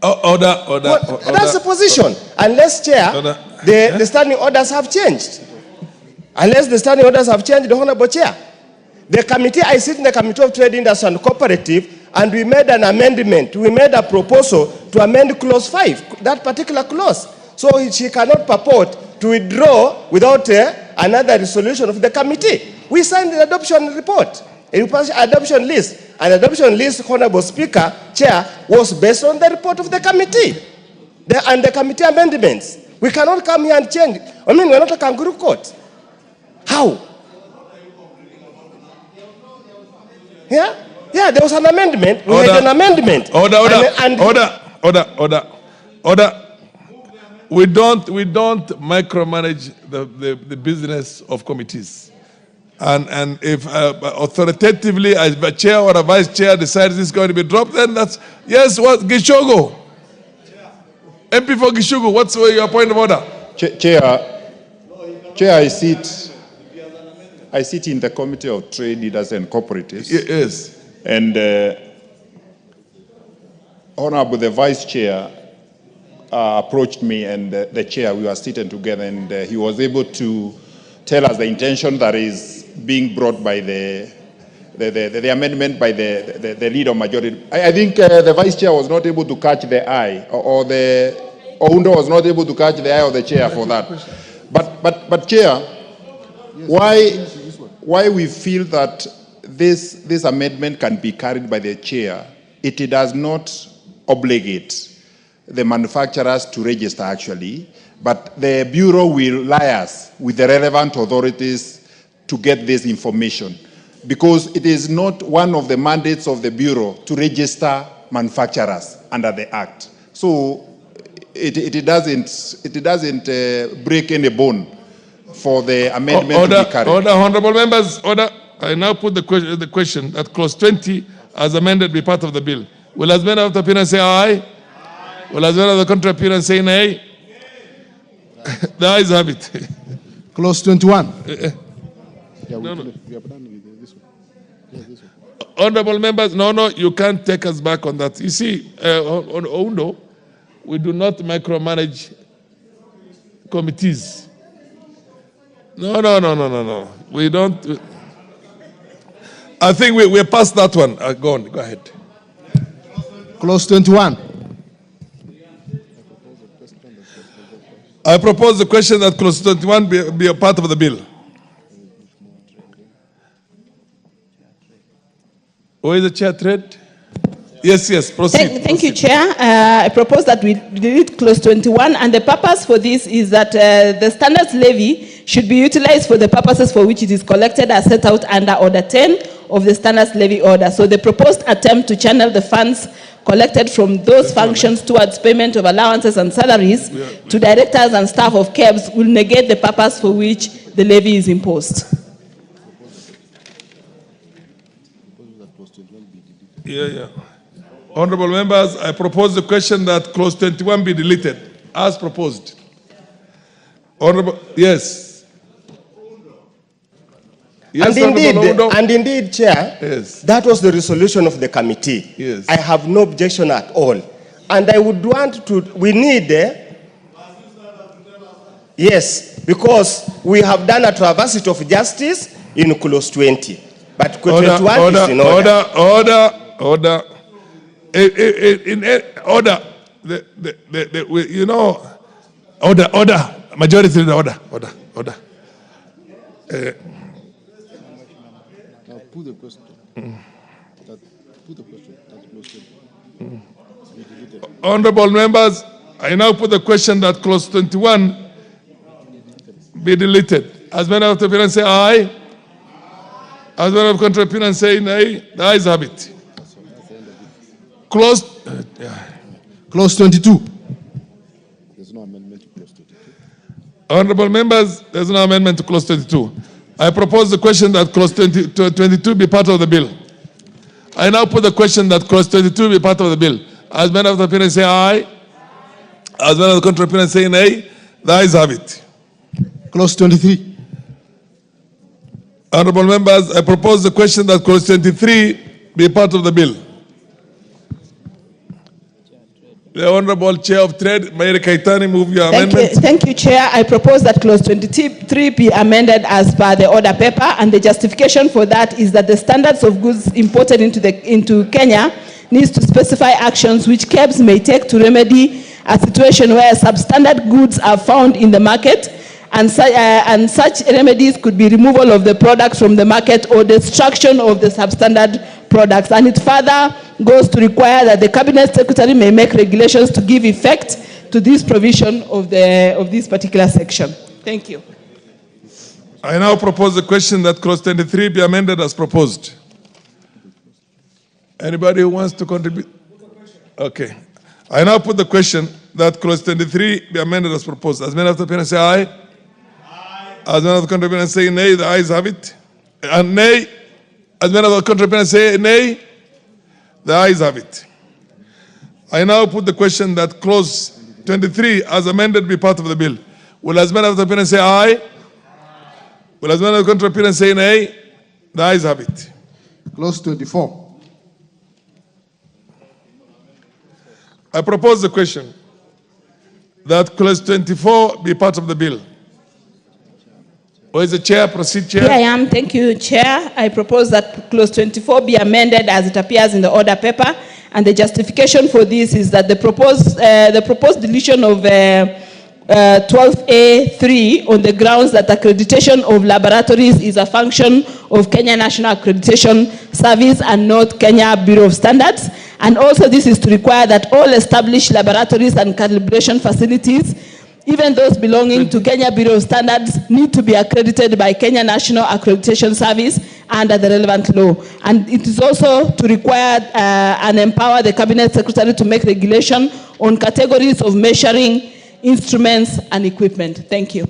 Order. That's the position. Unless, Chair, the standing orders have changed. Unless the standing orders have changed, the Honorable Chair. The committee, I sit in the Committee of Trade, Industry and Cooperative, and we made an amendment. We made a proposal to amend clause 5, that particular clause. So she cannot purport to withdraw without another resolution of the committee. We signed the adoption report, adoption list. An adoption list, Honorable Speaker, Chair, was based on the report of the committee and the committee amendments. We cannot come here and change. I mean, we're not a kangaroo court. How? Yeah, there was an amendment. We had an amendment. Order. We don't micromanage the business of committees. And if authoritatively, as a chair or a vice chair decides this is going to be dropped, then that's, yes, what, Gishogo? MP for Gishogo, what's your point of order? Chair, I sit in the Committee of Trade, Leaders and Cooperatives. Yes. And Honorable, the Vice Chair approached me and the Chair, we were sitting together, and he was able to tell us the intention that is being brought by the amendment by the leader of majority. I think the Vice Chair was not able to catch the eye, or Oundo was not able to catch the eye of the Chair for that. But Chair, why we feel that this amendment can be carried by the Chair, it does not obligate the manufacturers to register actually, but the Bureau will liaise with the relevant authorities to get this information, because it is not one of the mandates of the Bureau to register manufacturers under the Act. So it doesn't break any bone for the amendment to be carried. Order, honorable members, order. I now put the question that clause 20 as amended be part of the bill. Will as many of the opinion say aye? Will as many of the contrary opinion say nay? The ayes have it. Clause 21. No. Honorable members, no, you can't take us back on that. You see, on Oundo, we do not micromanage committees. No. We don't. I think we're past that one. Go ahead. Clause 21. I propose the question that clause 21 be a part of the bill. Who is the chair trade? Yes, proceed. Thank you, Chair. I propose that we delete clause 21, and the purpose for this is that the standards levy should be utilized for the purposes for which it is collected as set out under Order 10 of the standards levy order. So the proposed attempt to channel the funds collected from those functions towards payment of allowances and salaries to directors and staff of KEBS will negate the purpose for which the levy is imposed. Honorable members, I propose the question that clause 21 be deleted as proposed. Honorable, yes. Yes, and indeed, Chair, that was the resolution of the committee. Yes. I have no objection at all. And I would want to, we need, yes, because we have done a travesty of justice in clause 20. But clause 21 is in order. Order. In order. You know, order. Majority order. Now put the question. Put the question. Honorable members, I now put the question that clause 21 be deleted. As many of the parents say aye. As many of the contrary parents say nay. The ayes have it. Clause 22. There's no amendment to clause 22. Honorable members, there's no amendment to clause 22. I propose the question that clause 22 be part of the bill. I now put the question that clause 22 be part of the bill. As many of the parents say aye. As many of the contrary parents say nay. The ayes have it. Clause 23. Honorable members, I propose the question that clause 23 be part of the bill. The Honorable Chair of Trade, Mayere Kaitani, move your amendment. Thank you, Chair. I propose that clause 23 be amended as per the order paper, and the justification for that is that the standards of goods imported into Kenya needs to specify actions which KEBS may take to remedy a situation where substandard goods are found in the market, and such remedies could be removal of the products from the market or destruction of the substandard products. And it further goes to require that the Cabinet Secretary may make regulations to give effect to this provision of this particular section. Thank you. I now propose the question that clause 23 be amended as proposed. Anybody who wants to contribute? Okay. I now put the question that clause 23 be amended as proposed. As many of the parents say aye. As many of the contributors say nay, the ayes have it. And nay, as many of the contributors say nay, the ayes have it. I now put the question that clause 23 as amended be part of the bill. Will as many of the parents say aye? Will as many of the contributors say nay? The ayes have it. Clause 24. I propose the question that clause 24 be part of the bill. Or is the chair? Proceed, Chair. Here I am. Thank you, Chair. I propose that clause 24 be amended as it appears in the order paper, and the justification for this is that the proposed deletion of 12A3 on the grounds that accreditation of laboratories is a function of Kenya National Accreditation Service and not Kenya Bureau of Standards. And also this is to require that all established laboratories and calibration facilities, even those belonging to Kenya Bureau of Standards, need to be accredited by Kenya National Accreditation Service under the relevant law. And it is also to require and empower the Cabinet Secretary to make regulation on categories of measuring instruments and equipment. Thank you.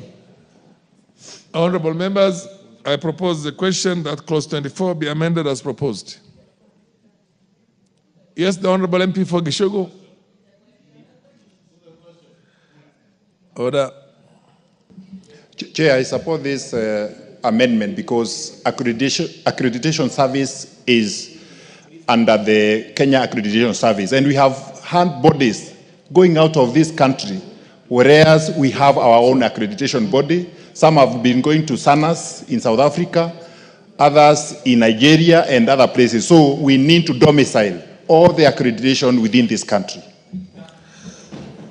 Honorable members, I propose the question that clause 24 be amended as proposed. Yes, the Honorable MP for Gishogo. Order. Chair, I support this amendment because accreditation service is under the Kenya Accreditation Service, and we have hand bodies going out of this country, whereas we have our own accreditation body. Some have been going to SANAS in South Africa, others in Nigeria and other places. So we need to domicile all the accreditation within this country.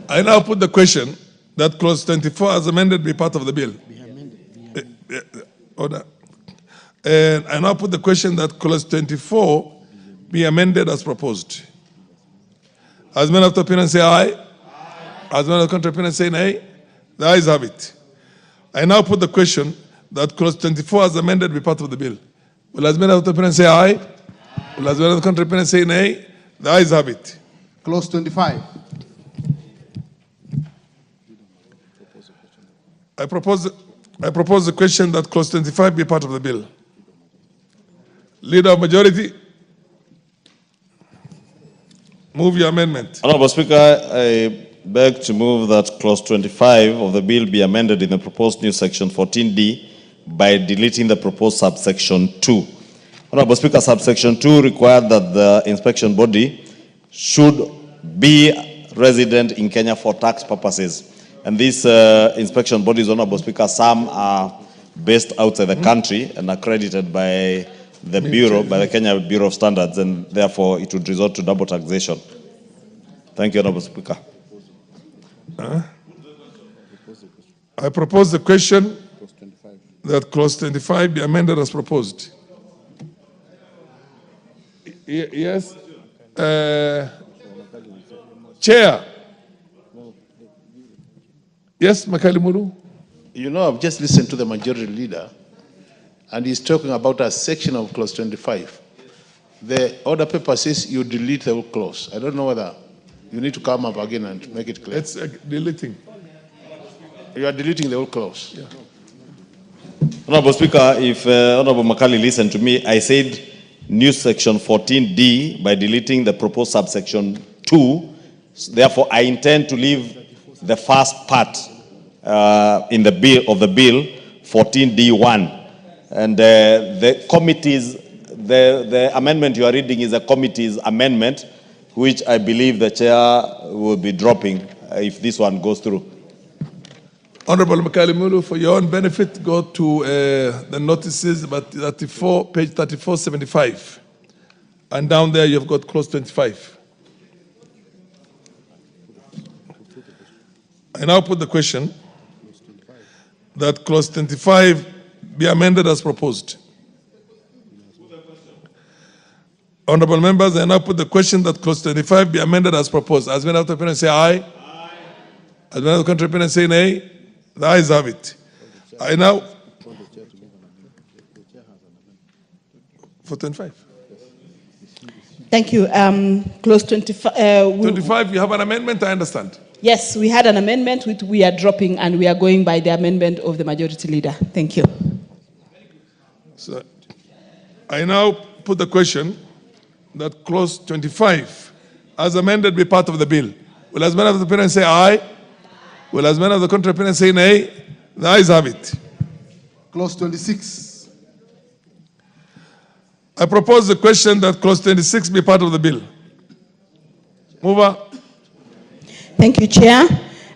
I now put the question that clause 24 as amended be part of the bill. Order. And I now put the question that clause 24 be amended as proposed. As men of the opinion say aye. As men of the contrary opinion say nay. The ayes have it. I now put the question that clause 24 as amended be part of the bill. Will as men of the opinion say aye? Will as men of the contrary opinion say nay? The ayes have it. Clause 25. I propose the question that clause 25 be part of the bill. Leader of majority, move your amendment. Honorable Speaker, I beg to move that clause 25 of the bill be amended in the proposed new section 14D by deleting the proposed subsection 2. Honorable Speaker, subsection 2 required that the inspection body should be resident in Kenya for tax purposes. And these inspection bodies, Honorable Speaker, some are based outside the country and accredited by the Bureau, by the Kenya Bureau of Standards, and therefore it would resort to double taxation. Thank you, Honorable Speaker. I propose the question that clause 25 be amended as proposed. Yes? Chair. Yes, Makali Muru? You know, I've just listened to the majority leader, and he's talking about a section of clause 25. The order paper says you delete the whole clause. I don't know whether you need to come up again and make it clear. It's deleting. You are deleting the whole clause. Yeah. Honorable Speaker, if Honorable Makali listened to me, I said new section 14D by deleting the proposed subsection 2. Therefore, I intend to leave the first part in the bill 14D1, and the committee's the amendment you are reading is a committee's amendment, which I believe the chair will be dropping if this one goes through. Honorable Makali Mulu, for your own benefit, go to the notices, but page 3475, and down there you've got clause 25. I now put the question that clause 25 be amended as proposed. Honorable members, I now put the question that clause 25 be amended as proposed. As many of the opinions say aye. As many of the contrary opinions say nay. The ayes have it. I now for 25. Thank you. Clause 25. 25, you have an amendment, I understand. Yes, we had an amendment which we are dropping, and we are going by the amendment of the majority leader. Thank you. So, I now put the question that clause 25, as amended, be part of the bill. Will as many of the opinions say aye? Will as many of the contrary opinions say nay? The ayes have it. Clause 26. I propose the question that clause 26 be part of the bill. Mover. Thank you, Chair.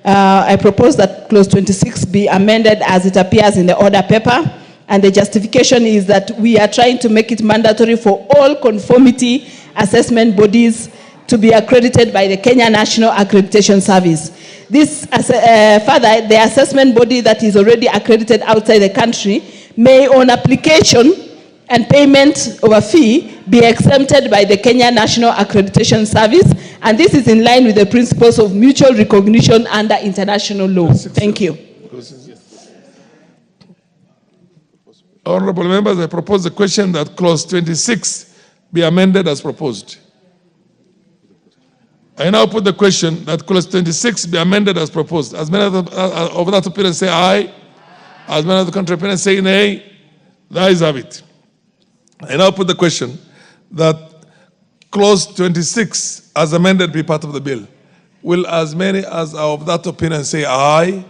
I propose that clause 26 be amended as it appears in the order paper. And the justification is that we are trying to make it mandatory for all conformity assessment bodies to be accredited by the Kenya National Accreditation Service. This, further, the assessment body that is already accredited outside the country may, on application and payment of a fee, be exempted by the Kenya National Accreditation Service, and this is in line with the principles of mutual recognition under international law. Thank you. Honorable members, I propose the question that clause 26 be amended as proposed. I now put the question that clause 26 be amended as proposed. As many of that opinion say aye, as many of the contrary opinion say nay, the ayes have it. I now put the question that clause 26 as amended be part of the bill. Will as many as of that opinion say aye?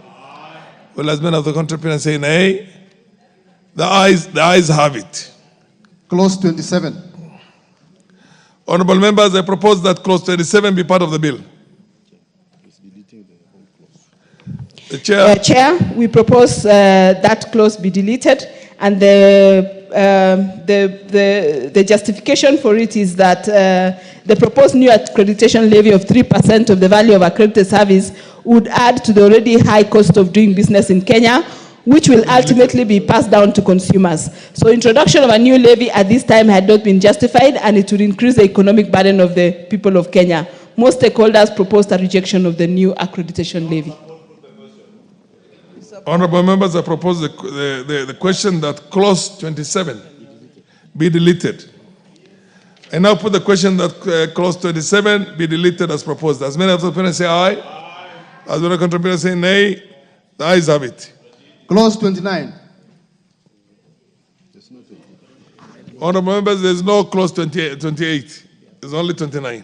Will as many of the contrary opinion say nay? The ayes have it. Clause 27. Honorable members, I propose that clause 27 be part of the bill. The chair. Chair, we propose that clause be deleted, and the justification for it is that the proposed new accreditation levy of 3% of the value of accredited service would add to the already high cost of doing business in Kenya, which will ultimately be passed down to consumers. So introduction of a new levy at this time had not been justified, and it would increase the economic burden of the people of Kenya. most stakeholders proposed a rejection of the new accreditation levy. Honorable members, I propose the question that clause 27 be deleted. I now put the question that clause 27 be deleted as proposed. As many of the opponents say aye. As many contributors say nay. The ayes have it. Clause 29. Honorable members, there is no clause 28. There's only 29.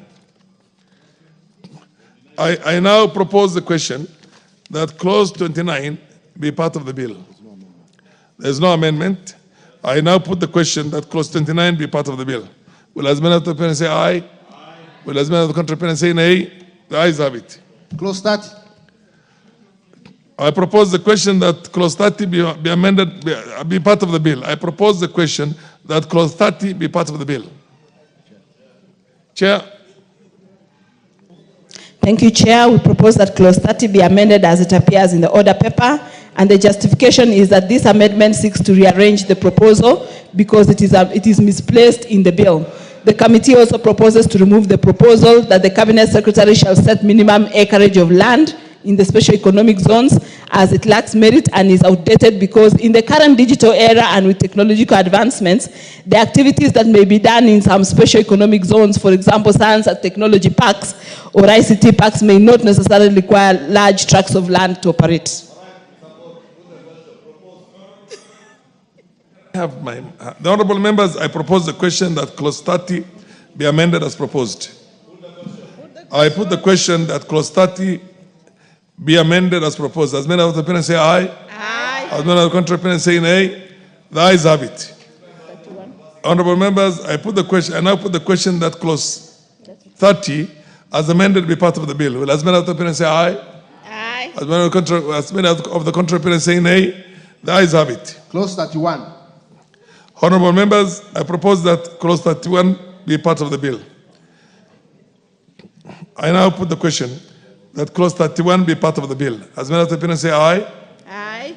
I now propose the question that clause 29 be part of the bill. There's no amendment. I now put the question that clause 29 be part of the bill. Will as many of the opponents say aye? Will as many of the contributors say nay? The ayes have it. Clause 30. I propose the question that clause 30 be amended, be part of the bill. I propose the question that clause 30 be part of the bill. Chair. Thank you, Chair. We propose that clause 30 be amended as it appears in the order paper, and the justification is that this amendment seeks to rearrange the proposal because it is misplaced in the bill. The committee also proposes to remove the proposal that the Cabinet Secretary shall set minimum acreage of land in the special economic zones, as it lacks merit and is outdated because in the current digital era and with technological advancements, the activities that may be done in some special economic zones, for example, science and technology parks or ICT parks, may not necessarily require large tracts of land to operate. The honorable members, I propose the question that clause 30 be amended as proposed. I put the question that clause 30 be amended as proposed. As many of the opponents say aye. Aye. As many of the contrary opponents say nay. The ayes have it. 31. Honorable members, I now put the question that clause 30 as amended be part of the bill. Will as many of the opponents say aye? Aye. As many of the contrary opponents say nay. The ayes have it. Clause 31. Honorable members, I propose that clause 31 be part of the bill. I now put the question that clause 31 be part of the bill. As many of the opponents say aye. Aye.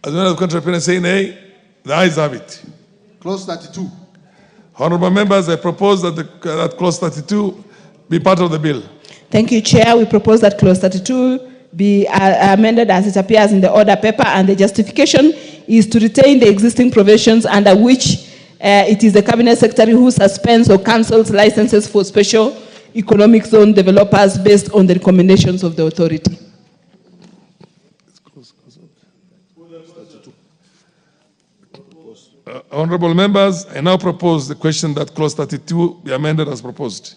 As many of the contrary opponents say nay. The ayes have it. Clause 32. Honorable members, I propose that clause 32 be part of the bill. Thank you, Chair. We propose that clause 32 be amended as it appears in the order paper, and the justification is to retain the existing provisions under which it is the Cabinet Secretary who suspends or cancels licenses for special economic zone developers based on the recommendations of the authority. Honorable members, I now propose the question that clause 32 be amended as proposed.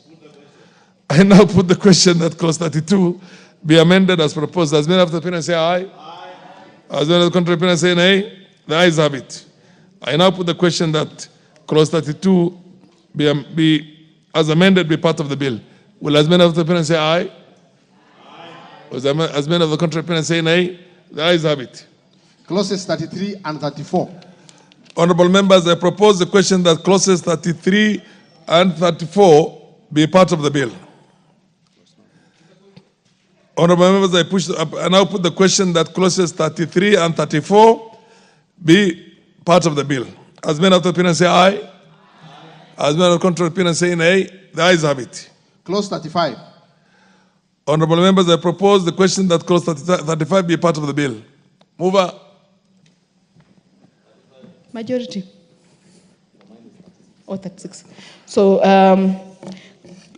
I now put the question that clause 32 be amended as proposed. As many of the opponents say aye. Aye. As many of the contrary opponents say nay. The ayes have it. I now put the question that clause 32 be as amended be part of the bill. Will as many of the opponents say aye? Aye. As many of the contrary opponents say nay? The ayes have it. Clauses 33 and 34. Honorable members, I propose the question that clauses 33 and 34 be part of the bill. Honorable members, I now put the question that clauses 33 and 34 be part of the bill. As many of the opponents say aye? Aye. As many of the contrary opponents say nay? The ayes have it. Clause 35. Honorable members, I propose the question that clause 35 be part of the bill. Mover. Majority. Or 36. So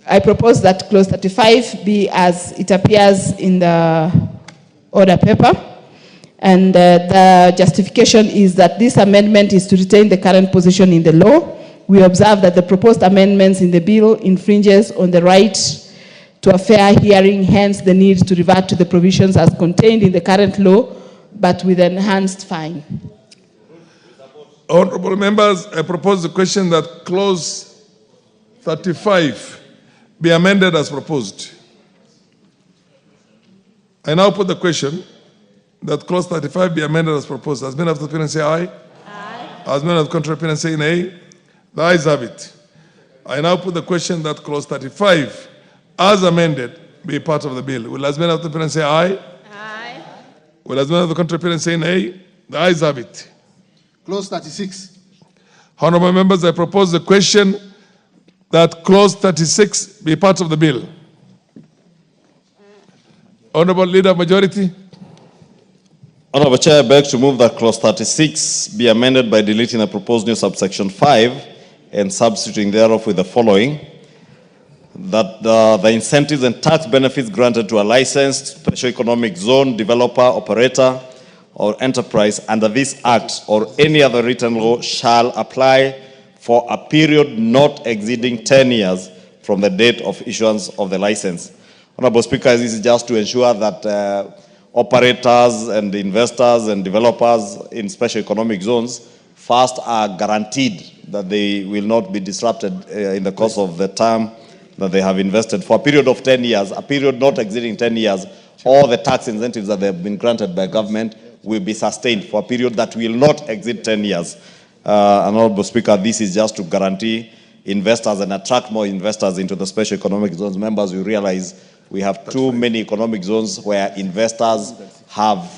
I propose that clause 35 be as it appears in the order paper. And the justification is that this amendment is to retain the current position in the law. We observe that the proposed amendments in the bill infringes on the right to a fair hearing, hence the need to revert to the provisions as contained in the current law, but with enhanced fine. Honorable members, I propose the question that clause 35 be amended as proposed. I now put the question that clause 35 be amended as proposed. As many of the opponents say aye? Aye. As many of the contrary opponents say nay? The ayes have it. I now put the question that clause 35 as amended be part of the bill. Will as many of the opponents say aye? Aye. Will as many of the contrary opponents say nay? The ayes have it. Clause 36. Honorable members, I propose the question that clause 36 be part of the bill. Honorable Leader Majority. Honorable Chair, I beg to move that clause 36 be amended by deleting the proposed new subsection 5 and substituting thereof with the following. That the incentives and tax benefits granted to a licensed special economic zone developer, operator, or enterprise under this act or any other written law shall apply for a period not exceeding 10 years from the date of issuance of the license. Honorable Speaker, this is just to ensure that operators and investors and developers in special economic zones first are guaranteed that they will not be disrupted in the course of the term that they have invested for a period of 10 years, a period not exceeding 10 years. All the tax incentives that they have been granted by government will be sustained for a period that will not exceed 10 years. Honorable Speaker, this is just to guarantee investors and attract more investors into the special economic zones. Members, you realize we have too many economic zones where investors have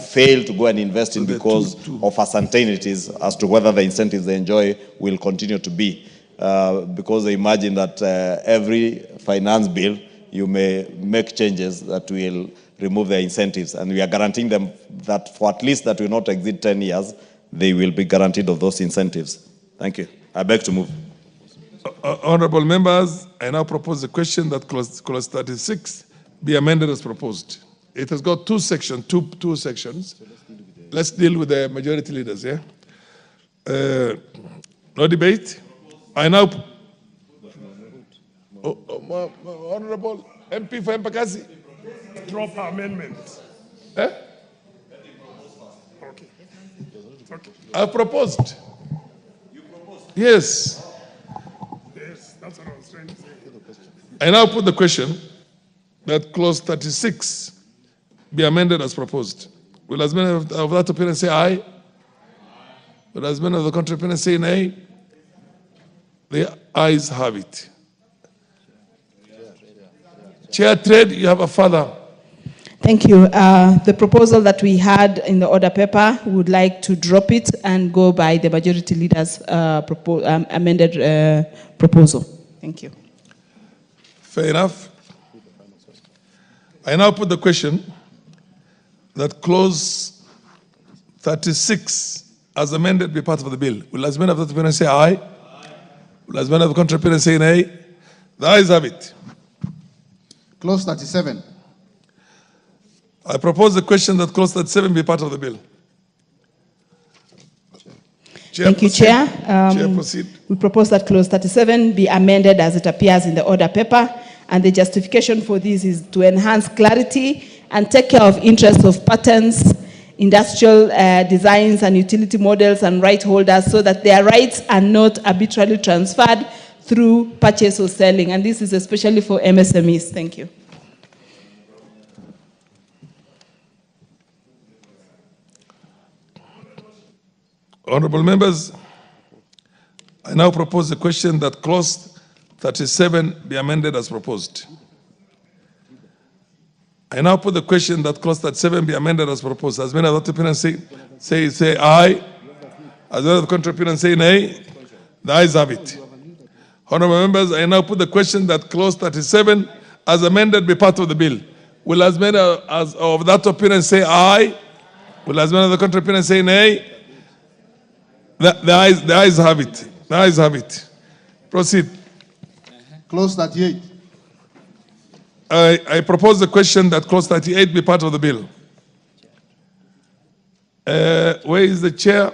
failed to go and invest in because of uncertainties as to whether the incentives they enjoy will continue to be. Because they imagine that every finance bill, you may make changes that will remove their incentives. And we are guaranteeing them that for at least that will not exceed 10 years, they will be guaranteed of those incentives. Thank you. I beg to move. Honorable members, I now propose the question that clause 36 be amended as proposed. It has got two sections. Let's deal with the majority leaders, yeah? No debate. I now... Honorable MP for Mpakasi. Drop amendment. Eh? Okay. Okay. I've proposed. You proposed? Yes. Yes, that's what I was trying to say. I now put the question that clause 36 be amended as proposed. Will as many of that opinion say aye? Will as many of the contrary opinion say nay? The ayes have it. Chair Trade, you have a further. Thank you. The proposal that we had in the order paper, we would like to drop it and go by the majority leader's amended proposal. Thank you. Fair enough. I now put the question that clause 36 as amended be part of the bill. Will as many of the opinion say aye? Will as many of the contrary opinion say nay? The ayes have it. Clause 37. I propose the question that clause 37 be part of the bill. Chair, thank you, Chair. Chair, proceed. We propose that clause 37 be amended as it appears in the order paper, and the justification for this is to enhance clarity and take care of interests of patents, industrial designs and utility models and right holders so that their rights are not arbitrarily transferred through purchase or selling. And this is especially for MSMEs. Thank you. Honorable members, I now propose the question that clause 37 be amended as proposed. I now put the question that clause 37 be amended as proposed. As many of the opinions say aye. As many of the contrary opinions say nay. The ayes have it. Honorable members, I now put the question that clause 37 as amended be part of the bill. Will as many as of that opinion say aye? Will as many of the contrary opinion say nay? The ayes have it. The ayes have it. Proceed. Clause 38. I propose the question that clause 38 be part of the bill. Where is the chair?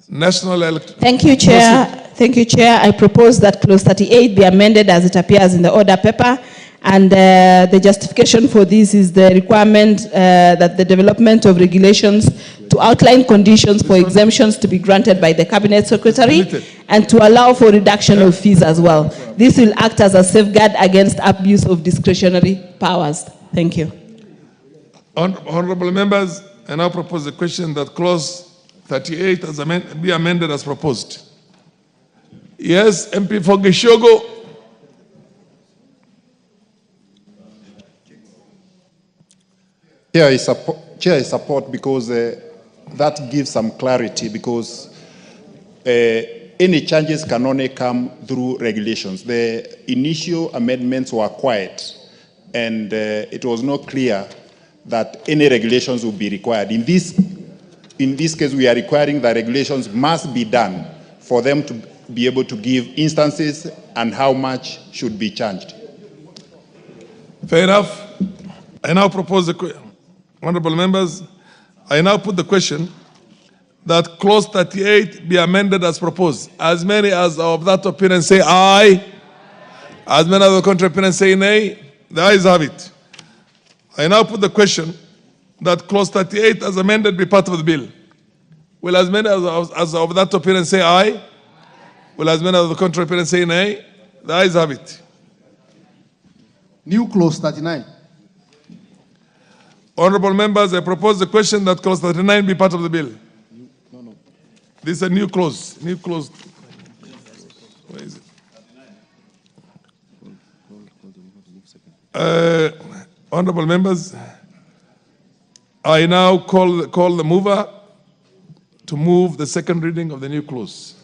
National Electoral. Thank you, Chair. Thank you, Chair. I propose that clause 38 be amended as it appears in the order paper. And the justification for this is the requirement that the development of regulations to outline conditions for exemptions to be granted by the Cabinet Secretary and to allow for reduction of fees as well. This will act as a safeguard against abuse of discretionary powers. Thank you. Honorable members, I now propose the question that clause 38 be amended as proposed. Yes, MP for Geshogo. Chair, I support because that gives some clarity because any changes can only come through regulations. The initial amendments were quiet. and it was not clear that any regulations would be required. In this case, we are requiring that regulations must be done for them to be able to give instances and how much should be charged. Fair enough. I now propose honorable members, I now put the question that clause 38 be amended as proposed. As many as are of that opinion say aye. As many of the contrary opinion say nay. The ayes have it. I now put the question that clause 38 as amended be part of the bill. Will as many as of that opinion say aye? Will as many of the contrary opinion say nay? The ayes have it. New clause 39. Honorable members, I propose the question that clause 39 be part of the bill. This is a new clause. New clause. Where is it? Honorable members, I now call the mover to move the second reading of the new clause.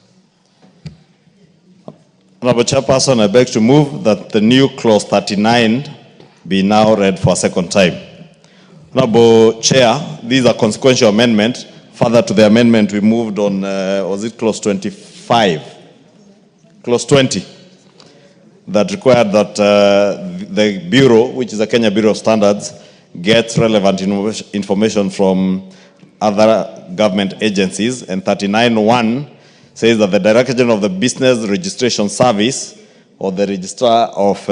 Honorable Chairperson, I beg to move that the new clause 39 be now read for a second time. Honorable Chair, this is a consequential amendment. Further to the amendment we moved on, was it clause 25? Clause 20, that required that the Bureau, which is the Kenya Bureau of Standards, gets relevant information from other government agencies. And 39.1 says that the Director General of the Business Registration Service, or the Registrar of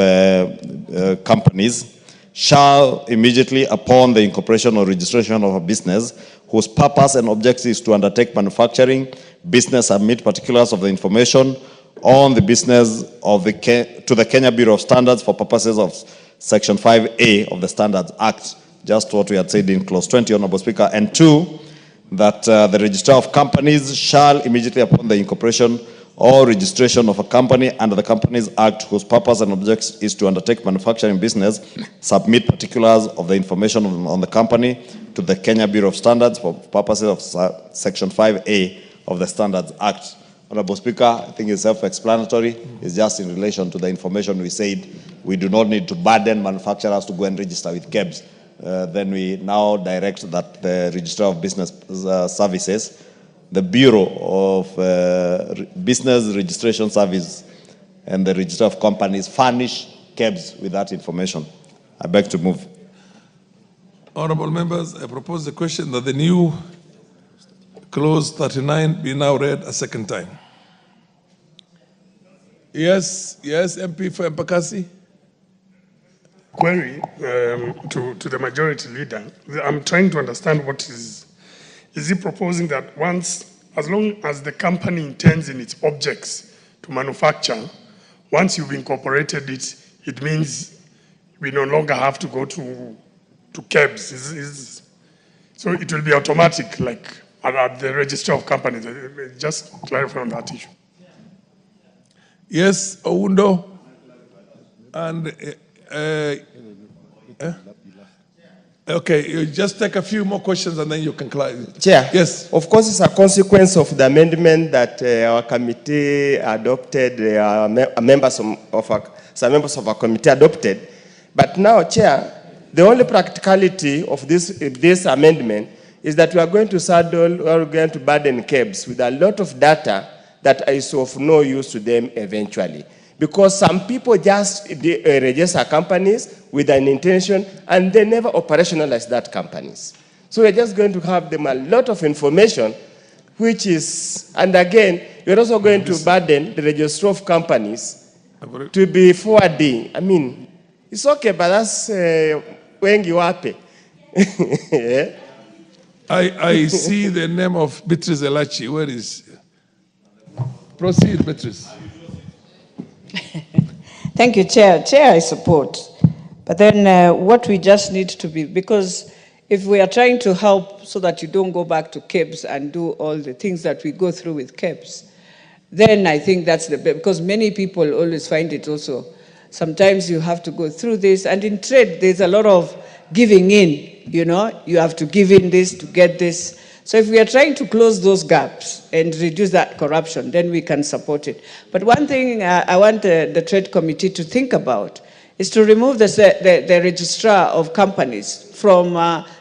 Companies, shall immediately upon the incorporation or registration of a business whose purpose and objective is to undertake manufacturing, business, submit particulars of the information on the business of to the Kenya Bureau of Standards for purposes of Section 5A of the Standards Act, just what we had said in Clause 20, Honorable Speaker. And 2, that the Registrar of Companies shall immediately upon the incorporation or registration of a company under the Companies Act whose purpose and objective is to undertake manufacturing business, submit particulars of the information on the company to the Kenya Bureau of Standards for purposes of Section 5A of the Standards Act. Honorable Speaker, I think it's self-explanatory. It's just in relation to the information we said. We do not need to burden manufacturers to go and register with KEBS. Then we now direct that the Registrar of Business Services, the Bureau of Business Registration Service, and the Registrar of Companies furnish KEBS with that information. I beg to move. Honorable members, I propose the question that the new clause 39 be now read a second time. Yes, MP for Mpakasi. Query to the majority leader. I'm trying to understand what is he proposing that as long as the company intends in its objects to manufacture, once you've incorporated it, it means we no longer have to go to KEBS. So it will be automatic, like at the register of companies. Just clarify on that issue. Yes, Oundo. And okay, you just take a few more questions and then you can clarify. Chair. Yes. Of course, it's a consequence of the amendment that our committee adopted, some members of our committee adopted. But now, Chair, the only practicality of this amendment is that we are going to saddle, or going to burden KEBS with a lot of data that is of no use to them eventually. Because some people just register companies with an intention and they never operationalize that companies. So we're just going to have them a lot of information, which is, and again, we're also going to burden the registrar of companies to be forwarding. I mean, it's okay, but that's when you happy. I see the name of Beatrice Elachi. Where is? Proceed, Beatrice. Thank you, Chair. Chair, I support. But then what we just need to be, because if we are trying to help so that you don't go back to KEBS and do all the things that we go through with KEBS, then I think that's the best, because many people always find it also. Sometimes you have to go through this, and in trade, there's a lot of giving in, you know, you have to give in this to get this. So if we are trying to close those gaps and reduce that corruption, then we can support it. But one thing I want the Trade Committee to think about is to remove the registrar of companies from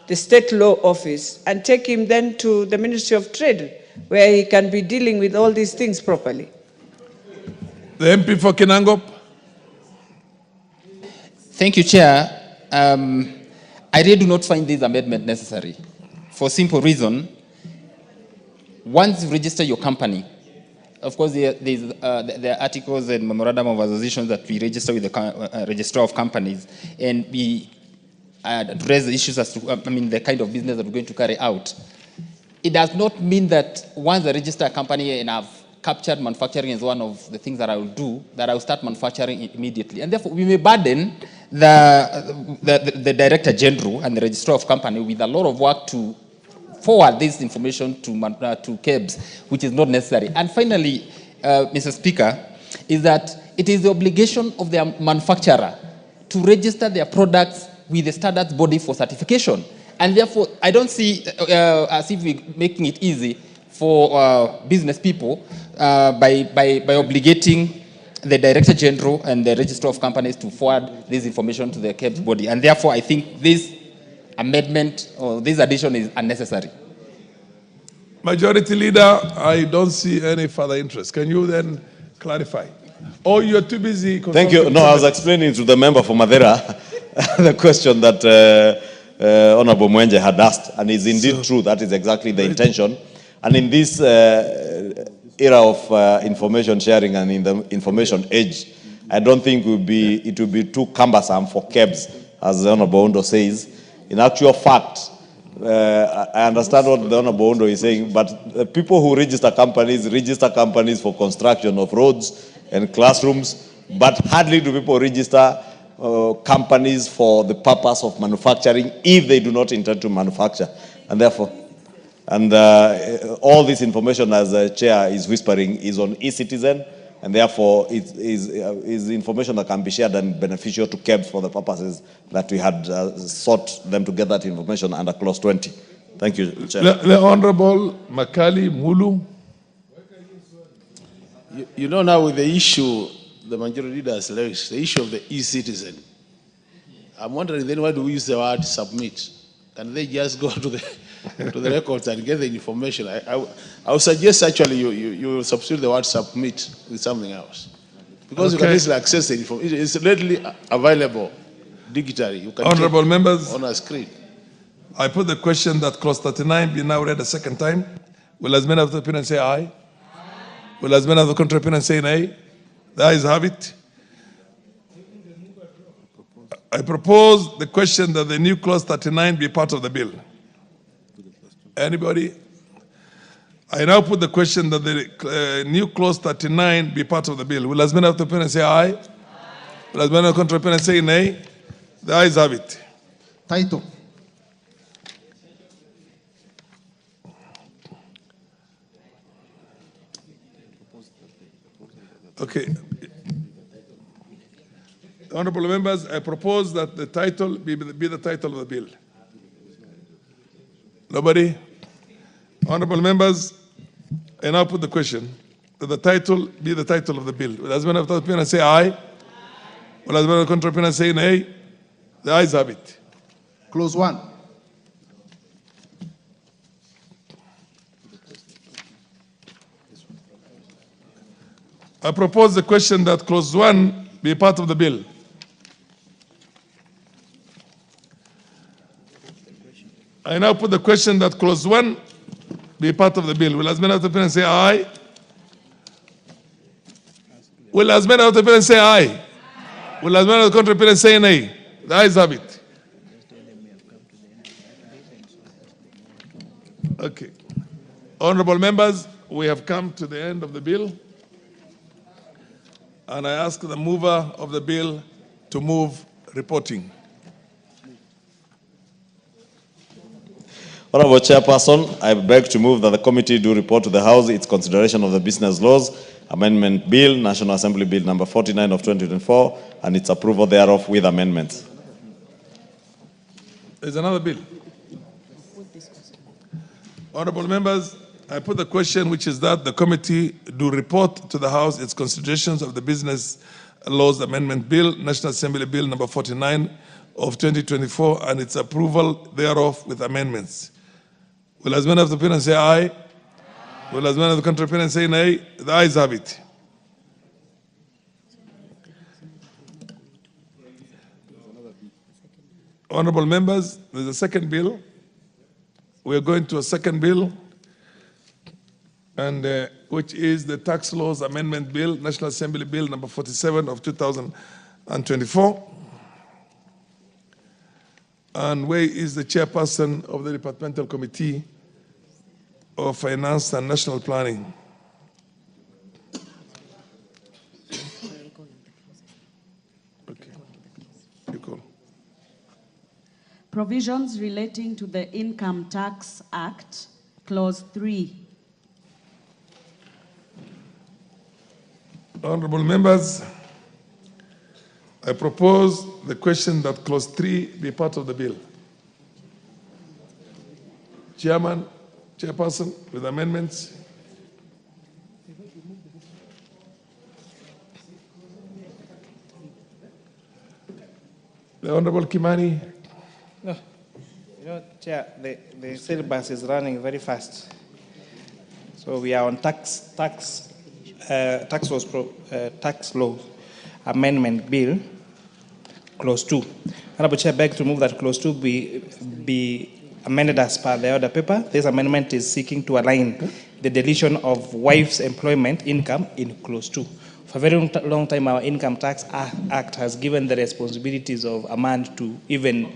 the state law office and take him then to the Ministry of Trade, where he can be dealing with all these things properly. The MP for Kinangop. Thank you, Chair. I really do not find this amendment necessary for simple reason. Once you register your company, of course, there are articles and memorandum of association that we register with the registrar of companies, and we address the issues as to, the kind of business that we're going to carry out. It does not mean that once I register a company and I've captured manufacturing as one of the things that I will do, that I will start manufacturing immediately. And therefore, we may burden the Director General and the Registrar of Company with a lot of work to forward this information to KEBS, which is not necessary. And finally, Mr. Speaker, is that it is the obligation of the manufacturer to register their products with the standards body for certification. And therefore, I don't see as if we're making it easy for business people by obligating the Director General and the Registrar of Companies to forward this information to the KEBS body. And therefore, I think this amendment or this addition is unnecessary. Majority Leader, I don't see any further interest. Can you then clarify? Oh, you're too busy. Thank you. No, I was explaining to the member for Madeira the question that Honorable Mwenje had asked, and it's indeed true. That is exactly the intention. And in this era of information sharing and in the information age, I don't think it will be too cumbersome for KEBS, as Honorable Ondo says. In actual fact, I understand what the Honorable Ondo is saying, but the people who register companies for construction of roads and classrooms, but hardly do people register companies for the purpose of manufacturing if they do not intend to manufacture. And therefore, all this information, as the Chair is whispering, is on e-citizen, and therefore it is information that can be shared and beneficial to KEBS for the purposes that we had sought them to get that information under Clause 20. Thank you, Chair. The Honorable Makali Mulu. You know, now with the issue, the majority leader has raised, the issue of the e-citizen, I'm wondering then why do we use the word submit? Can they just go to the records and get the information? I would suggest actually you substitute the word submit with something else. Because you can easily access the information. It's readily available digitally. You can Honorable members, on a screen. I put the question that Clause 39 be now read a second time. Will as many of the opinion say aye? Will as many of the contrary opinion say nay? The ayes have it. I propose the question that the new Clause 39 be part of the bill. Anybody? I now put the question that the new Clause 39 be part of the bill. Will as many of the opinion say aye? Will as many of the contrary opinion say nay? The ayes have it. Title. Okay. Honorable members, I propose that the title be the title of the bill. Nobody? Honorable members, I now put the question that the title be the title of the bill. Will as many of the opinion say aye? Will as many of the contrary opinion say nay? The ayes have it. Clause 1. I propose the question that Clause 1 be part of the bill. I now put the question that Clause 1 be part of the bill. Will as many of the opinion say aye? Will as many of the opinion say aye? Will as many of the contrary opinion say nay? The ayes have it. Okay. Honorable members, we have come to the end of the bill. And I ask the mover of the bill to move reporting. Honorable Chairperson, I beg to move that the committee do report to the House its consideration of the Business Laws Amendment Bill, National Assembly Bill number 49 of 2024, and its approval thereof with amendments. There's another bill. Honorable members, I put the question, which is that the committee do report to the House its considerations of the Business Laws Amendment Bill, National Assembly Bill number 49 of 2024, and its approval thereof with amendments. Will as many of the parents say aye? Will as many of the contrary parents say nay? The ayes have it. Honorable members, there's a second bill. We're going to a second bill, and which is the Tax Laws Amendment Bill, National Assembly Bill number 47 of 2024. And where is the chairperson of the Departmental Committee of Finance and National Planning? Okay, you call. Provisions relating to the Income Tax Act, Clause 3. Honorable members, I propose the question that Clause 3 be part of the bill. Chairman, Chairperson, with amendments. The Honorable Kimani. No. You know, Chair, the syllabus is running very fast. So we are on tax law amendment bill, clause 2. Honorable Chair, beg to move that clause 2 be amended as per the order paper. This amendment is seeking to align the deletion of wife's employment income in clause 2. For a very long time, our Income Tax Act has given the responsibilities of a man to even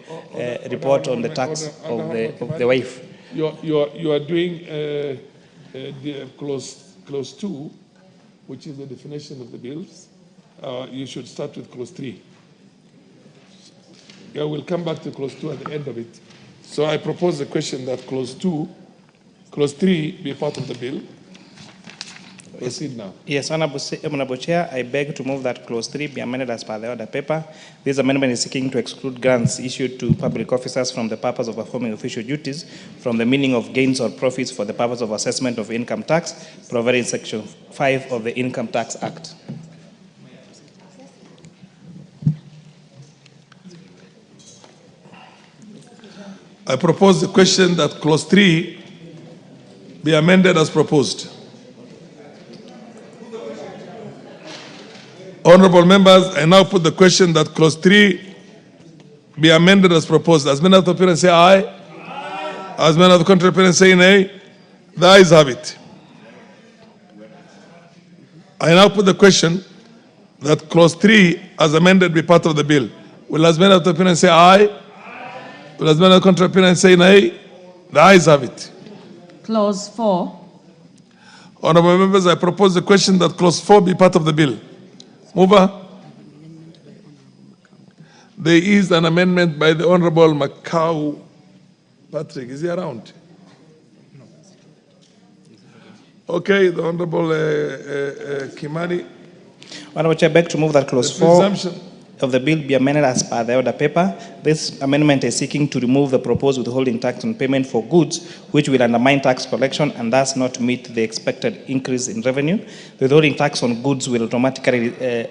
report on the tax of the wife. You are doing the clause 2, which is the definition of the bills. You should start with clause 3. Yeah, we'll come back to clause 2 at the end of it. So I propose the question that clause 3 be part of the bill. Proceed now. Yes, Honorable Chair, I beg to move that clause 3 be amended as per the order paper. This amendment is seeking to exclude grants issued to public officers from the purpose of performing official duties from the meaning of gains or profits for the purpose of assessment of income tax, provided in Section 5 of the Income Tax Act. I propose the question that clause 3 be amended as proposed. Honorable members, I now put the question that clause 3 be amended as proposed. As many of the parents say aye. Aye. As many of the contrary parents say nay. The ayes have it. I now put the question that clause 3 as amended be part of the bill. Will as many of the parents say aye? Aye. Will as many of the contrary parents say nay? The ayes have it. Clause 4. Honorable members, I propose the question that clause 4 be part of the bill. Mover. There is an amendment by the Honorable Macau. Patrick, is he around? Okay, the Honorable Kimani. Honorable Chair, beg to move that clause 4 of the bill be amended as per the order paper. This amendment is seeking to remove the proposed withholding tax on payment for goods, which will undermine tax collection and thus not meet the expected increase in revenue. The withholding tax on goods will automatically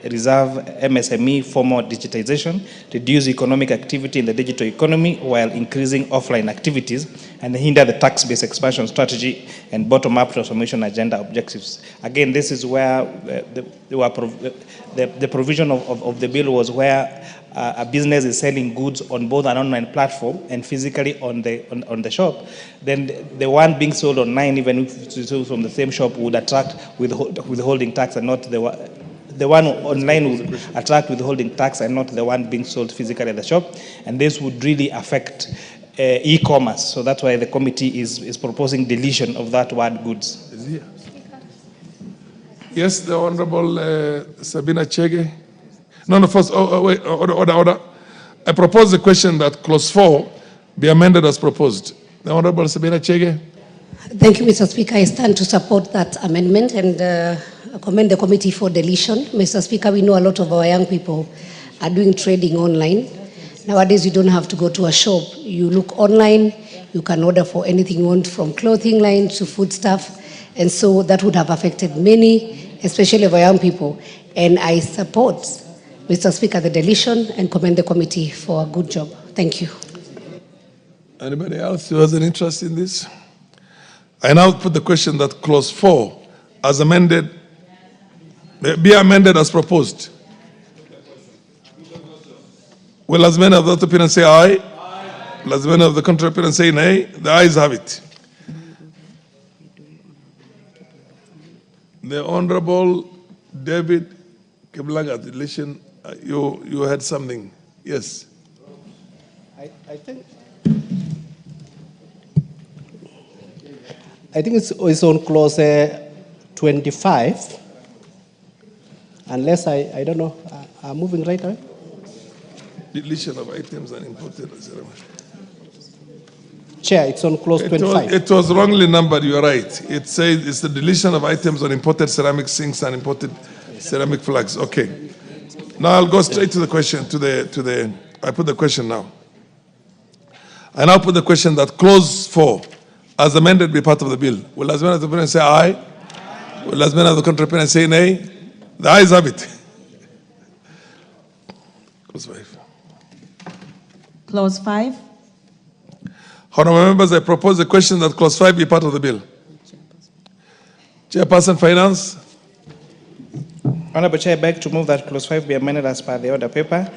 reserve MSME for more digitization, reduce economic activity in the digital economy while increasing offline activities, and hinder the tax-based expansion strategy and bottom-up transformation agenda objectives. Again, this is where the provision of the bill was where a business is selling goods on both an online platform and physically on the shop. Then the one being sold online, even if it's sold from the same shop, would attract withholding tax, and not the one online would attract withholding tax and not the one being sold physically at the shop. And this would really affect e-commerce. So that's why the committee is proposing deletion of that word goods. Yes, the Honorable Sabina Chege. No, first, wait, order. I propose the question that clause 4 be amended as proposed. The Honorable Sabina Chege. Thank you, Mr. Speaker. I stand to support that amendment and commend the committee for deletion. Mr. Speaker, we know a lot of our young people are doing trading online. Nowadays, you don't have to go to a shop. You look online, you can order for anything you want, from clothing line to food stuff. And so that would have affected many, especially our young people. And I support Mr. Speaker, the deletion and commend the committee for a good job. Thank you. Anybody else who has an interest in this? I now put the question that clause 4 as amended, be amended as proposed. Will as many of that opinion say aye? Aye. Will as many of the contrary opinion say nay? The ayes have it. The Honorable David Keblaga, deletion, you had something. Yes. I think it's on clause 25. Unless I don't know, I'm moving right away. Deletion of items and imported. Chair, it's on clause 25. It was wrongly numbered, you're right. It says it's the deletion of items on imported ceramic sinks and imported ceramic flags. Okay. Now I'll go straight to the question, I put the question now. I now put the question that clause 4, as amended, be part of the bill. Will as many of the opinion say aye? Aye. Will as many of the contrary opinion say nay? The ayes have it. Clause 5. Clause 5. Honourable members, I propose the question that clause 5 be part of the bill. Chairperson Finance. Honourable Chair, I beg to move that clause 5 be amended as per the order paper.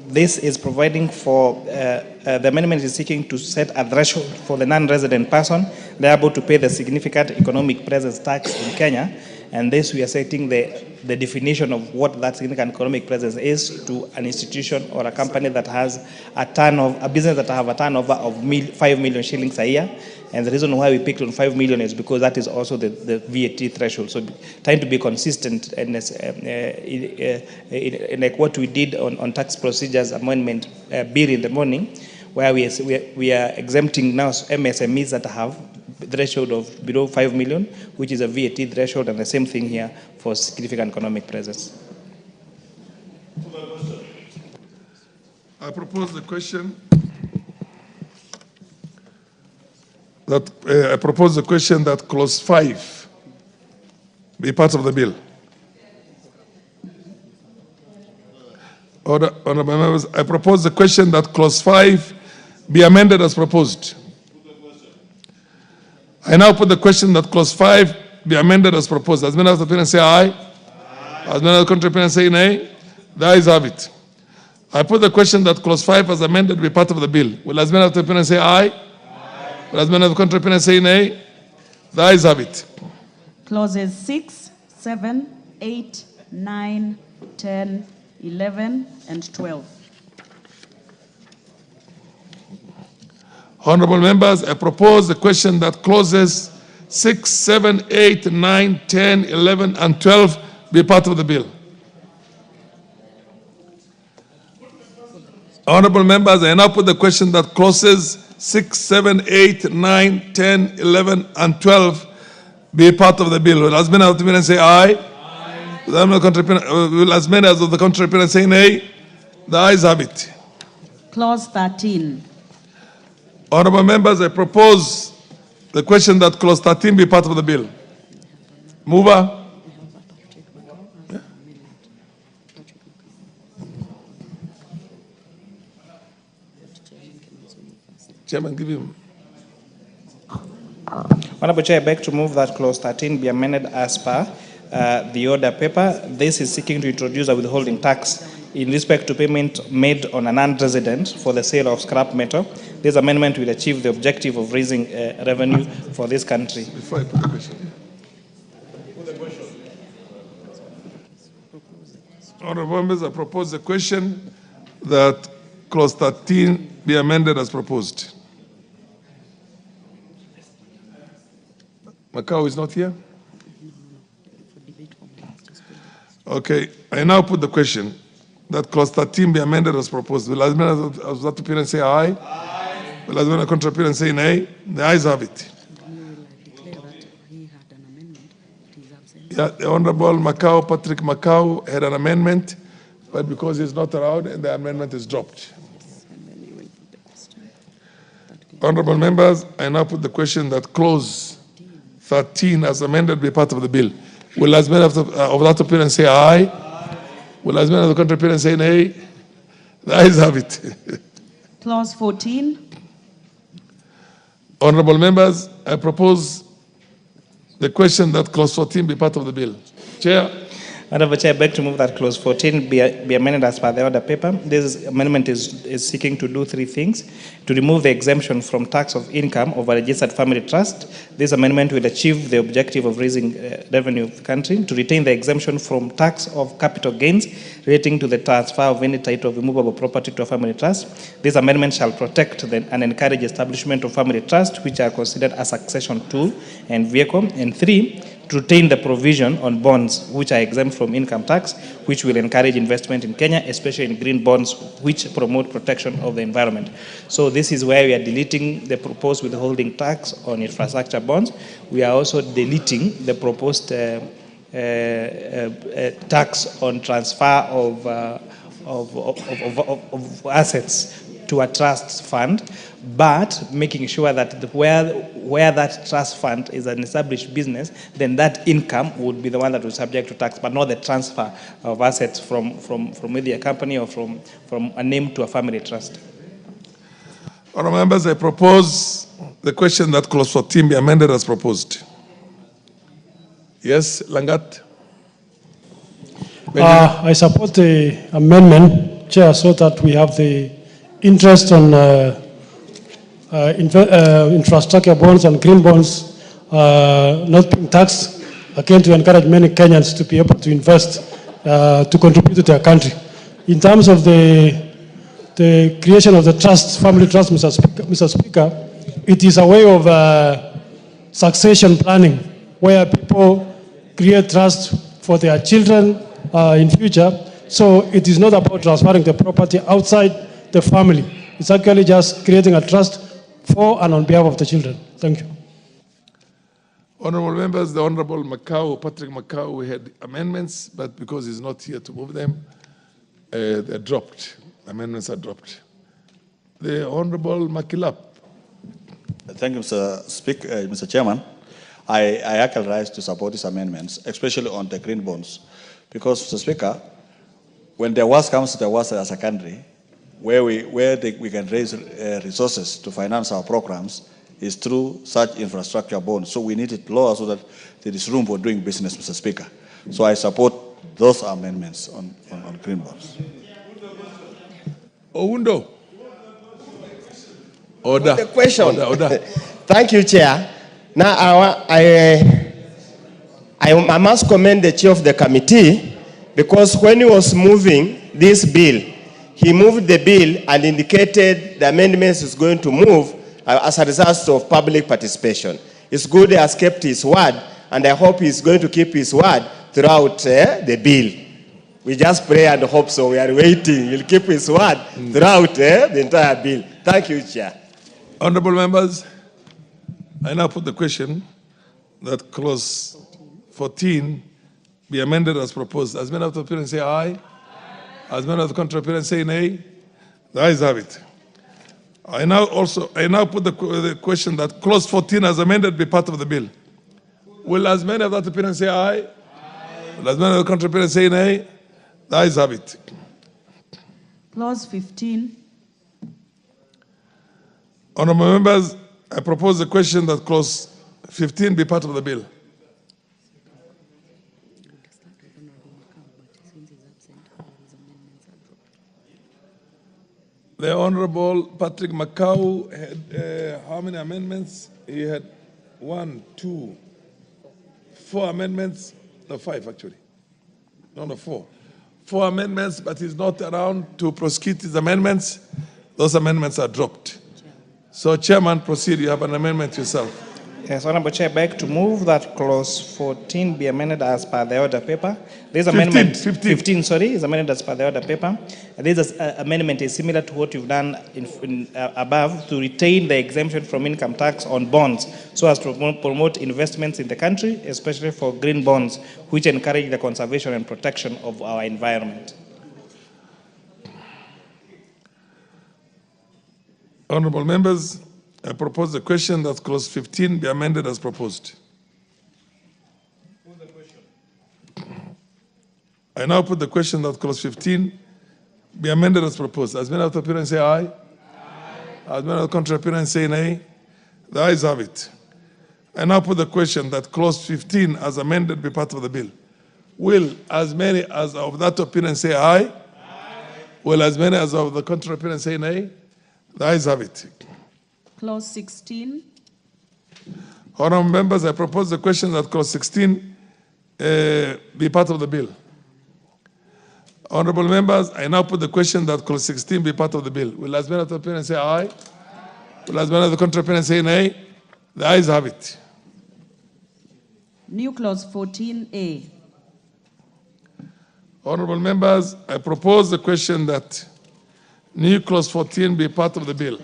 This is providing for, the amendment is seeking to set a threshold for the non-resident person liable to pay the significant economic presence tax in Kenya. And this, we are setting the definition of what that significant economic presence is to an institution or a company that has a business that have a turnover of 5 million shillings a year. And the reason why we picked on 5 million is because that is also the VAT threshold. So trying to be consistent and like what we did on tax procedures amendment bill in the morning, where we are exempting now MSMEs that have threshold of below 5 million, which is a VAT threshold, and the same thing here for significant economic presence. I propose the question that clause 5 be part of the bill. Honourable members, I propose the question that clause 5 be amended as proposed. I now put the question that clause 5 be amended as proposed. As many of the opinion say aye? Aye. As many of the contrary opinion say nay? The ayes have it. I put the question that clause 5 as amended be part of the bill. Will as many of the opinion say aye? Aye. Will as many of the contrary opinion say nay? The ayes have it. Clauses 6, 7, 8, 9, 10, 11, and 12. Honourable members, I propose the question that clauses 6, 7, 8, 9, 10, 11, and 12 be part of the bill. Honourable members, I now put the question that clauses 6, 7, 8, 9, 10, 11, and 12 be part of the bill. Will as many of the opinion say aye? Aye. Will as many as of the contrary opinion say nay? The ayes have it. Clause 13. Honourable members, I propose the question that clause 13 be part of the bill. Mover. Yeah. Chairman, give him. Honourable Chair, I beg to move that clause 13 be amended as per the order paper. This is seeking to introduce a withholding tax in respect to payment made on a non-resident for the sale of scrap metal. This amendment will achieve the objective of raising revenue for this country. Before I put the question. Honourable members, I propose the question that clause 13 be amended as proposed. Macau is not here? Okay, I now put the question that clause 13 be amended as proposed. Will as many of that opinion say aye? Aye. Will as many of the contrary opinion say nay? The ayes have it. Yeah, the Honourable Patrick Macau had an amendment, but because he's not around, and the amendment is dropped. Honourable members, I now put the question that clause 13 as amended be part of the bill. Will as many of that opinion say aye? Aye. Will as many of the contrary say nay? The ayes have it. Clause 14. Honorable members, I propose the question that clause 14 be part of the bill. Chair. Honorable Chair, I beg to move that clause 14 be amended as per the order paper. This amendment is seeking to do three things. To remove the exemption from tax of income of a registered family trust. This amendment will achieve the objective of raising revenue of the country. To retain the exemption from tax of capital gains relating to the transfer of any title of immovable property to a family trust. This amendment shall protect and encourage establishment of family trusts, which are considered a succession tool and vehicle. And three, to retain the provision on bonds which are exempt from income tax, which will encourage investment in Kenya, especially in green bonds, which promote protection of the environment. So this is where we are deleting the proposed withholding tax on infrastructure bonds. We are also deleting the proposed tax on transfer of assets to a trust fund, but making sure that where that trust fund is an established business, then that income would be the one that will subject to tax, but not the transfer of assets from either a company or from a name to a family trust. Honourable members, I propose the question that clause 14 be amended as proposed. Yes, Langat. I support the amendment, Chair, so that we have the interest on infrastructure bonds and green bonds not being taxed, again to encourage many Kenyans to be able to invest, to contribute to their country. In terms of the creation of the trust, family trust, Mr. Speaker, it is a way of succession planning, where people create trust for their children in future. So it is not about transferring the property outside the family. It's actually just creating a trust for and on behalf of the children. Thank you. Honourable members, the Honourable Patrick Macau, we had amendments, but because he's not here to move them, they're dropped. Amendments are dropped. The Honourable Makilap. Thank you, Mr. Chairman. I actually rise to support these amendments, especially on the green bonds, because, Mr. Speaker, when the worst comes to the worst as a country, where we can raise resources to finance our programs is through such infrastructure bonds. So we need it lower so that there is room for doing business, Mr. Speaker. So I support those amendments on green bonds. Oundo. Order. The question. Order. Thank you, Chair. Now, I must commend the chair of the committee, because when he was moving this bill, he moved the bill and indicated the amendments is going to move as a result of public participation. It's good he has kept his word, and I hope he's going to keep his word throughout the bill. We just pray and hope so. We are waiting. He'll keep his word throughout the entire bill. Thank you, Chair. Honourable members, I now put the question that clause 14 be amended as proposed. As many of the appearance say aye. As many of the contrary appearance say nay. The ayes have it. I now put the question that clause 14 as amended be part of the bill. Will as many of that appearance say aye? Aye. Will as many of the contrary appearance say nay? The ayes have it. Clause 15. Honourable members, I propose the question that clause 15 be part of the bill. The Honourable Patrick Macau had how many amendments? He had 1, 2, 4 amendments. No, 5 actually. No, 4. 4 amendments, but he's not around to prosecute his amendments. Those amendments are dropped. So, Chairman, proceed. You have an amendment yourself. Yes, Honourable Chair, I beg to move that clause 14 be amended as per the order paper. This amendment 15 is amended as per the order paper. This amendment is similar to what you've done above, to retain the exemption from income tax on bonds so as to promote investments in the country, especially for green bonds, which encourage the conservation and protection of our environment. Honourable members, I propose the question that clause 15 be amended as proposed. I now put the question that clause 15 be amended as proposed. As many of the appearance say aye. As many of the contrary appearance say nay. The ayes have it. I now put the question that clause 15 as amended be part of the bill. Will as many as of that opinion say aye? Will as many as of the contrary opinion say nay? The ayes have it. Clause 16. Honourable members, I propose the question that clause 16 be part of the bill. Honourable members, I now put the question that clause 16 be part of the bill. Will as many of the opinion say aye? Will as many of the contrary opinion say nay? The ayes have it. New clause 14A. Honourable members, I propose the question that new clause 14 be part of the bill.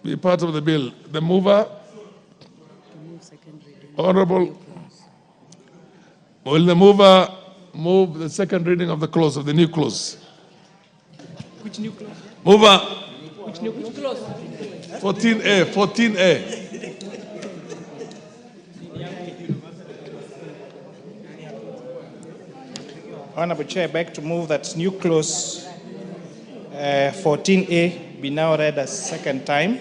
Be part of the bill. The mover, Honourable, will the mover move the second reading of the clause, of the new clause? Which new clause? Mover. Which new clause? 14A, 14A. Honourable Chair, I beg to move that new clause 14A be now read a second time.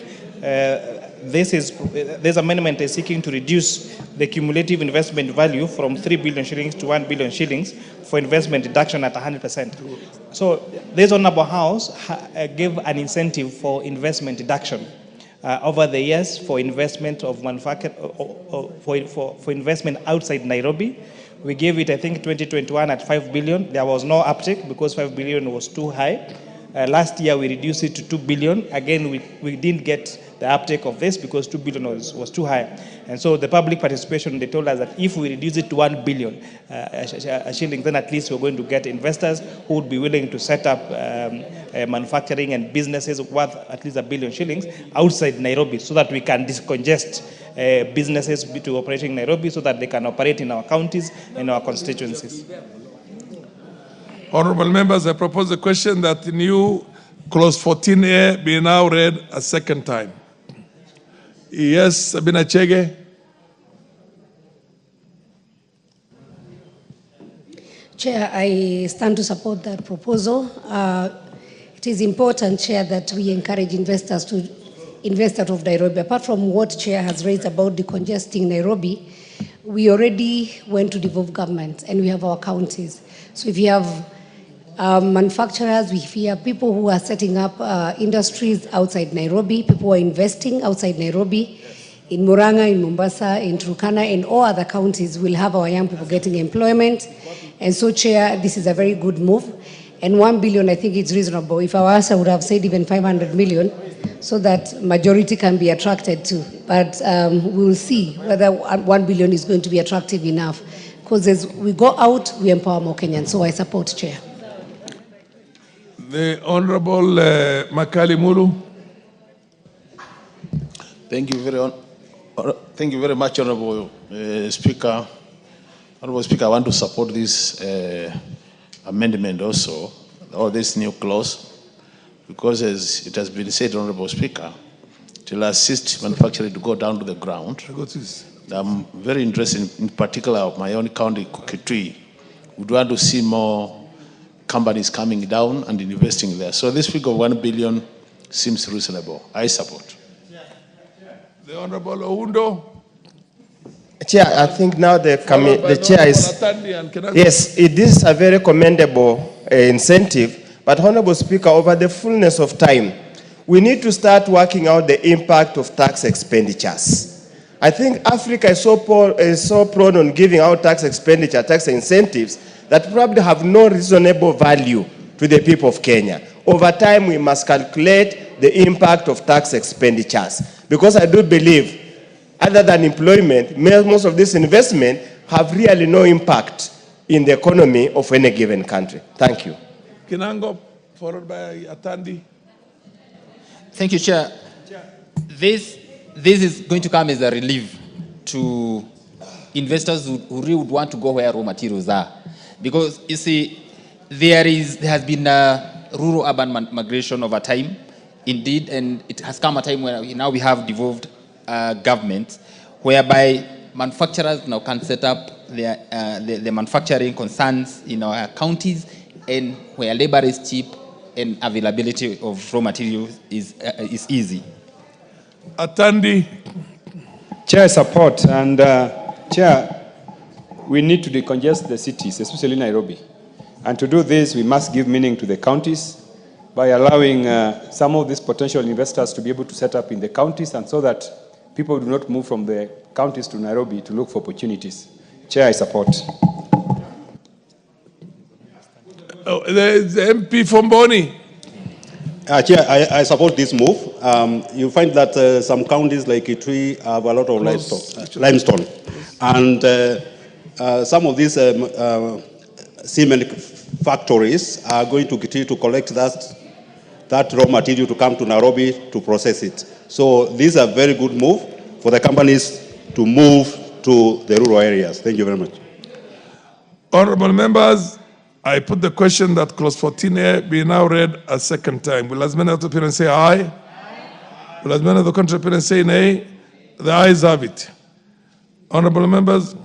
This amendment is seeking to reduce the cumulative investment value from 3 billion shillings to 1 billion shillings for investment deduction at 100%. So this Honourable House gave an incentive for investment deduction over the years for investment of manufacture, for investment outside Nairobi. We gave it, I think, 2021 at 5 billion. There was no uptake because 5 billion was too high. Last year, we reduced it to 2 billion. Again, we didn't get the uptake of this because 2 billion was too high. And so the public participation, they told us that if we reduce it to 1 billion shillings, then at least we're going to get investors who would be willing to set up manufacturing and businesses worth at least 1 billion shillings outside Nairobi so that we can decongest businesses to operating in Nairobi so that they can operate in our counties and our constituencies. Honourable members, I propose the question that the new clause 14A be now read a second time. Yes, Sabina Chege. Chair, I stand to support that proposal. It is important, Chair, that we encourage investors to invest out of Nairobi. Apart from what Chair has raised about decongesting Nairobi, we already went to devolve government and we have our counties. So if you have manufacturers, if you have people who are setting up industries outside Nairobi, people who are investing outside Nairobi, in Murang'a, in Mombasa, in Turkana, and all other counties, we'll have our young people getting employment. And so, Chair, this is a very good move. And 1 billion, I think it's reasonable. If our answer would have said even 500 million, so that majority can be attracted to. But we will see whether 1 billion is going to be attractive enough. Because as we go out, we empower more Kenyans. So I support, Chair. The Honourable Makali Mulu. Thank you very much, Honourable Speaker. Honourable Speaker, I want to support this amendment also, or this new clause, because as it has been said, Honourable Speaker, it will assist manufacturing to go down to the ground. I'm very interested in particular of my own county, Kitui. We'd want to see more companies coming down and investing there. So this figure of 1 billion seems reasonable. I support. The Honourable Oundo. Chair, I think now the chair is... Yes, it is a very commendable incentive, but Honourable Speaker, over the fullness of time, we need to start working out the impact of tax expenditures. I think Africa is so prone on giving out tax expenditure, tax incentives, that probably have no reasonable value to the people of Kenya. Over time, we must calculate the impact of tax expenditures. Because I do believe, other than employment, most of this investment have really no impact in the economy of any given country. Thank you. Kinango, followed by Atandi. Thank you, Chair. This is going to come as a relief to investors who really would want to go where raw materials are. Because, you see, there has been a rural-urban migration over time, indeed, and it has come a time when now we have devolved government, whereby manufacturers now can set up their the manufacturing concerns in our counties, and where labor is cheap and availability of raw materials is easy. Atandi. Chair, support. And Chair, we need to decongest the cities, especially Nairobi. And to do this, we must give meaning to the counties by allowing some of these potential investors to be able to set up in the counties, and so that people do not move from the counties to Nairobi to look for opportunities. Chair, I support. The MP from Boni. Chair, I support this move. You find that some counties like Ituri have a lot of limestone. And some of these cement factories are going to Kitui to collect that raw material to come to Nairobi to process it. So this is a very good move for the companies to move to the rural areas. Thank you very much. Honorable members, I put the question that clause 14A be now read a second time. Will as many of the parents say aye? Aye. Will as many of the contrary parents say nay? The ayes have it. Honorable members,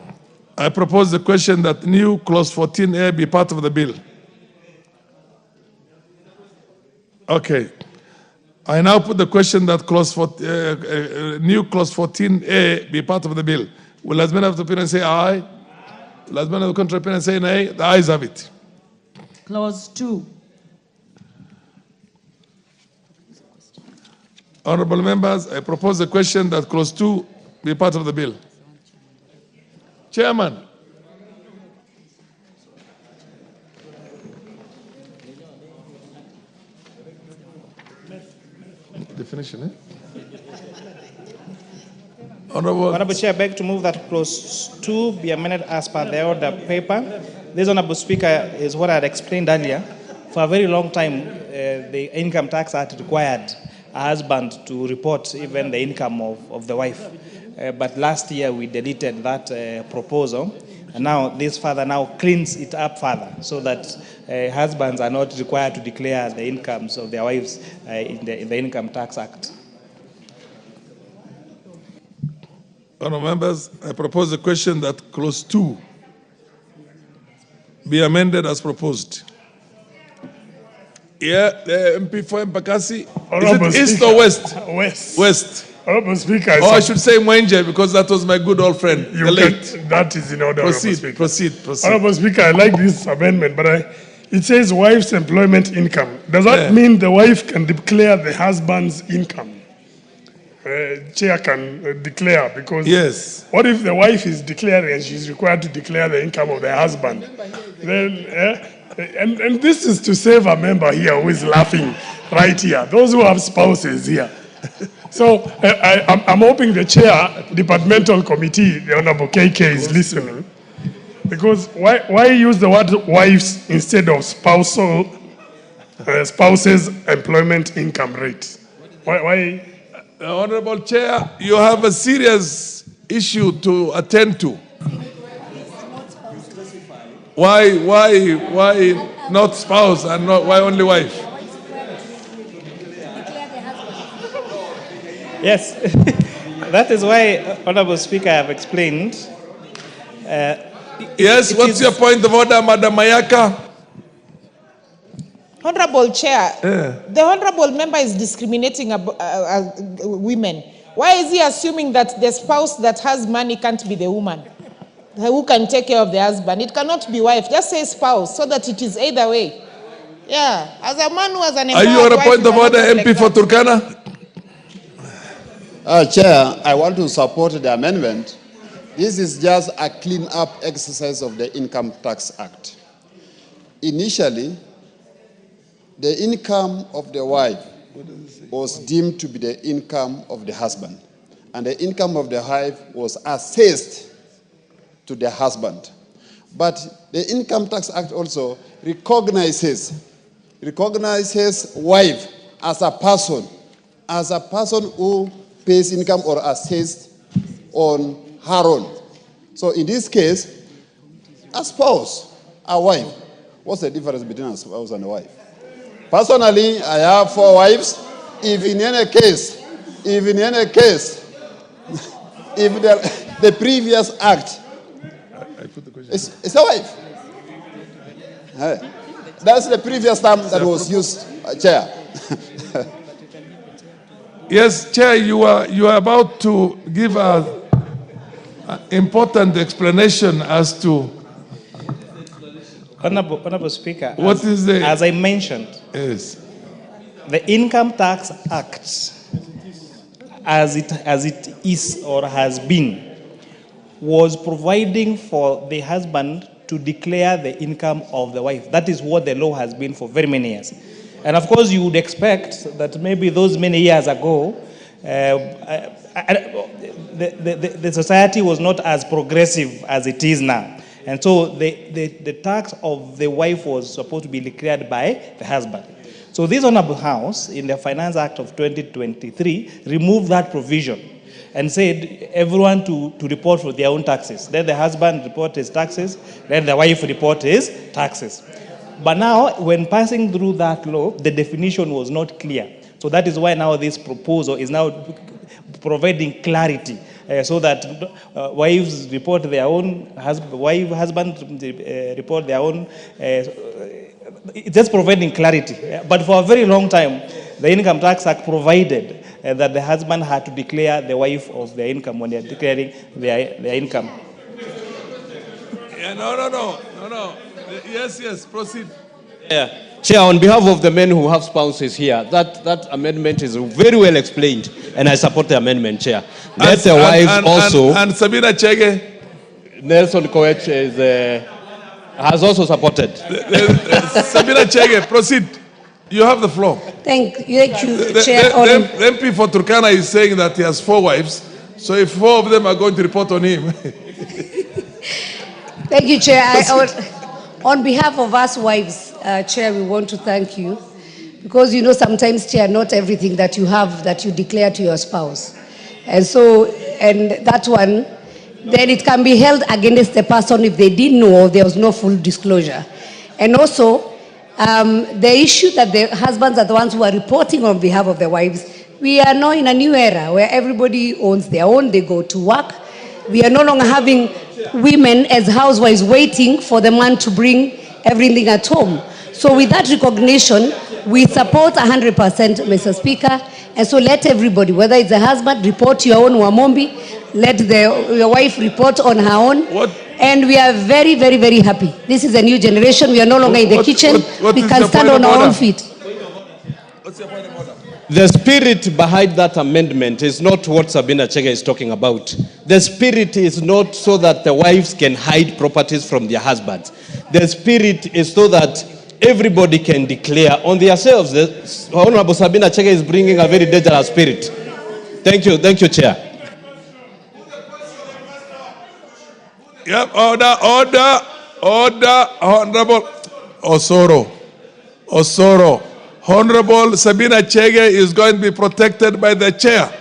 I propose the question that new clause 14A be part of the bill. Okay. I now put the question that new clause 14A be part of the bill. Will as many of the parents say aye? Will as many of the contrary parents say nay? The ayes have it. Clause 2. Honorable members, I propose the question that clause 2 be part of the bill. Chairman. Definition, Honorable Chair, I beg to move that clause 2 be amended as per the order paper. This, Honorable Speaker, is what I had explained earlier. For a very long time, the Income Tax Act required a husband to report even the income of the wife. But last year we deleted that proposal, and now this further now cleans it up further, so that husbands are not required to declare the incomes of their wives in the Income Tax Act. Honourable members, I propose the question that clause 2 be amended as proposed. Yeah, the MP for Embakasi. Is it east or west? West. West. Honorable Speaker. I should say Mwenje, because that was my good old friend. That is in order. Proceed. Honorable Speaker, I like this amendment, but it says wife's employment income. Does that mean the wife can declare the husband's income? Chair can declare, because what if the wife is declaring and she's required to declare the income of the husband? Then, and this is to save a member here who is laughing right here, those who have spouses here. So I'm hoping the chair, departmental committee, the Honorable KK is listening, because why use the word wives instead of spouses employment income rate? Why? Honorable Chair, you have a serious issue to attend to. Why not spouse and why only wife? Yes, that is why, Honorable Speaker, I have explained. Yes, what's your point of order, Madam Mayaka? Honorable Chair, the Honorable Member is discriminating women. Why is he assuming that the spouse that has money can't be the woman who can take care of the husband? It cannot be wife. Just say spouse, so that it is either way. Yeah, as a man who has an Are you on a point of order, MP for Turkana? Chair, I want to support the amendment. This is just a clean-up exercise of the Income Tax Act. Initially, the income of the wife was deemed to be the income of the husband, and the income of the wife was assessed to the husband. But the Income Tax Act also recognizes wife as a person who pays income or assessed on her own. So in this case, a spouse, a wife. What's the difference between a spouse and a wife? Personally, I have 4 wives. If in any case, if the previous act. It's a wife. That's the previous term that was used, Chair. Yes, Chair, you are about to give an important explanation as to Honorable Speaker, what is the, as I mentioned, yes, the Income Tax Act, as it is or has been, was providing for the husband to declare the income of the wife. That is what the law has been for very many years. And of course, you would expect that maybe those many years ago, the society was not as progressive as it is now. And so the tax of the wife was supposed to be declared by the husband. So this Honorable House, in the Finance Act of 2023, removed that provision and said everyone to report for their own taxes. Let the husband report his taxes, let the wife report his taxes. But now, when passing through that law, the definition was not clear. So that is why now this proposal is now providing clarity so that wives report their own, husbands report their own. It's just providing clarity. But for a very long time, the Income Tax Act provided that the husband had to declare the wife of their income when they are declaring their income. Yeah, no. Yes, proceed. Yeah. Chair, on behalf of the men who have spouses here, that amendment is very well explained, and I support the amendment, Chair. Let the wives also... And Sabina Chege? Nelson Koech has also supported. Sabina Chege, proceed. You have the floor. Thank you, Chair. The MP for Turkana is saying that he has 4 wives, so if 4 of them are going to report on him... Thank you, Chair. On behalf of us wives, Chair, we want to thank you because, sometimes, Chair, not everything that you have that you declare to your spouse. And that one, then it can be held against the person if they didn't know or there was no full disclosure. And also, the issue that the husbands are the ones who are reporting on behalf of the wives, we are now in a new era where everybody owns their own, they go to work. We are no longer having women as housewives waiting for the man to bring everything at home. So with that recognition, we support 100%, Mr. Speaker. And so let everybody, whether it's a husband, report your own Wamombi, let your wife report on her own. And we are very, very, very happy. This is a new generation. We are no longer in the kitchen. We can stand on our own feet. What's your point of order? The spirit behind that amendment is not what Sabina Chege is talking about. The spirit is not so that the wives can hide properties from their husbands. The spirit is so that everybody can declare on themselves. The Honorable Sabina Chege is bringing a very dangerous spirit. Thank you, Chair. Yep, order, Honorable Osoro. Honorable Sabina Chege is going to be protected by the chair.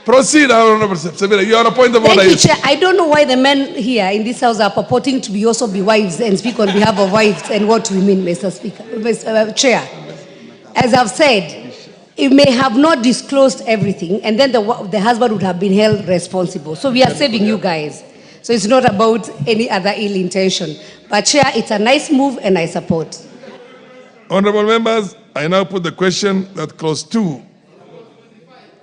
Proceed, Honorable Sabina. You are a point of order. Thank you, Chair. I don't know why the men here in this house are purporting to be also be wives and speak on behalf of wives and what we mean, Mr. Speaker, Mr. Chair. As I've said, it may have not disclosed everything, and then the husband would have been held responsible. So we are saving you guys. So it's not about any other ill intention. But Chair, it's a nice move and I support. Honorable members, I now put the question that clause 2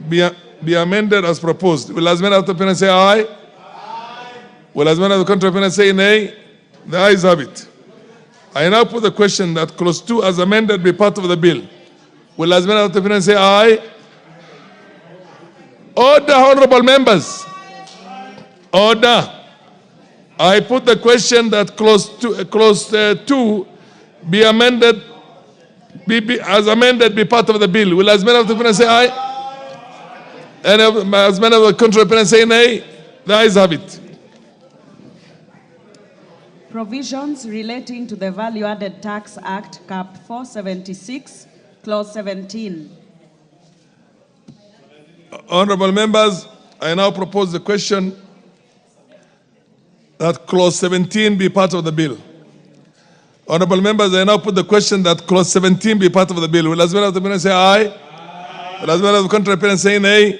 be amended as proposed. Will as many of the opinion say aye? Aye. Will as many of the contrary opinion say nay? The ayes have it. I now put the question that clause 2 as amended be part of the bill. Will as many of the opinion say aye? Order, honorable members. Order. I put the question that clause 2 be amended, as amended, be part of the bill. Will as many of the opinion say aye? And as many of the contrary opinion say nay? The ayes have it. Provisions relating to the Value Added Tax Act, Cap 476, Clause 17. Honorable members, I now propose the question that Clause 17 be part of the bill. Honorable members, I now put the question that Clause 17 be part of the bill. Will as many of the opinion say aye? Aye. Will as many of the contrary opinion say nay?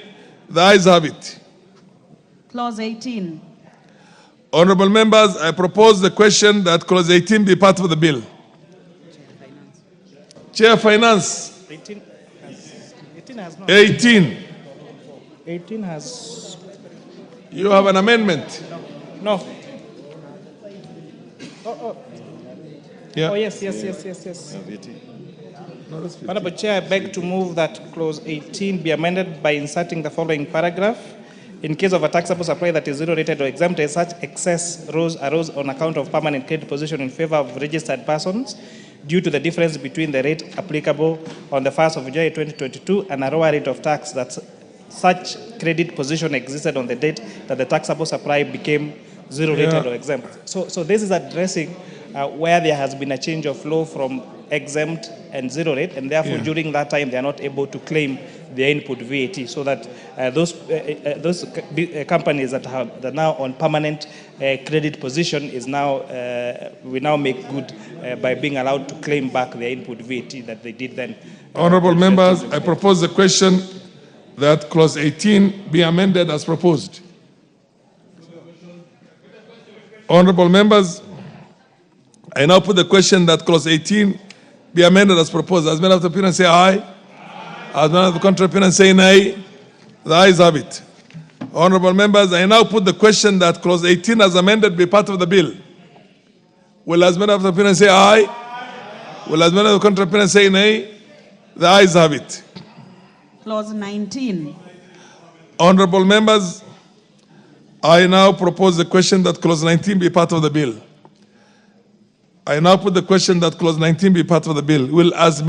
The ayes have it. Clause 18. Honorable members, I propose the question that clause 18 be part of the bill. Chair Finance. 18 has not. 18. 18 has. You have an amendment. No. Oh. Yeah. Oh, yes. Honorable Chair, I beg to move that clause 18 be amended by inserting the following paragraph. In case of a taxable supply that is zero rated or exempted, such excess arose on account of permanent credit position in favor of registered persons due to the difference between the rate applicable on the 1st of July 2022 and a lower rate of tax that such credit position existed on the date that the taxable supply became zero rated or exempt. So this is addressing where there has been a change of law from exempt and zero rate, and therefore during that time they are not able to claim their input VAT, so that those companies that are now on permanent credit position is now we now make good by being allowed to claim back their input VAT that they did then. Honorable members, I propose the question that clause 18 be amended as proposed. Honorable members, I now put the question that clause 18 be amended as proposed. As many of the opinion say aye. As many of the contrary opinion say nay. The ayes have it. Honorable members, I now put the question that clause 18 as amended be part of the bill. Will as many of the opinion say aye? Will as many of the contrary opinion say nay? The ayes have it. Clause 19. Honorable members, I now propose the question that clause 19 be part of the bill. I now put the question that clause 19 be part of the bill. Will as many